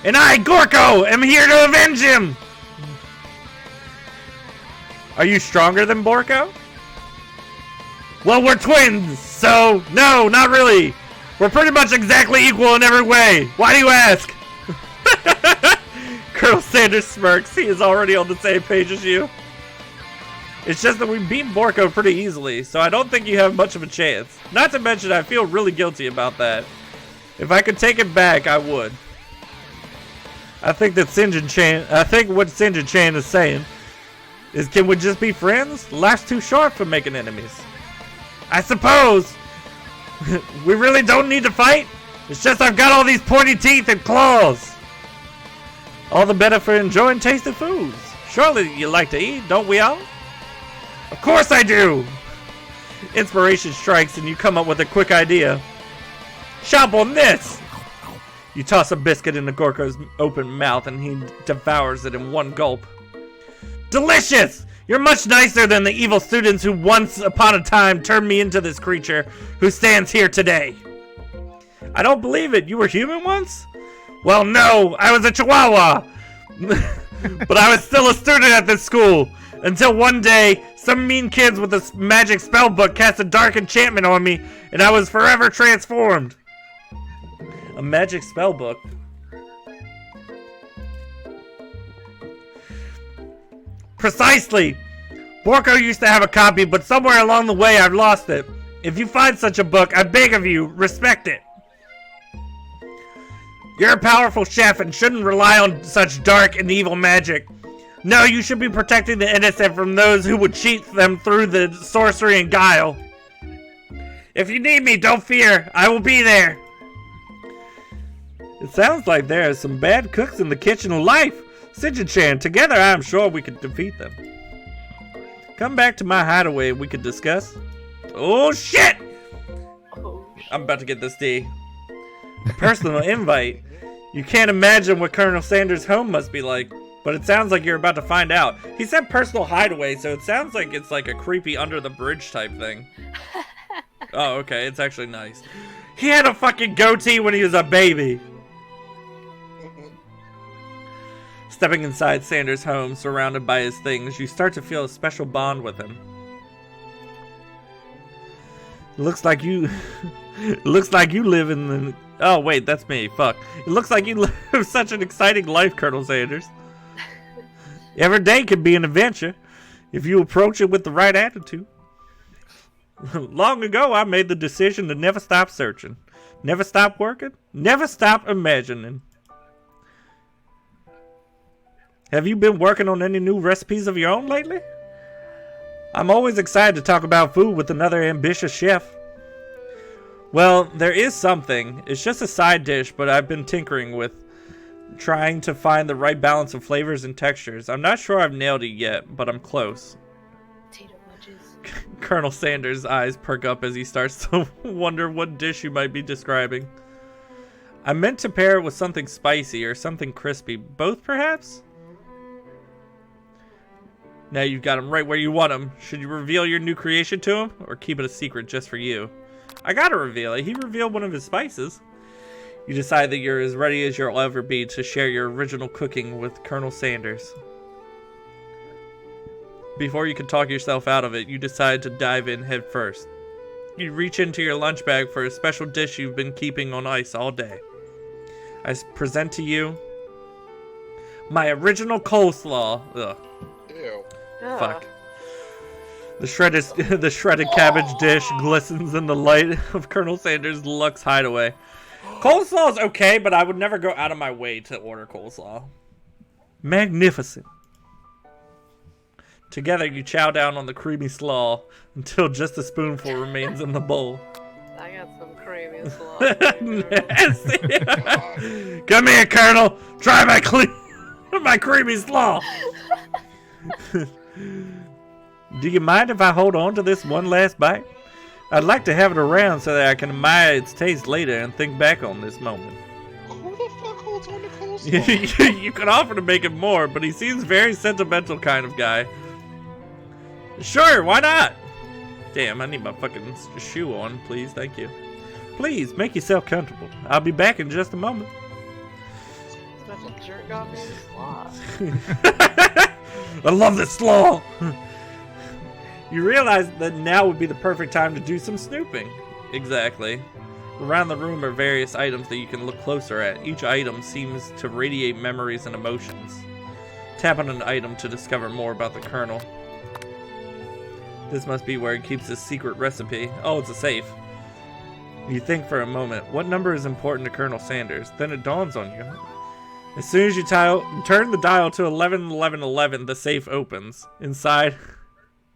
And I, Gorko, am here to avenge him! Are you stronger than Borko? Well, we're twins, so no, not really. We're pretty much exactly equal in every way. Why do you ask? Colonel Sanders smirks. He is already on the same page as you. It's just that we beat Borko pretty easily, so I don't think you have much of a chance. Not to mention, I feel really guilty about that. If I could take it back, I would. I think what Sinjin Chan is saying is, can we just be friends? Life's too short for making enemies. I suppose. We really don't need to fight. It's just I've got all these pointy teeth and claws. All the better for enjoying tasty foods. Surely you like to eat, don't we all? Of course I do. Inspiration strikes and you come up with a quick idea. Chop on this. You toss a biscuit into Gorko's open mouth and he devours it in one gulp. Delicious! You're much nicer than the evil students who once upon a time turned me into this creature who stands here today. I don't believe it. You were human once? Well, no, I was a chihuahua. But I was still a student at this school. Until one day, some mean kids with a magic spell book cast a dark enchantment on me, and I was forever transformed. A magic spell book? Precisely! Borko used to have a copy, but somewhere along the way I've lost it. If you find such a book, I beg of you, respect it. You're a powerful chef and shouldn't rely on such dark and evil magic. No, you should be protecting the innocent from those who would cheat them through the sorcery and guile. If you need me, don't fear. I will be there. It sounds like there are some bad cooks in the kitchen of life. Sinjin-chan, together I am sure we could defeat them. Come back to my hideaway and we could discuss. Oh shit! Oh, shit. I'm about to get this D. Personal invite. You can't imagine what Colonel Sanders' home must be like, but it sounds like you're about to find out. He said personal hideaway, so it sounds like it's like a creepy under the bridge type thing. Oh, okay, it's actually nice. He had a fucking goatee when he was a baby. Stepping inside Sanders' home, surrounded by his things, you start to feel a special bond with him. Looks like you live in the... Oh, wait, that's me. Fuck. It looks like you live such an exciting life, Colonel Sanders. Every day could be an adventure if you approach it with the right attitude. Long ago, I made the decision to never stop searching. Never stop working. Never stop imagining. Have you been working on any new recipes of your own lately? I'm always excited to talk about food with another ambitious chef. Well, there is something. It's just a side dish, but I've been tinkering with, trying to find the right balance of flavors and textures. I'm not sure I've nailed it yet, but I'm close. Potato wedges. Colonel Sanders' eyes perk up as he starts to wonder what dish you might be describing. I meant to pair it with something spicy or something crispy. Both, perhaps? Now you've got him right where you want him. Should you reveal your new creation to him, or keep it a secret just for you? I gotta reveal it. He revealed one of his spices. You decide that you're as ready as you'll ever be to share your original cooking with Colonel Sanders. Before you can talk yourself out of it, you decide to dive in head first. You reach into your lunch bag for a special dish you've been keeping on ice all day. I present to you my original coleslaw. Ugh. Ew. Fuck. The shredded cabbage dish glistens in the light of Colonel Sanders' Lux hideaway. Coleslaw is okay, but I would never go out of my way to order coleslaw. Magnificent. Together, you chow down on the creamy slaw until just a spoonful remains in the bowl. I got some creamy slaw. Nasty. Come here, Colonel. Try my creamy slaw. Do you mind if I hold on to this one last bite? I'd like to have it around so that I can admire its taste later and think back on this moment. Who the fuck holds on to coleslaw? slaw. You could offer to make it more, but he seems very sentimental kind of guy. Sure, why not? Damn, I need my fucking shoe on, please. Thank you. Please, make yourself comfortable. I'll be back in just a moment. Special jerk off in the slot. I love this slaw. You realize that now would be the perfect time to do some snooping. Exactly. Around the room are various items that you can look closer at. Each item seems to radiate memories and emotions. Tap on an item to discover more about the Colonel. This must be where he keeps his secret recipe. Oh, it's a safe. You think for a moment, what number is important to Colonel Sanders? Then it dawns on you. As soon as you turn the dial to 111111, the safe opens. Inside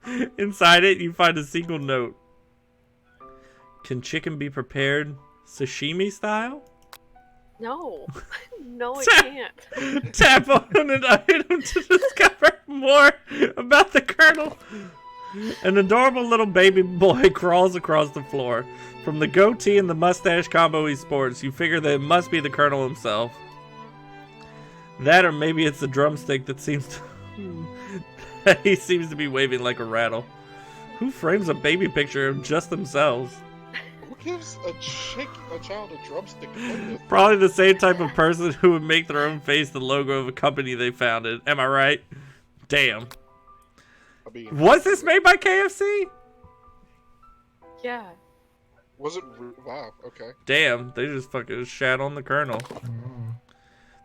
it, you find a single note. Can chicken be prepared sashimi style? No. No, it can't. Tap on an item to discover more about the Colonel. An adorable little baby boy crawls across the floor. From the goatee and the mustache combo he sports, you figure that it must be the Colonel himself. That, or maybe it's the drumstick that he seems to be waving like a rattle. Who frames a baby picture of just themselves? Who gives a child a drumstick to play with? Probably the same type of person who would make their own face the logo of a company they founded. Am I right? Damn. I mean, Was this made by KFC? Yeah. was it? Wow. Okay. Damn, they just fucking shat on the Colonel.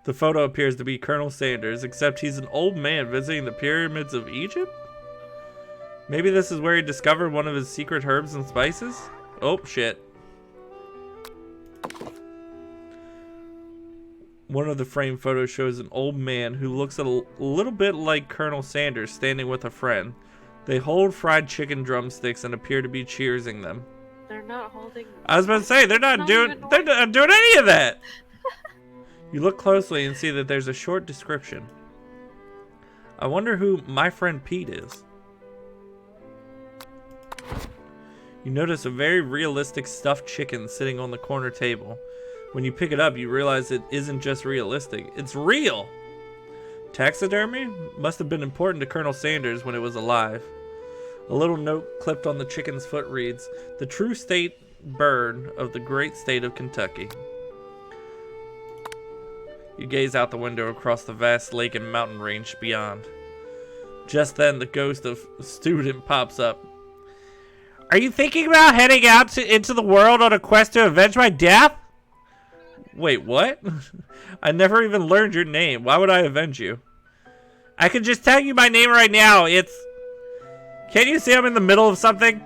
The photo appears to be Colonel Sanders, except he's an old man visiting the pyramids of Egypt? Maybe this is where he discovered one of his secret herbs and spices? Oh, shit. One of the framed photos shows an old man who looks a little bit like Colonel Sanders standing with a friend. They hold fried chicken drumsticks and appear to be cheersing them. They're not holding. I was about to say, they're not doing any of that! You look closely and see that there's a short description. I wonder who my friend Pete is. You notice a very realistic stuffed chicken sitting on the corner table. When you pick it up, you realize it isn't just realistic, it's real! Taxidermy must have been important to Colonel Sanders when it was alive. A little note clipped on the chicken's foot reads, "The true state bird of the great state of Kentucky." You gaze out the window across the vast lake and mountain range beyond. Just then, the ghost of a student pops up. Are you thinking about heading out into the world on a quest to avenge my death? Wait, what? I never even learned your name. Why would I avenge you? I can just tell you my name right now. It's... Can't you see I'm in the middle of something?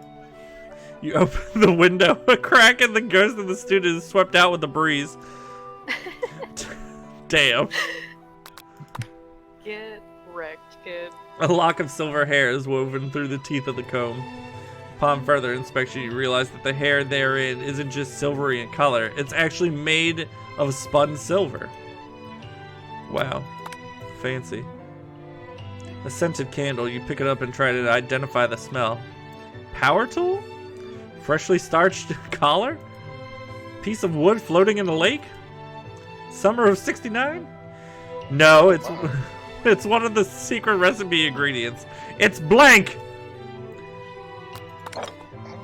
You open the window, a crack, and the ghost of the student is swept out with the breeze. Damn. Get wrecked, kid. A lock of silver hair is woven through the teeth of the comb. Upon further inspection, you realize that the hair therein isn't just silvery in color, it's actually made of spun silver. Wow. Fancy. A scented candle, you pick it up and try to identify the smell. Power tool? Freshly starched collar? Piece of wood floating in the lake? Summer of '69? No, it's it's one of the secret recipe ingredients. It's blank!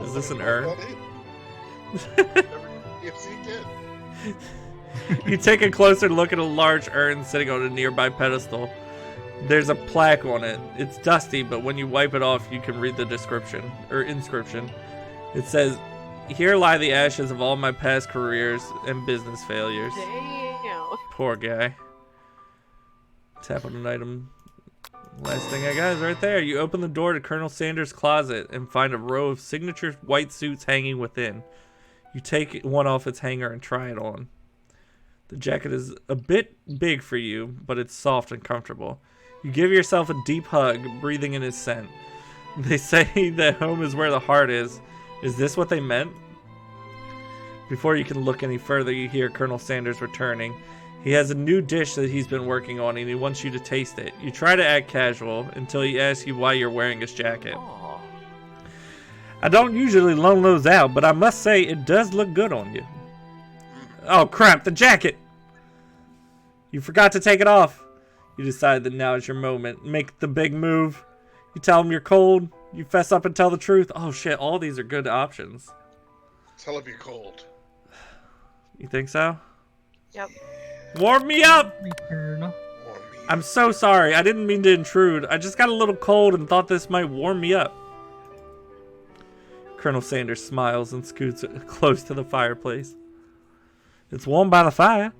Is this an urn? You take a closer look at a large urn sitting on a nearby pedestal. There's a plaque on it. It's dusty, but when you wipe it off, you can read the description, or inscription. It says, "Here lie the ashes of all my past careers and business failures." Damn. Poor guy. Tap on an item. Last thing I got is right there. You open the door to Colonel Sanders' closet and find a row of signature white suits hanging within. You take one off its hanger and try it on. The jacket is a bit big for you, but it's soft and comfortable. You give yourself a deep hug, breathing in his scent. They say that home is where the heart is. Is this what they meant? Before you can look any further, you hear Colonel Sanders returning. He has a new dish that he's been working on and he wants you to taste it. You try to act casual until he asks you why you're wearing his jacket. Aw. I don't usually loan those out, but I must say it does look good on you. Oh crap, the jacket! You forgot to take it off. You decide that now is your moment. Make the big move. You tell him you're cold. You fess up and tell the truth. Oh shit, all these are good options. Tell him you're cold. You think so? Yep. Warm me up! Return. Or me. I'm so sorry. I didn't mean to intrude. I just got a little cold and thought this might warm me up. Colonel Sanders smiles and scoots close to the fireplace. It's warm by the fire.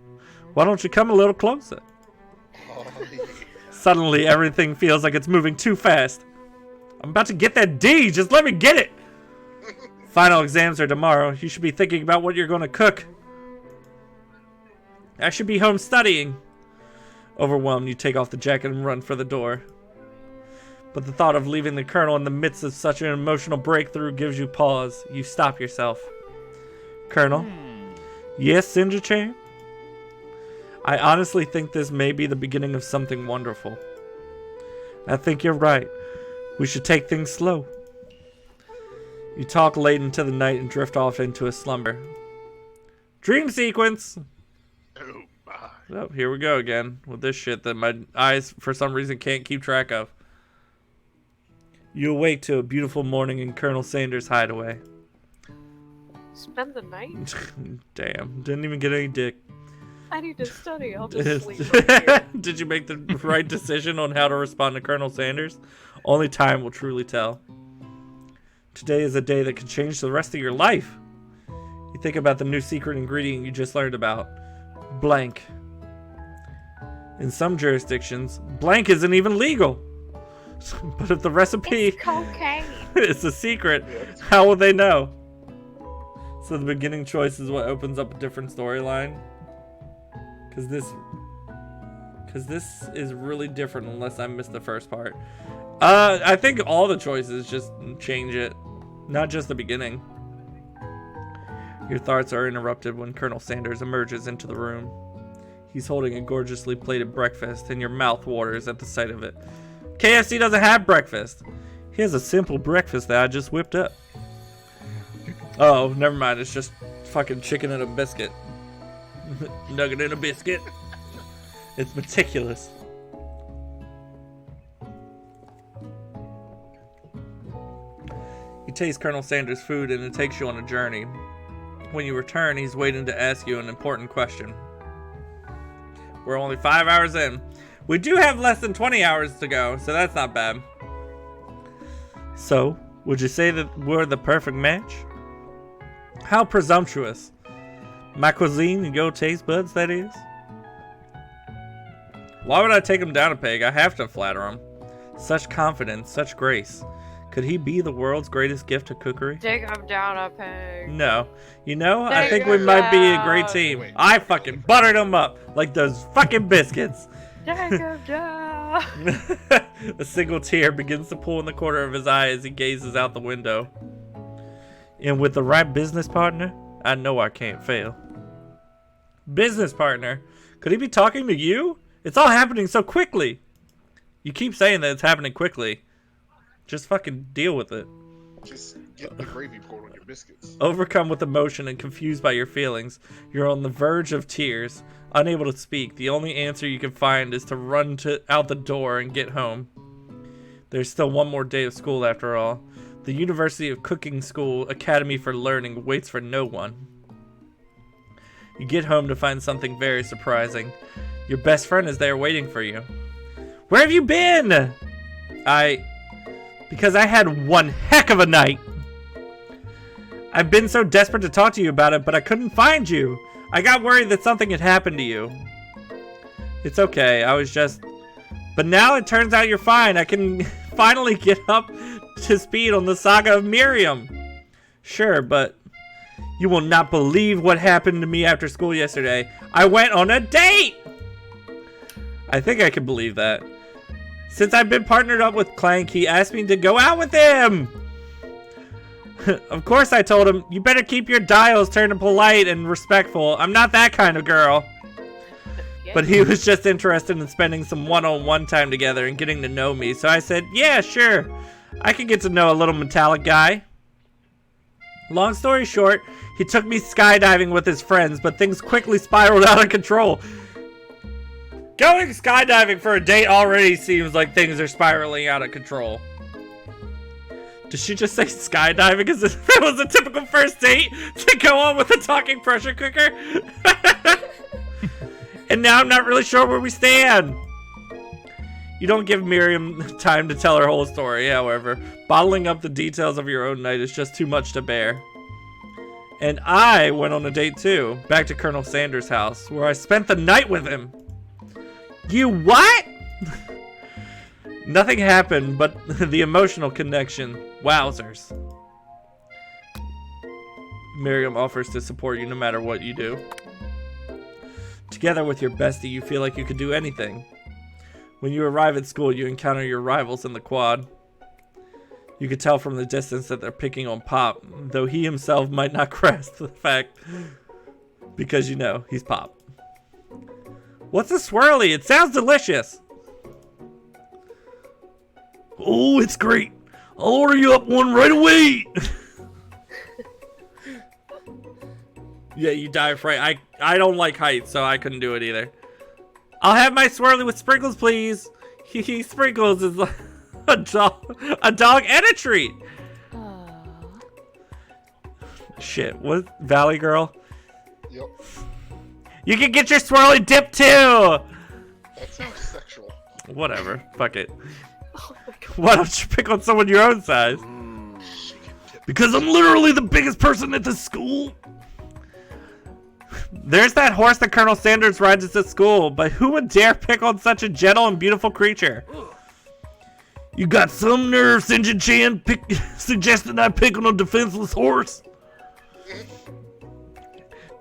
Why don't you come a little closer? Oh, yeah. Suddenly, everything feels like it's moving too fast. I'm about to get that D. Just let me get it. Final exams are tomorrow. You should be thinking about what you're going to cook. I should be home studying. Overwhelmed, you take off the jacket and run for the door. But the thought of leaving the colonel in the midst of such an emotional breakthrough gives you pause. You stop yourself. Colonel? Yes, Sinja-chan? I honestly think this may be the beginning of something wonderful. I think you're right. We should take things slow. You talk late into the night and drift off into a slumber. Dream sequence! Oh, my. Oh, here we go again with this shit that my eyes, for some reason, can't keep track of. You awake to a beautiful morning in Colonel Sanders' hideaway. Spend the night? Damn, didn't even get any dick. I need to study. I'll just sleep right here. Did you make the right decision on how to respond to Colonel Sanders? Only time will truly tell. Today is a day that could change the rest of your life. You think about the new secret ingredient you just learned about. Blank. In some jurisdictions, blank isn't even legal. But if the recipe It's cocaine. is a secret, how will they know? So the beginning choice is what opens up a different storyline. Because this is really different unless I missed the first part. I think all the choices just change it. Not just the beginning. Your thoughts are interrupted when Colonel Sanders emerges into the room. He's holding a gorgeously plated breakfast and your mouth waters at the sight of it. KFC doesn't have breakfast. He has a simple breakfast that I just whipped up. Oh, never mind. It's just fucking chicken and a biscuit. Nugget and a biscuit. It's meticulous. You taste Colonel Sanders' food and it takes you on a journey. When you return, he's waiting to ask you an important question. We're only 5 hours in. We do have less than 20 hours to go, so that's not bad. So, would you say that we're the perfect match? How presumptuous. My cuisine and your taste buds, that is? Why would I take him down a peg? I have to flatter him. Such confidence, such grace. Could he be the world's greatest gift to cookery? Take him down a peg. No. You know, I Take think we him might be a great down. team. Wait. I fucking buttered him up like those fucking biscuits. Take him down. A single tear begins to pool in the corner of his eye as he gazes out the window. And with the right business partner, I know I can't fail. Business partner? Could he be talking to you? It's all happening so quickly. You keep saying that it's happening quickly. Just fucking deal with it. Just get the gravy poured on your biscuits. Overcome with emotion and confused by your feelings, you're on the verge of tears. Unable to speak, the only answer you can find is to run out the door and get home. There's still one more day of school after all. The University of Cooking School Academy for Learning waits for no one. You get home to find something very surprising. Your best friend is there waiting for you. Where have you been? Because I had one heck of a night. I've been so desperate to talk to you about it, but I couldn't find you. I got worried that something had happened to you. It's okay, I was just... But now it turns out you're fine. I can finally get up to speed on the saga of Miriam. Sure, but you will not believe what happened to me after school yesterday. I went on a date! I think I can believe that. Since I've been partnered up with Clank, he asked me to go out with him! Of course I told him, you better keep your dials turned polite and respectful. I'm not that kind of girl. But he was just interested in spending some one-on-one time together and getting to know me, so I said, yeah, sure. I could get to know a little metallic guy. Long story short, he took me skydiving with his friends, but things quickly spiraled out of control. Going skydiving for a date already seems like things are spiraling out of control. Did she just say skydiving as if it was a typical first date to go on with a talking pressure cooker? And now I'm not really sure where we stand. You don't give Miriam time to tell her whole story, however. Bottling up the details of your own night is just too much to bear. And I went on a date too, back to Colonel Sanders' house, where I spent the night with him. You what? Nothing happened, but the emotional connection. Wowzers. Miriam offers to support you no matter what you do. Together with your bestie, you feel like you could do anything. When you arrive at school, you encounter your rivals in the quad. You could tell from the distance that they're picking on Pop, though he himself might not grasp the fact, because you know, he's Pop. What's a swirly? It sounds delicious. Oh, it's great. I'll order you up one right away. Yeah, you die of fright. I don't like heights, so I couldn't do it either. I'll have my swirly with sprinkles, please. Sprinkles is like a dog and a treat. Shit, what? Valley Girl? Yep. You can get your swirly dip too. That sounds sexual. Whatever. Fuck it. Why don't you pick on someone your own size? Because I'm literally the biggest person at the school. There's that horse that Colonel Sanders rides at the school, but who would dare pick on such a gentle and beautiful creature? You got some nerve, Sinjin Chan, suggesting I pick on a defenseless horse.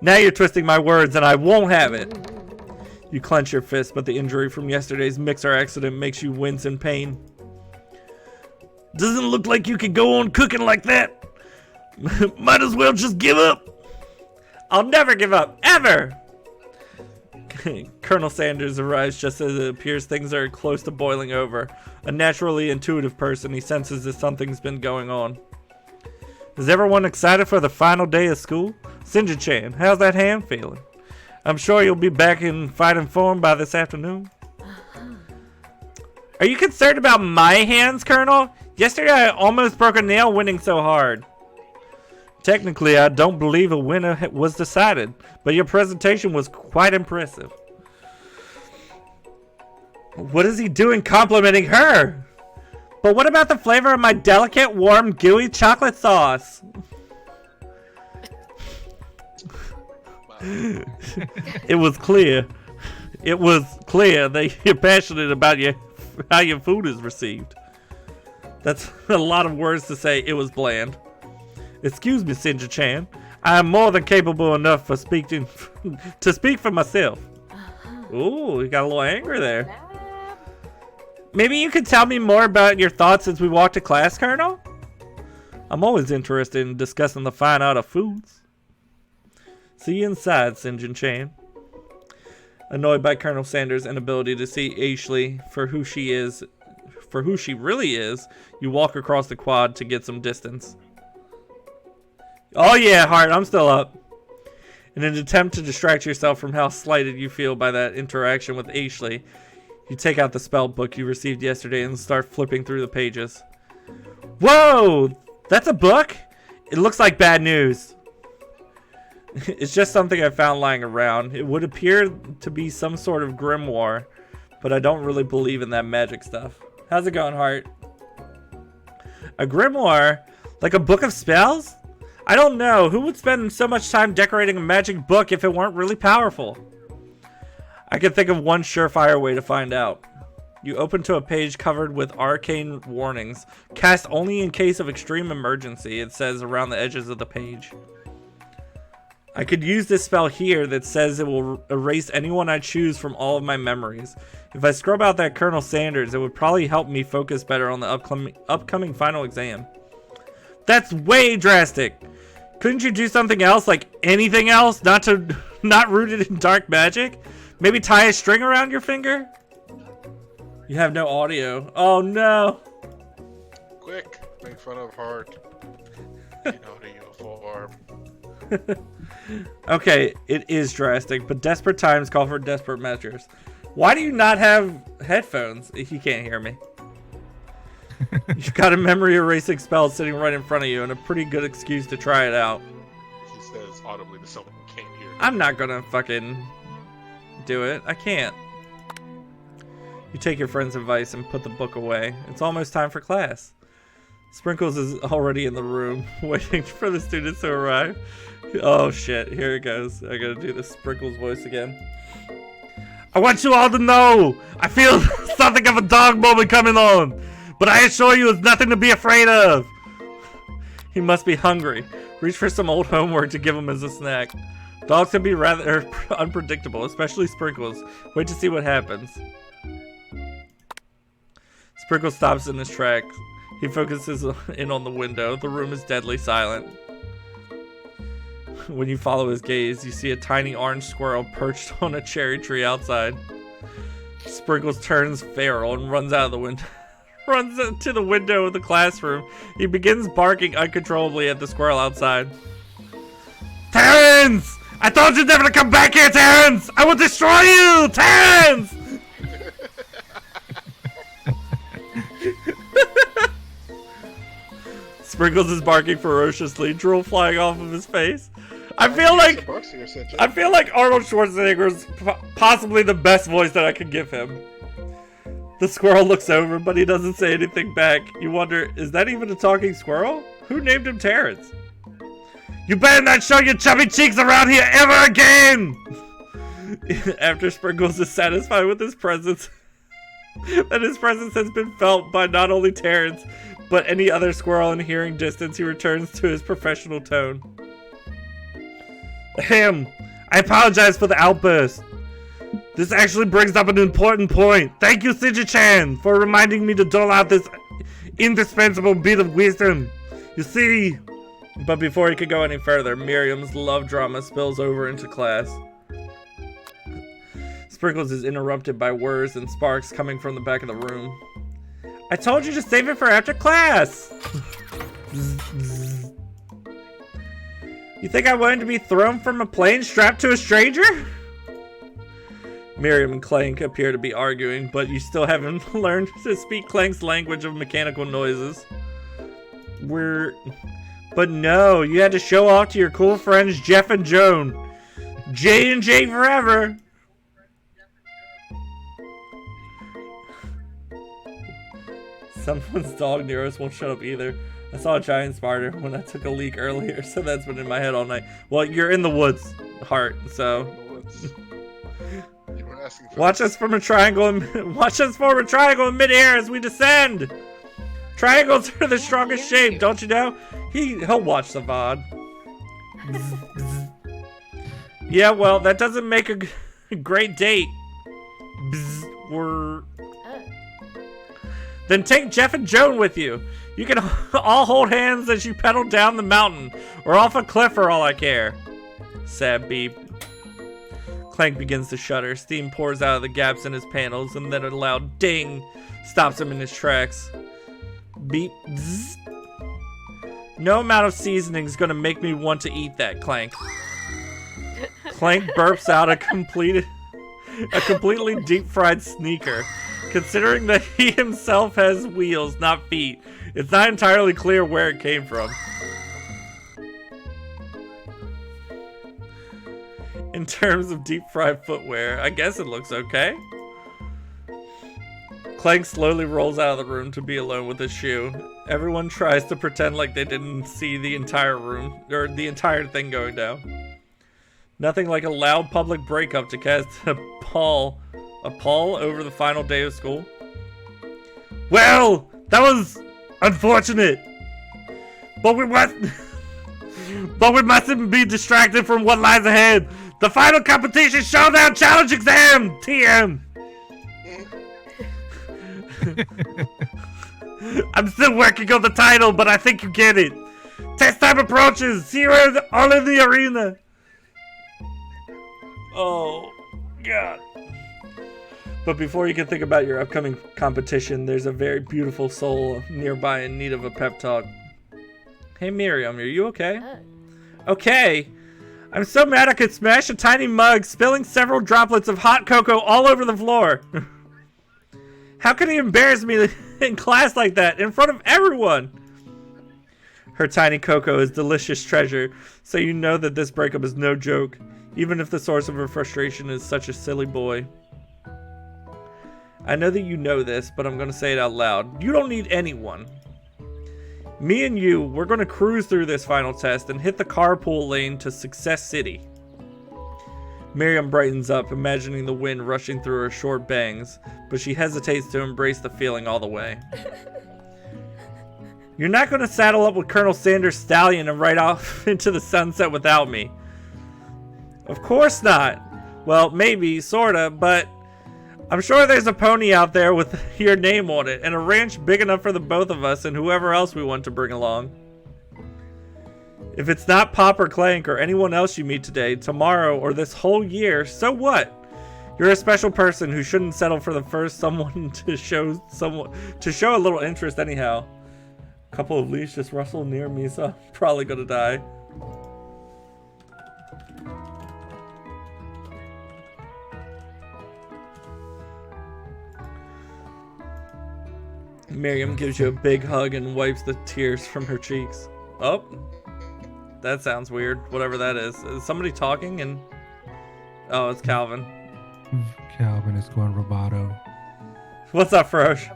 Now you're twisting my words, and I won't have it. You clench your fist, but the injury from yesterday's mixer accident makes you wince in pain. Doesn't look like you could go on cooking like that. Might as well just give up. I'll never give up, ever! Colonel Sanders arrives just as it appears things are close to boiling over. A naturally intuitive person, he senses that something's been going on. Is everyone excited for the final day of school? Sinja-chan, how's that hand feeling? I'm sure you'll be back in fighting form by this afternoon. Are you concerned about my hands, Colonel? Yesterday I almost broke a nail winning so hard. Technically, I don't believe a winner was decided, but your presentation was quite impressive. What is he doing complimenting her? But what about the flavor of my delicate, warm, gooey chocolate sauce? It was clear that you're passionate about how your food is received. That's a lot of words to say it was bland. Excuse me, Sinja-chan. I am more than capable enough to speak for myself. Ooh, you got a little angry there. Maybe you could tell me more about your thoughts as we walk to class, Colonel? I'm always interested in discussing the fine art of foods. See you inside, Sinjin-chan. Annoyed by Colonel Sanders' inability to see Ashley for who she really is, you walk across the quad to get some distance. Oh yeah, Hart, I'm still up. In an attempt to distract yourself from how slighted you feel by that interaction with Ashley, you take out the spell book you received yesterday and start flipping through the pages. Whoa! That's a book? It looks like bad news. It's just something I found lying around. It would appear to be some sort of grimoire, but I don't really believe in that magic stuff. How's it going, Hart? A grimoire? Like a book of spells? I don't know. Who would spend so much time decorating a magic book if it weren't really powerful? I can think of one surefire way to find out. You open to a page covered with arcane warnings. Cast only in case of extreme emergency, it says around the edges of the page. I could use this spell here that says it will erase anyone I choose from all of my memories. If I scrub out that Colonel Sanders, it would probably help me focus better on the upcoming final exam. That's way drastic. Couldn't you do something else, like anything else, not rooted in dark magic? Maybe tie a string around your finger? You have no audio. Oh no. Quick, make fun of Hart. You know the uniform. Okay, it is drastic, but desperate times call for desperate measures. Why do you not have headphones if you can't hear me? You've got a memory erasing spell sitting right in front of you and a pretty good excuse to try it out. He says audibly to someone who can't hear. I'm not gonna fucking do it. I can't. You take your friend's advice and put the book away. It's almost time for class. Sprinkles is already in the room, waiting for the students to arrive. Oh shit, here it goes. I gotta do the Sprinkles voice again. I want you all to know, I feel something of a dog moment coming on, but I assure you it's nothing to be afraid of. He must be hungry. Reach for some old homework to give him as a snack. Dogs can be rather unpredictable, especially Sprinkles. Wait to see what happens. Sprinkles stops in his tracks. He focuses in on the window. The room is deadly silent. When you follow his gaze, you see a tiny orange squirrel perched on a cherry tree outside. Sprinkles turns feral and runs out of the window. Runs to the window of the classroom. He begins barking uncontrollably at the squirrel outside. Terrence! I told you never to come back here, Terrence! I will destroy you, Terrence! Sprinkles is barking ferociously, drool flying off of his face. I feel like Arnold Schwarzenegger is possibly the best voice that I could give him. The squirrel looks over, but he doesn't say anything back. You wonder, is that even a talking squirrel? Who named him Terrence? You better not show your chubby cheeks around here ever again! After Sprinkles is satisfied with his presence, that his presence has been felt by not only Terrence, but any other squirrel in hearing distance, he returns to his professional tone. Ahem. I apologize for the outburst. This actually brings up an important point. Thank you, Siji-chan, for reminding me to dole out this indispensable bit of wisdom. You see... But before he could go any further, Miriam's love drama spills over into class. Sprinkles is interrupted by whirs and sparks coming from the back of the room. I told you to save it for after class! You think I wanted to be thrown from a plane strapped to a stranger? Miriam and Clank appear to be arguing, but you still haven't learned to speak Clank's language of mechanical noises. But no, you had to show off to your cool friends Jeff and Joan. J&J forever! Someone's dog near us won't shut up either. I saw a giant spider when I took a leak earlier, so that's been in my head all night. Well, you're in the woods, Heart, so... You weren't asking for Watch us from a triangle and watch us form a triangle in midair as we descend! Triangles are the strongest shape, don't you know? He'll watch the VOD. Yeah, well, that doesn't make a great date. Then take Jeff and Joan with you. You can all hold hands as you pedal down the mountain or off a cliff for all I care. Sad beep. Clank begins to shudder. Steam pours out of the gaps in his panels, and then a loud ding stops him in his tracks. Beep. Zzz. No amount of seasoning is gonna make me want to eat that, Clank. Clank burps out a completely deep-fried sneaker. Considering that he himself has wheels, not feet, it's not entirely clear where it came from. In terms of deep-fried footwear, I guess it looks okay. Clank slowly rolls out of the room to be alone with his shoe. Everyone tries to pretend like they didn't see the entire room, or the entire thing going down. Nothing like a loud public breakup to cast a pall over the final day of school. Well, that was unfortunate. But we mustn't be distracted from what lies ahead. The final competition showdown challenge exam, TM. I'm still working on the title, but I think you get it. Test time approaches. See you all in the arena. Oh, God. But before you can think about your upcoming competition, there's a very beautiful soul nearby in need of a pep talk. Hey, Miriam, are you okay? Okay. I'm so mad I could smash a tiny mug, spilling several droplets of hot cocoa all over the floor. How can he embarrass me in class like that, in front of everyone? Her tiny cocoa is delicious treasure, so you know that this breakup is no joke, even if the source of her frustration is such a silly boy. I know that you know this, but I'm going to say it out loud. You don't need anyone. Me and you, we're going to cruise through this final test and hit the carpool lane to Success City. Miriam brightens up, imagining the wind rushing through her short bangs, but she hesitates to embrace the feeling all the way. You're not going to saddle up with Colonel Sanders' stallion and ride off into the sunset without me. Of course not. Well, maybe, sorta, but I'm sure there's a pony out there with your name on it, and a ranch big enough for the both of us and whoever else we want to bring along. If it's not Pop or Clank or anyone else you meet today, tomorrow, or this whole year, so what? You're a special person who shouldn't settle for the first someone to show a little interest anyhow. A couple of leaves just rustled near me, so I'm probably gonna die. Miriam gives you a big hug and wipes the tears from her cheeks. Oh, that sounds weird. Whatever that is. Is somebody talking? And oh, it's Calvin. Calvin is going roboto. What's up, Frosh?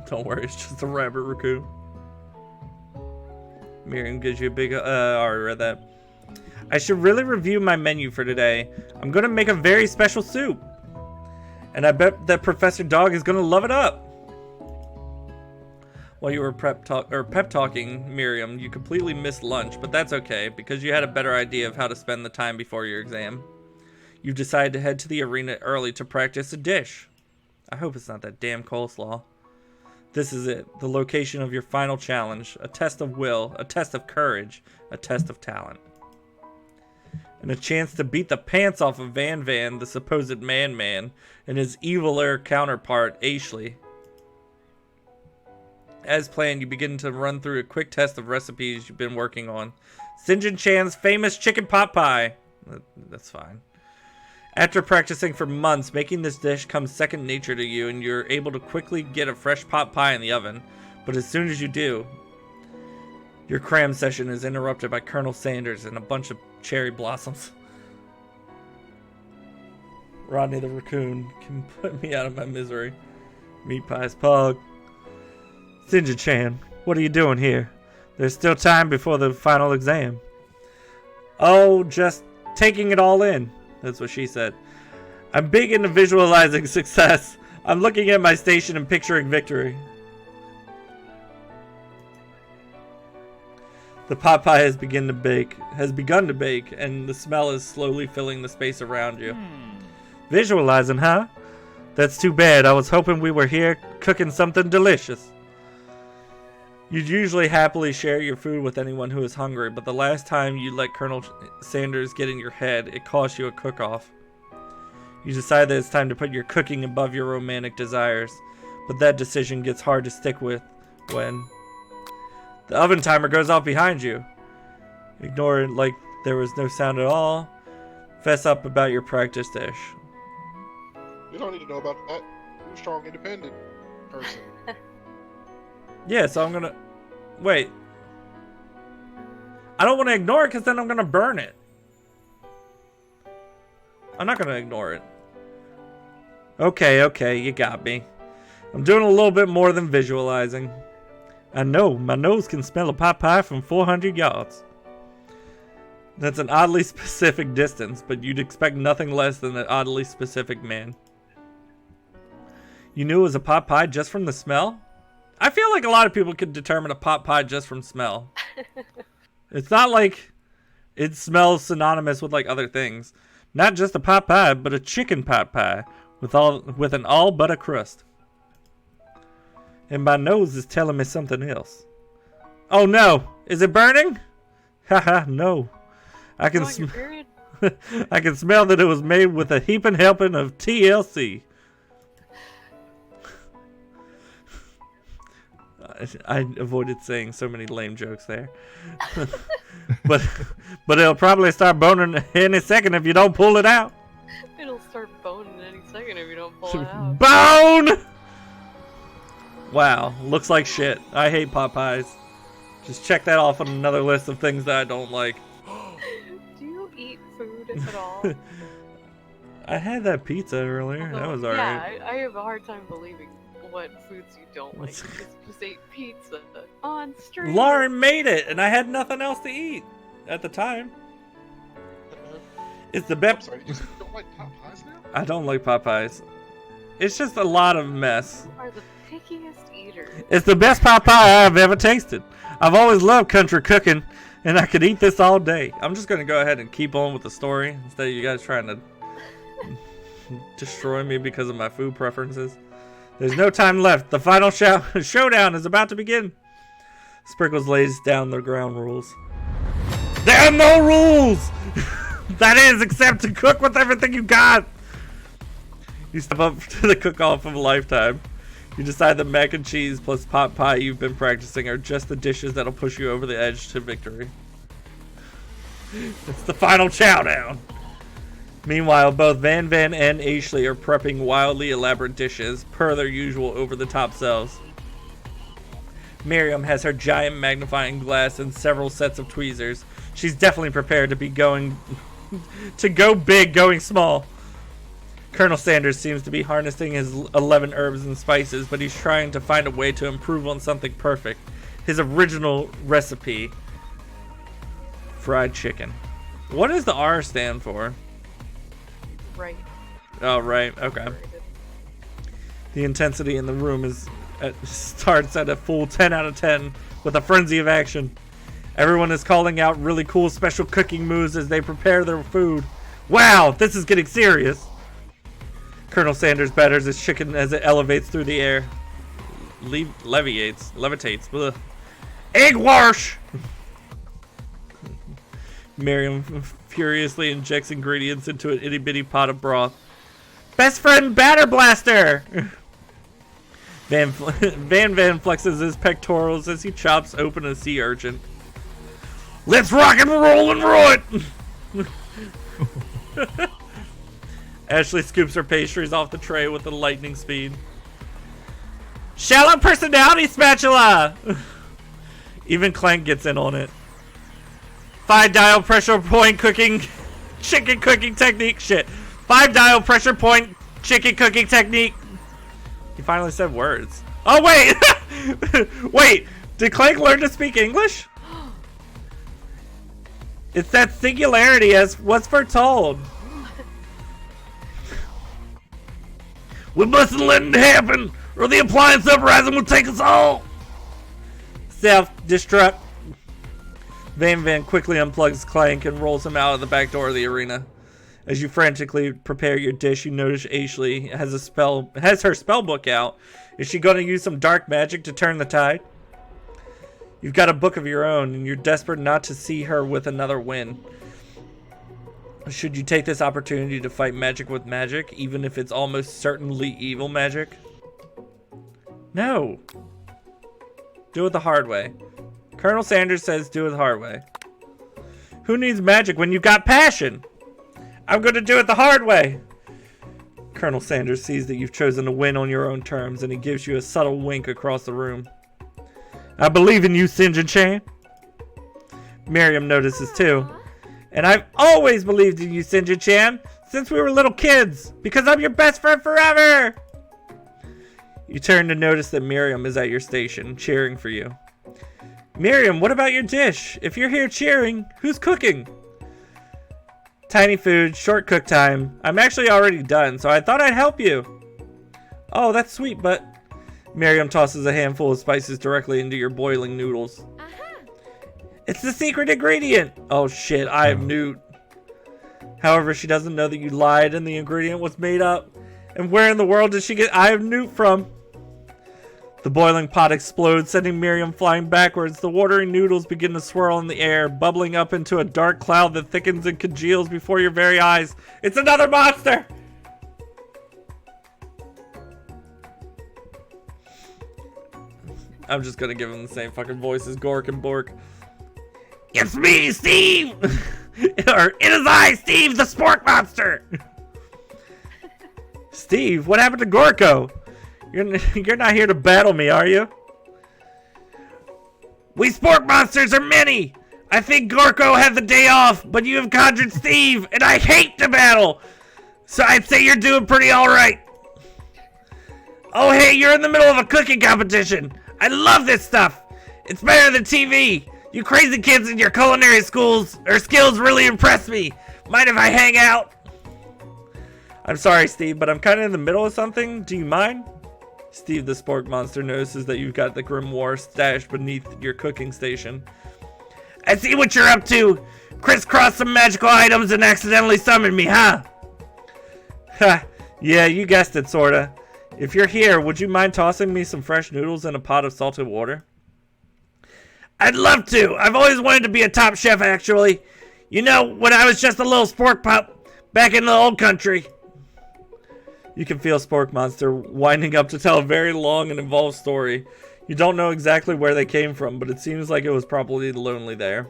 Don't worry, it's just a rabbit raccoon. Miriam gives you a big. I already read that. I should really review my menu for today. I'm gonna make a very special soup. And I bet that Professor Dog is gonna love it up. While you were pep talking, Miriam, you completely missed lunch, but that's okay, because you had a better idea of how to spend the time before your exam. You decided to head to the arena early to practice a dish. I hope it's not that damn coleslaw. This is it, the location of your final challenge, a test of will, a test of courage, a test of talent. And a chance to beat the pants off of Van Van, the supposed man, and his eviler counterpart, Ashley. As planned, you begin to run through a quick test of recipes you've been working on. St. John Chan's famous chicken pot pie. That's fine. After practicing for months, making this dish comes second nature to you, and you're able to quickly get a fresh pot pie in the oven. But as soon as you do, your cram session is interrupted by Colonel Sanders and a bunch of cherry blossoms. Rodney the raccoon can put me out of my misery. Meat Pie's pug. St. John Chan, what are you doing here? There's still time before the final exam. Oh, just taking it all in. That's what she said. I'm big into visualizing success. I'm looking at my station and picturing victory. The pot pie has begun to bake, and the smell is slowly filling the space around you. Visualizing, huh? That's too bad. I was hoping we were here cooking something delicious. You'd usually happily share your food with anyone who is hungry, but the last time you let Colonel Sanders get in your head, it cost you a cook-off. You decide that it's time to put your cooking above your romantic desires, but that decision gets hard to stick with when the oven timer goes off behind you. Ignore it like there was no sound at all. Fess up about your practice dish. You don't need to know about that. You're a strong, independent person. Yeah, so I'm gonna... Wait. I don't want to ignore it because then I'm gonna burn it. I'm not gonna ignore it. Okay, you got me. I'm doing a little bit more than visualizing. I know, my nose can smell a pot pie from 400 yards. That's an oddly specific distance, but you'd expect nothing less than an oddly specific man. You knew it was a pot pie just from the smell? I feel like a lot of people could determine a pot pie just from smell. It's not like it smells synonymous with like other things. Not just a pot pie, but a chicken pot pie with an all butter crust. And my nose is telling me something else. Oh no! Is it burning? Haha, no. I can I can smell that it was made with a heaping helping of TLC. I avoided saying so many lame jokes there. but it'll probably start boning any second if you don't pull it out. It'll start boning any second if you don't pull it out. Bone! Wow, looks like shit. I hate pot pies. Just check that off on another list of things that I don't like. Do you eat food at all? I had that pizza earlier. That was alright. Yeah, I have a hard time believing what foods you don't like. You just ate pizza on stream. Lauren made it, and I had nothing else to eat at the time. It's the I'm best. sorry, you don't like pot pies now? I don't like pot pies. It's just a lot of mess. You are the pickiest eater. It's the best pot pie I've ever tasted. I've always loved country cooking, and I could eat this all day. I'm just going to go ahead and keep on with the story instead of you guys trying to destroy me because of my food preferences. There's no time left. The final showdown is about to begin. Sprinkles lays down the ground rules. There are no rules! That is, except to cook with everything you got. You step up to the cook-off of a lifetime. You decide the mac and cheese plus pot pie you've been practicing are just the dishes that'll push you over the edge to victory. It's the final chowdown. Meanwhile, both Van Van and Ashley are prepping wildly elaborate dishes, per their usual over-the-top selves. Miriam has her giant magnifying glass and several sets of tweezers. She's definitely prepared to go big, going small. Colonel Sanders seems to be harnessing his 11 herbs and spices, but he's trying to find a way to improve on something perfect. His original recipe. Fried chicken. What does the R stand for? Right. Oh, right. Okay. The intensity in the room starts at a full 10 out of 10 with a frenzy of action. Everyone is calling out really cool special cooking moves as they prepare their food. Wow, this is getting serious. Colonel Sanders batters his chicken as it elevates through the air. Levitates. Ugh. Egg wash! Miriam furiously injects ingredients into an itty-bitty pot of broth. Best friend batter blaster! Van flexes his pectorals as he chops open a sea urchin. Let's rock and roll and roll it! Ashley scoops her pastries off the tray with a lightning speed. Shallow personality spatula! Even Clank gets in on it. 5-dial pressure point chicken cooking technique. Shit. 5-dial pressure point chicken cooking technique. He finally said words. Oh, wait! Wait, did Clank learn to speak English? It's that singularity as was foretold. We mustn't let it happen, or the appliance uprising will take us all. Self-destruct. Van Van quickly unplugs Clank and rolls him out of the back door of the arena. As you frantically prepare your dish, you notice Ashley has her spell book out. Is she going to use some dark magic to turn the tide? You've got a book of your own, and you're desperate not to see her with another win. Should you take this opportunity to fight magic with magic, even if it's almost certainly evil magic? No. Do it the hard way. Colonel Sanders says do it the hard way. Who needs magic when you've got passion? I'm going to do it the hard way. Colonel Sanders sees that you've chosen to win on your own terms, and he gives you a subtle wink across the room. I believe in you, Sinjin Chan. Miriam notices too. And I've always believed in you, Sinjin Chan, since we were little kids, because I'm your best friend forever. You turn to notice that Miriam is at your station, cheering for you. Miriam, what about your dish? If you're here cheering, who's cooking? Tiny food, short cook time. I'm actually already done, so I thought I'd help you. Oh, that's sweet, but... Miriam tosses a handful of spices directly into your boiling noodles. It's the secret ingredient! Oh shit, I have Newt. However, she doesn't know that you lied and the ingredient was made up. And where in the world did she get I have Newt from? The boiling pot explodes, sending Miriam flying backwards. The watery noodles begin to swirl in the air, bubbling up into a dark cloud that thickens and congeals before your very eyes. It's another monster! I'm just gonna give him the same fucking voice as Gork and Bork. It's me, Steve! Or, it is I, Steve, the Spork Monster! Steve, what happened to Gorko? You're not here to battle me, are you? We Spork Monsters are many! I think Gorko had the day off, but you have conjured Steve, and I hate to battle! So I'd say you're doing pretty alright. Oh hey, you're in the middle of a cooking competition! I love this stuff! It's better than TV! You crazy kids in your culinary skills really impress me! Mind if I hang out? I'm sorry, Steve, but I'm kind of in the middle of something. Do you mind? Steve the Spork Monster notices that you've got the grimoire stashed beneath your cooking station. I see what you're up to! Crisscross some magical items and accidentally summon me, huh? Ha! Yeah, you guessed it, sorta. If you're here, would you mind tossing me some fresh noodles in a pot of salted water? I'd love to! I've always wanted to be a top chef, actually. You know, when I was just a little spork pup back in the old country. You can feel Spork Monster winding up to tell a very long and involved story. You don't know exactly where they came from, but it seems like it was probably lonely there.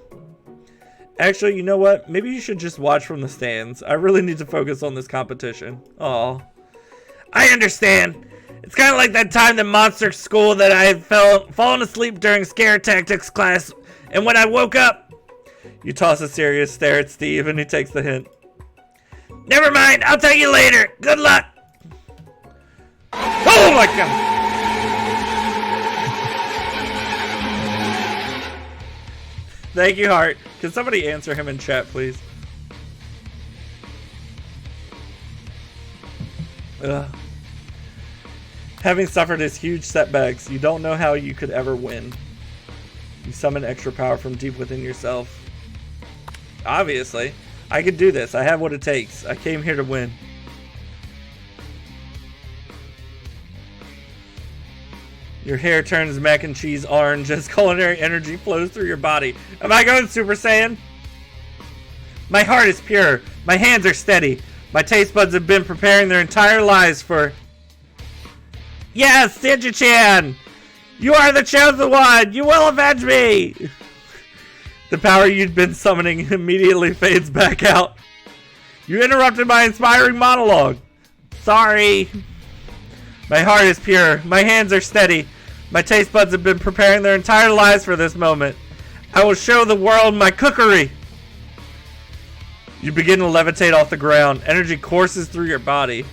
Actually, you know what? Maybe you should just watch from the stands. I really need to focus on this competition. Aw. I understand. It's kind of like that time in monster school that I had fallen asleep during scare tactics class, and when I woke up... You toss a serious stare at Steve, and he takes the hint. Never mind, I'll tell you later. Good luck. Oh my god! Thank you, Hart. Can somebody answer him in chat, please? Ugh. Having suffered his huge setbacks, you don't know how you could ever win. You summon extra power from deep within yourself. Obviously. I could do this. I have what it takes. I came here to win. Your hair turns mac and cheese orange as culinary energy flows through your body. Am I going Super Saiyan? My heart is pure. My hands are steady. My taste buds have been preparing their entire lives for... Yes, Sinja-chan! You are the chosen one! You will avenge me! The power you'd been summoning immediately fades back out. You interrupted my inspiring monologue. Sorry. My heart is pure. My hands are steady. My taste buds have been preparing their entire lives for this moment. I will show the world my cookery. You begin to levitate off the ground. Energy courses through your body.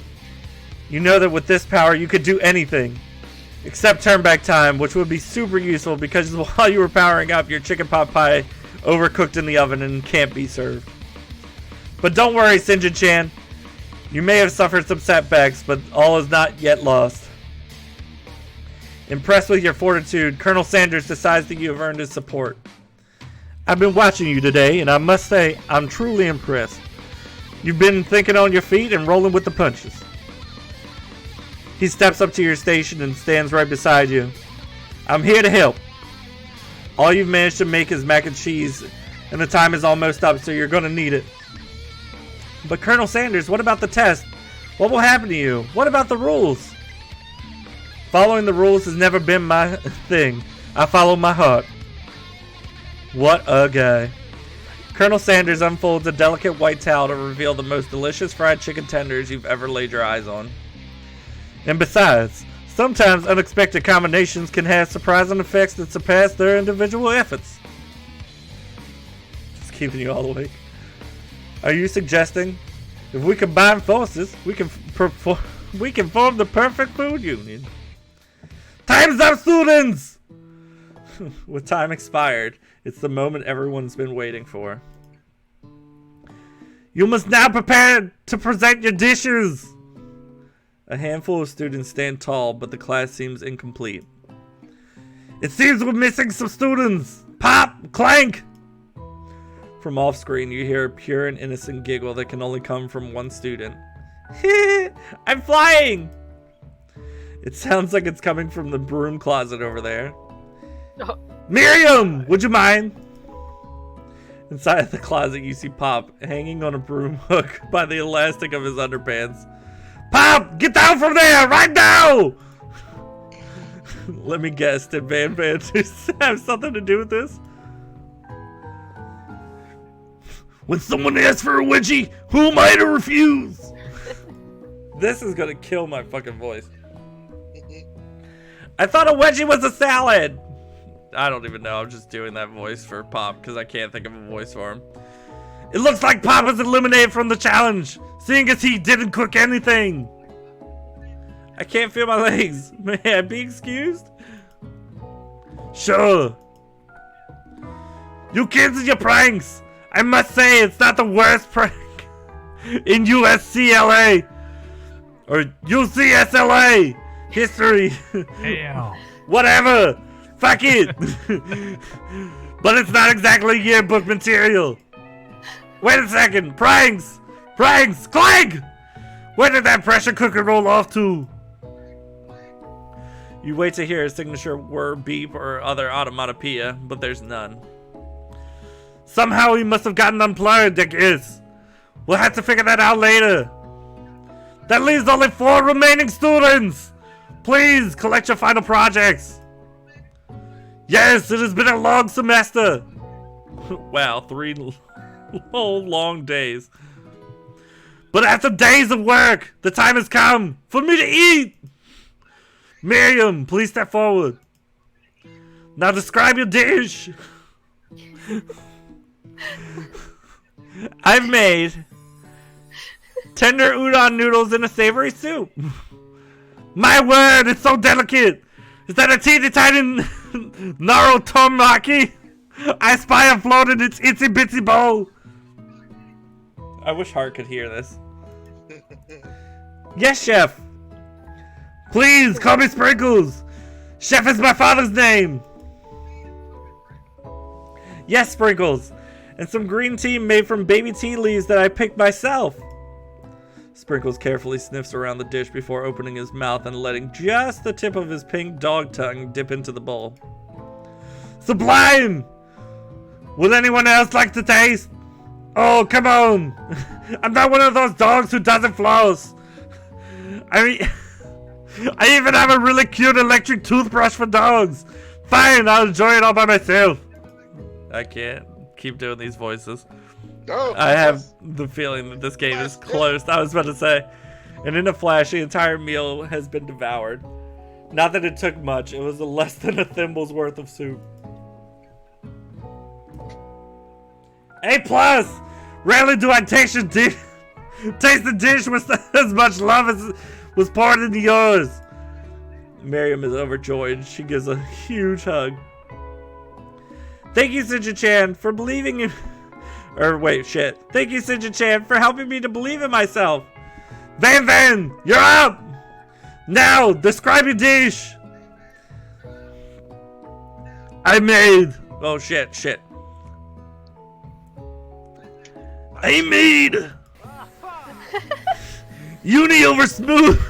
You know that with this power you could do anything. Except turn back time, which would be super useful because while you were powering up, your chicken pot pie overcooked in the oven and can't be served. But don't worry, Sinja-chan. You may have suffered some setbacks, but all is not yet lost. Impressed with your fortitude, Colonel Sanders decides that you have earned his support. I've been watching you today, and I must say, I'm truly impressed. You've been thinking on your feet and rolling with the punches. He steps up to your station and stands right beside you. I'm here to help. All you've managed to make is mac and cheese, and the time is almost up, so you're going to need it. But Colonel Sanders, what about the test? What will happen to you? What about the rules? Following the rules has never been my thing. I follow my heart. What a guy. Colonel Sanders unfolds a delicate white towel to reveal the most delicious fried chicken tenders you've ever laid your eyes on. And besides, sometimes unexpected combinations can have surprising effects that surpass their individual efforts. Just keeping you all awake. Are you suggesting if we combine forces, we can form the perfect food union? Time's up, students! With time expired, it's the moment everyone's been waiting for. You must now prepare to present your dishes! A handful of students stand tall, but the class seems incomplete. It seems we're missing some students! Pop! Clank! From off screen, you hear a pure and innocent giggle that can only come from one student. I'm flying! It sounds like it's coming from the broom closet over there. Oh. Miriam! Would you mind? Inside the closet, you see Pop hanging on a broom hook by the elastic of his underpants. Pop! Get down from there! Right now! Let me guess, did Van Van have something to do with this? When someone asks for a wedgie, who am I to refuse? This is gonna kill my fucking voice. I thought a wedgie was a salad. I don't even know. I'm just doing that voice for Pop because I can't think of a voice for him. It looks like Pop is eliminated from the challenge, seeing as he didn't cook anything. I can't feel my legs. May I be excused? Sure. You kids and your pranks. I must say it's not the worst prank in USCLA or UCSLA history. Damn. Whatever. Fuck it. But it's not exactly yearbook material. Wait a second. Pranks. Pranks. Clank. Where did that pressure cooker roll off to? You wait to hear a signature word, beep, or other automatopoeia, but there's none. Somehow he must have gotten unplugged, I guess. We'll have to figure that out later. That leaves only 4 remaining students. Please collect your final projects. Yes, it has been a long semester. Wow, 3 whole long days. But after days of work, the time has come for me to eat. Miriam, please step forward. Now describe your dish. I've made tender udon noodles in a savory soup. My word, it's so delicate. Is that a teeny tiny narotomaki? I spy afloat in its itsy bitsy bowl. I wish Hart could hear this. Yes, chef. Please call me Sprinkles. Chef is my father's name. Yes, Sprinkles. And some green tea made from baby tea leaves that I picked myself. Sprinkles carefully sniffs around the dish before opening his mouth and letting just the tip of his pink dog tongue dip into the bowl. Sublime! Would anyone else like to taste? Oh, come on! I'm not one of those dogs who doesn't floss. I mean, I even have a really cute electric toothbrush for dogs. Fine, I'll enjoy it all by myself. I can't keep doing these voices. Oh, I have the feeling that this game is close. I was about to say. And in a flash, the entire meal has been devoured. Not that it took much. It was less than a thimble's worth of soup. A+! Rarely do I taste the dish with as much love as was poured into yours. Miriam is overjoyed. She gives a huge hug. Thank you, Sinja-chan, for believing in... Thank you, Sinja-chan, for helping me to believe in myself. Van Van, you're up! Now, describe your dish. I made... Oh, shit. I made... uni over smooth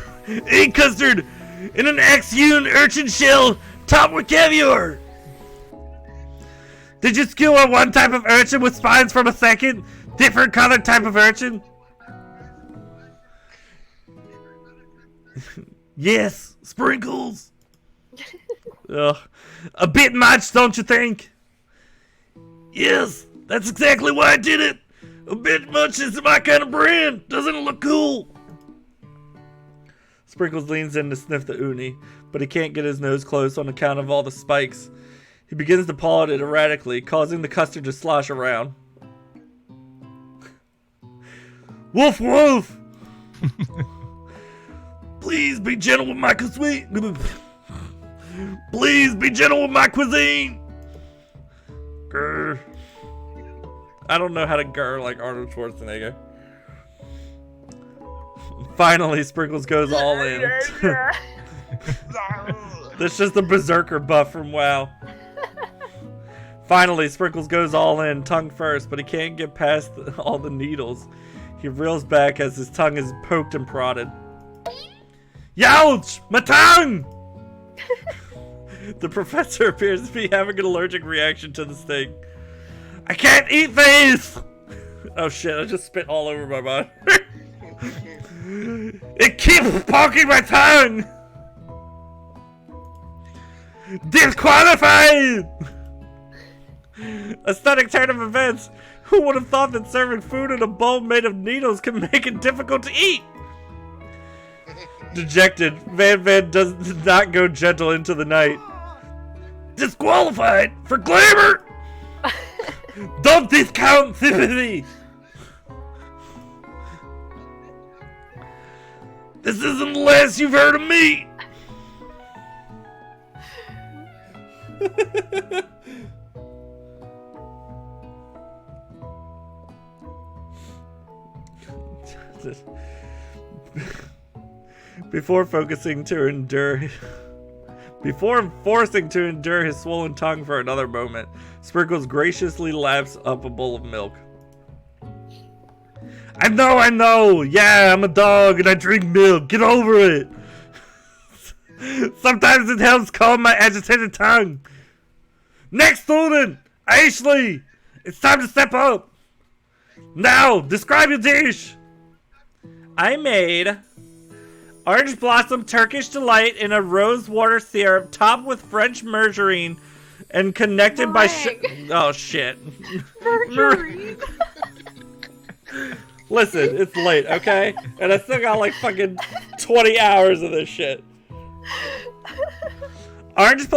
egg custard in an ex-hewn urchin shell topped with caviar. Did you skewer one type of urchin with spines from a second, different colored type of urchin? Yes, Sprinkles. Ugh. A bit much, don't you think? Yes, that's exactly why I did it. A bit much is my kind of brand. Doesn't it look cool? Sprinkles leans in to sniff the uni, but he can't get his nose closed on account of all the spikes. He begins to paw at it erratically, causing the custard to slosh around. Woof woof! Please be gentle with my cuisine. Please be gentle with my cuisine. Grr. I don't know how to grr like Arnold Schwarzenegger. Finally, Sprinkles goes all in. That's just the Berserker buff from WoW. Finally, Sprinkles goes all in, tongue first, but he can't get past all the needles. He reels back as his tongue is poked and prodded. Youch! My tongue! The professor appears to be having an allergic reaction to the sting. I can't eat these! Oh shit, I just spit all over my body. It keeps poking my tongue! Disqualified! A stunning turn of events. Who would have thought that serving food in a bowl made of needles can make it difficult to eat? Dejected, Van does not go gentle into the night. Disqualified for glamour! Don't discount sympathy! This isn't the last you've heard of me! Before forcing to endure his swollen tongue for another moment, Sprinkles graciously laps up a bowl of milk. I know! Yeah, I'm a dog and I drink milk. Get over it! Sometimes it helps calm my agitated tongue. Next student! Ashley! It's time to step up! Now, describe your dish! I made orange blossom Turkish delight in a rose water syrup topped with French margarine and connected by oh shit. Margarine. Listen, it's late, okay? And I still got like fucking 20 hours of this shit. Orange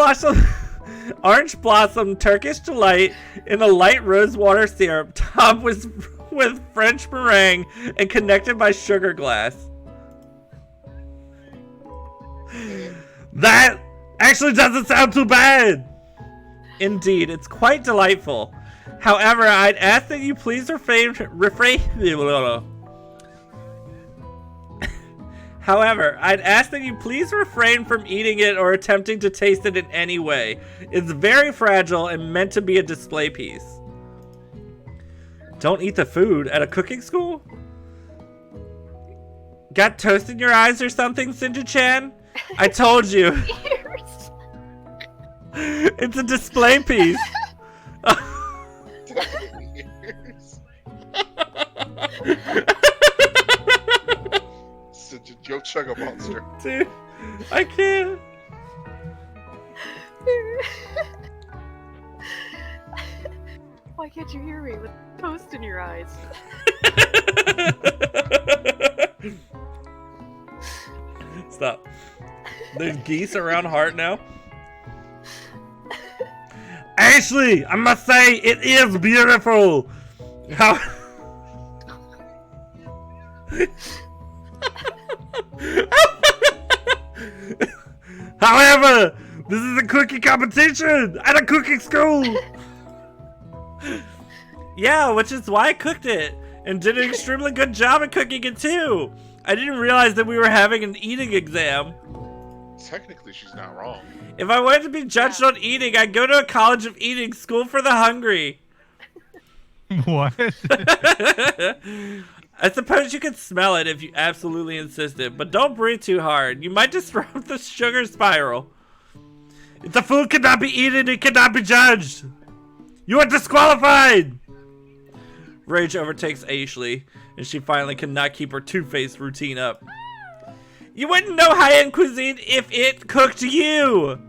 blossom Turkish delight in a light rose water syrup topped with French meringue and connected by sugar glass. That actually doesn't sound too bad. Indeed, it's quite delightful. However, I'd ask that you please refrain from eating it or attempting to taste it in any way. It's very fragile and meant to be a display piece. Don't eat the food at a cooking school? Got toast in your eyes or something, Sinja-chan? I told you. It's a display piece. Such a joke, chugga monster. Dude, I can't. Why can't you hear me with toast in your eyes? Stop. There's geese around Hart now. Ashley, I must say, it is beautiful. How... However, this is a cooking competition at a cooking school. Yeah, which is why I cooked it and did an extremely good job at cooking it too. I didn't realize that we were having an eating exam. Technically, she's not wrong. If I wanted to be judged on eating, I'd go to a college of eating, school for the hungry. What? I suppose you could smell it if you absolutely insisted, but don't breathe too hard. You might disrupt the sugar spiral. If the food cannot be eaten, it cannot be judged. You are disqualified! Rage overtakes Ashley, and she finally cannot keep her two-faced routine up. You wouldn't know high-end cuisine if it cooked you!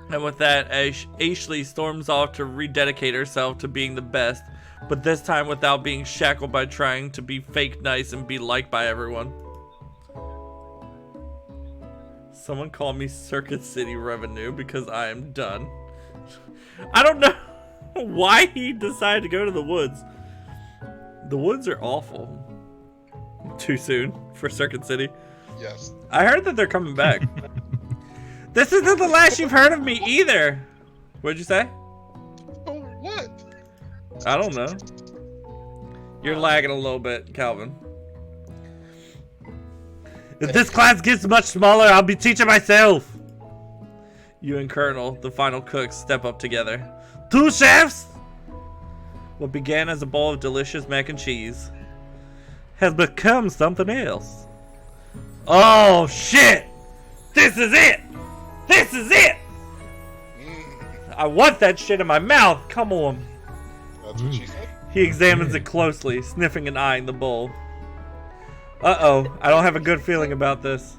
And with that, Ashley storms off to rededicate herself to being the best, but this time without being shackled by trying to be fake nice and be liked by everyone. Someone call me Circuit City Revenue because I am done. I don't know why he decided to go to the woods. The woods are awful. Too soon for Circuit City. Yes. I heard that they're coming back. This isn't the last you've heard of me either. What'd you say? Oh, what? I don't know. You're lagging a little bit, Calvin. If this class gets much smaller, I'll be teaching myself. You and Colonel, the final cooks, step up together. Two chefs! What began as a bowl of delicious mac and cheese has become something else. Oh, shit! This is it! This is it! I want that shit in my mouth. Come on. That's what she said. He examines it closely, sniffing and eyeing the bowl. Uh-oh, I don't have a good feeling about this.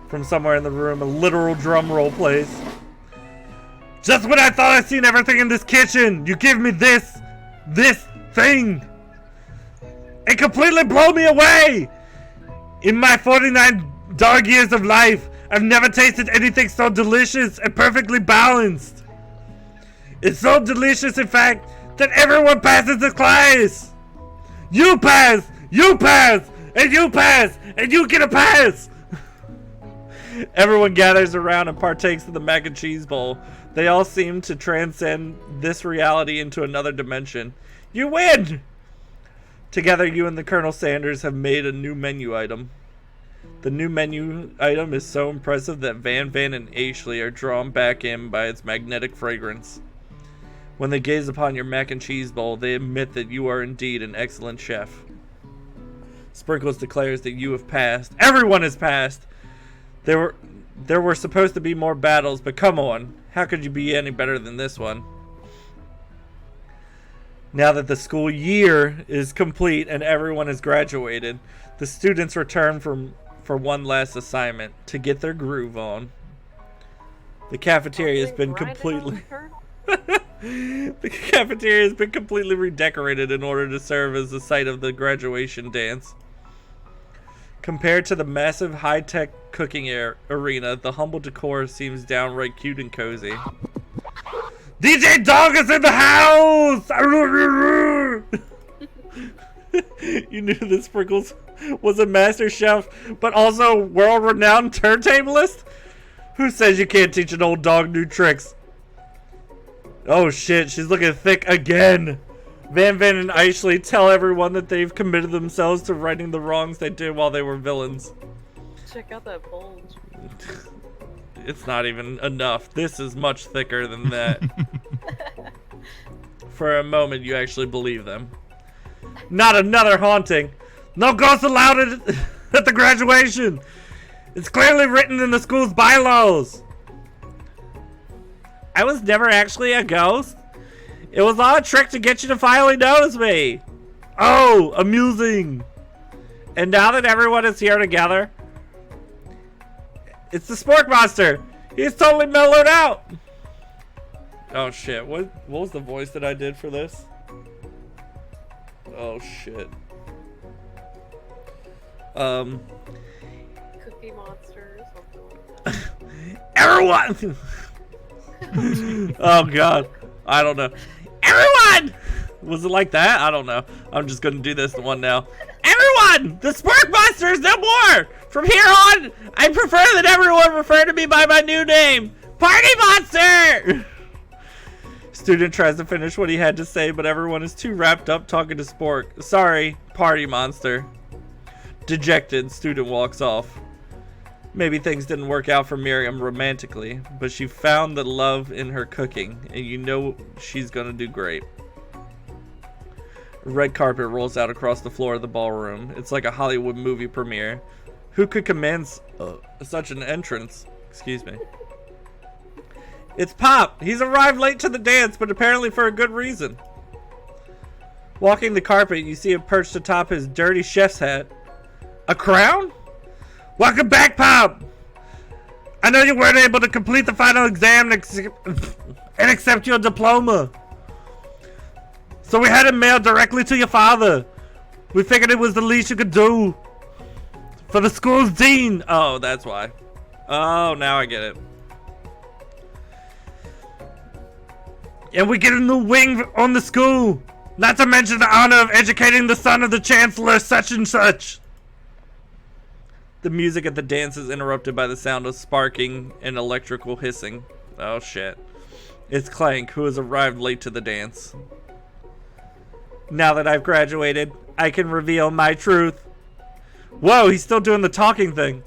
From somewhere in the room, a literal drum roll plays. Just when I thought I'd seen everything in this kitchen, you give me this thing. It completely blew me away. In my 49 dog years of life, I've never tasted anything so delicious and perfectly balanced. It's so delicious, in fact, that everyone passes the class. You pass, and you pass, and you get a pass. Everyone gathers around and partakes of the mac and cheese bowl. They all seem to transcend this reality into another dimension. You win! Together, you and the Colonel Sanders have made a new menu item. The new menu item is so impressive that Van Van and Ashley are drawn back in by its magnetic fragrance. When they gaze upon your mac and cheese bowl, they admit that you are indeed an excellent chef. Sprinkles declares that you have passed. Everyone has passed! There were supposed to be more battles, but come on. How could you be any better than this one? Now that the school year is complete and everyone has graduated, the students return for one last assignment, to get their groove on. The cafeteria has been completely... The cafeteria has been completely redecorated in order to serve as the site of the graduation dance. Compared to the massive high-tech cooking arena, the humble decor seems downright cute and cozy. DJ Dog is in the house! You knew that Sprinkles was a master chef, but also world-renowned turntablist? Who says you can't teach an old dog new tricks? Oh shit, she's looking thick again! Van Van and Ashley tell everyone that they've committed themselves to righting the wrongs they did while they were villains. Check out that bulge. It's not even enough. This is much thicker than that. For a moment, you actually believe them. Not another haunting. No ghosts allowed at the graduation. It's clearly written in the school's bylaws. I was never actually a ghost. It was all a trick to get you to finally notice me. Oh, amusing. And now that everyone is here together, it's the Spork Monster. He's totally mellowed out. Oh shit, what was the voice that I did for this? Oh shit. Cookie Monster or something like that. Everyone! Oh god. I don't know. Everyone! Was it like that? I don't know. I'm just gonna do this one now. Everyone! The Spark Monster is no more! From here on, I prefer that everyone refer to me by my new name, Party Monster! Student tries to finish what he had to say, but everyone is too wrapped up talking to Spork. Sorry, Party Monster. Dejected, student walks off. Maybe things didn't work out for Miriam romantically, but she found the love in her cooking, and you know she's gonna do great. A red carpet rolls out across the floor of the ballroom. It's like a Hollywood movie premiere. Who could command such an entrance? Excuse me. It's Pop! He's arrived late to the dance, but apparently for a good reason. Walking the carpet, you see him perched atop his dirty chef's hat. A crown? Welcome back, Pop! I know you weren't able to complete the final exam and accept your diploma. So we had it mailed directly to your father. We figured it was the least you could do. For the school's dean. Oh, that's why. Oh, now I get it. And we get a new wing on the school. Not to mention the honor of educating the son of the chancellor, such and such. The music at the dance is interrupted by the sound of sparking and electrical hissing. Oh shit. It's Clank, who has arrived late to the dance. Now that I've graduated, I can reveal my truth. Whoa, he's still doing the talking thing.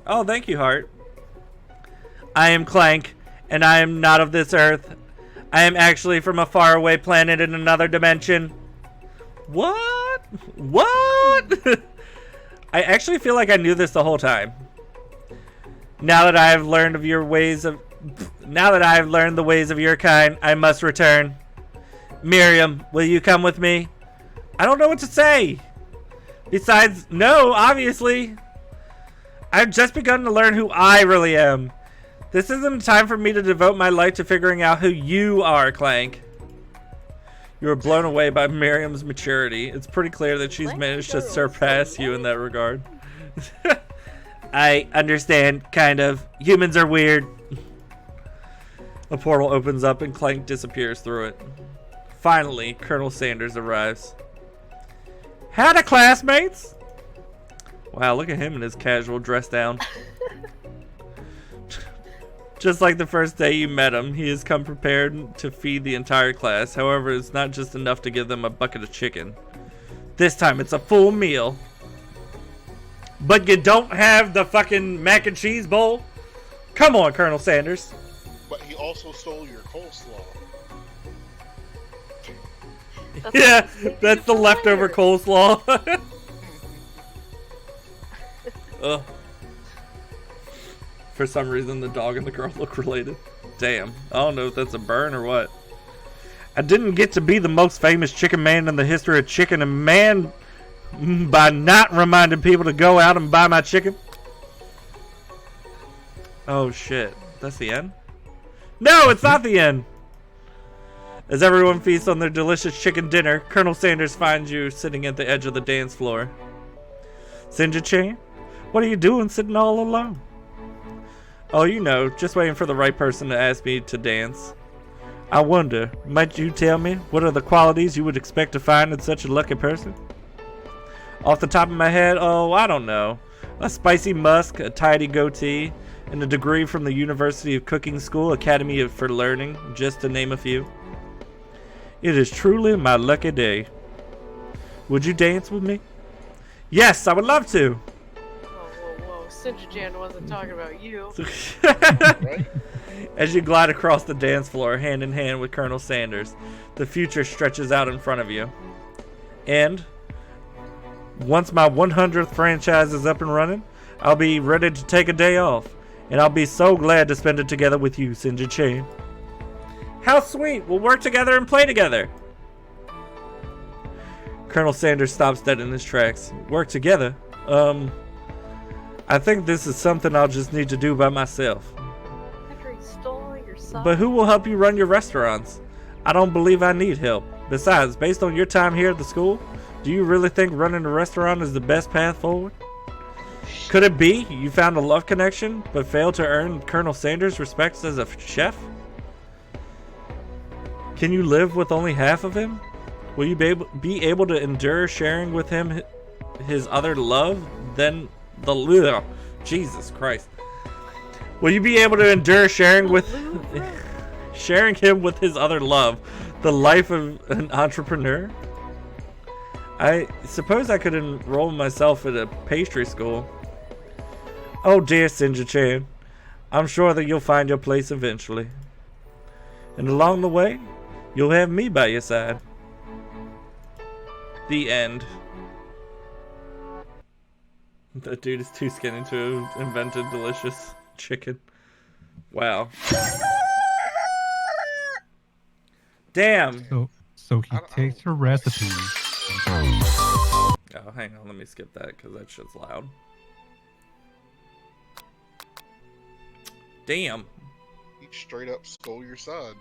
Oh, thank you, Heart. I am Clank, and I am not of this earth. I am actually from a faraway planet in another dimension. What? What? I actually feel like I knew this the whole time. Now that I have learned the ways of your kind, I must return. Miriam, will you come with me? I don't know what to say. Besides, no, obviously. I've just begun to learn who I really am. This isn't time for me to devote my life to figuring out who you are, Clank. You were blown away by Miriam's maturity. It's pretty clear that she's managed to surpass you in that regard. I understand, kind of. Humans are weird. A portal opens up and Clank disappears through it. Finally, Colonel Sanders arrives. Howdy, classmates! Wow, look at him in his casual dress down. Just like the first day you met him, he has come prepared to feed the entire class. However, it's not just enough to give them a bucket of chicken. This time it's a full meal. But you don't have the fucking mac and cheese bowl? Come on, Colonel Sanders. But he also stole your coleslaw. Yeah, that's the leftover coleslaw. Ugh. For some reason, the dog and the girl look related. Damn. I don't know if that's a burn or what. I didn't get to be the most famous chicken man in the history of chicken and man by not reminding people to go out and buy my chicken. Oh shit. That's the end? No, it's not the end. As everyone feasts on their delicious chicken dinner, Colonel Sanders finds you sitting at the edge of the dance floor. Sinja-chan, what are you doing sitting all alone? Oh, you know, just waiting for the right person to ask me to dance. I wonder, might you tell me what are the qualities you would expect to find in such a lucky person? Off the top of my head, oh, I don't know. A spicy musk, a tidy goatee, and a degree from the University of Cooking School Academy for Learning, just to name a few. It is truly my lucky day. Would you dance with me? Yes, I would love to. Whoa. Sinja-chan wasn't talking about you. Right? As you glide across the dance floor, hand in hand with Colonel Sanders, the future stretches out in front of you. And once my 100th franchise is up and running, I'll be ready to take a day off. And I'll be so glad to spend it together with you, Sinja-chan. How sweet! We'll work together and play together! Colonel Sanders stops dead in his tracks. Work together? I think this is something I'll just need to do by myself. After he stole all your son. But who will help you run your restaurants? I don't believe I need help. Besides, based on your time here at the school, do you really think running a restaurant is the best path forward? Could it be you found a love connection, but failed to earn Colonel Sanders' respect as a chef? Can you live with only half of him? Will you be able to endure sharing with him his other love? Then the Jesus Christ. Will you be able to endure sharing him with his other love, the life of an entrepreneur? I suppose I could enroll myself at a pastry school. Oh dear Sinja-chan, I'm sure that you'll find your place eventually. And along the way, you'll have me by your side. The end. That dude is too skinny to have invented delicious chicken. Wow. Damn. So he takes her recipes. Oh, hang on. Let me skip that because that shit's loud. Damn. He straight up stole your side.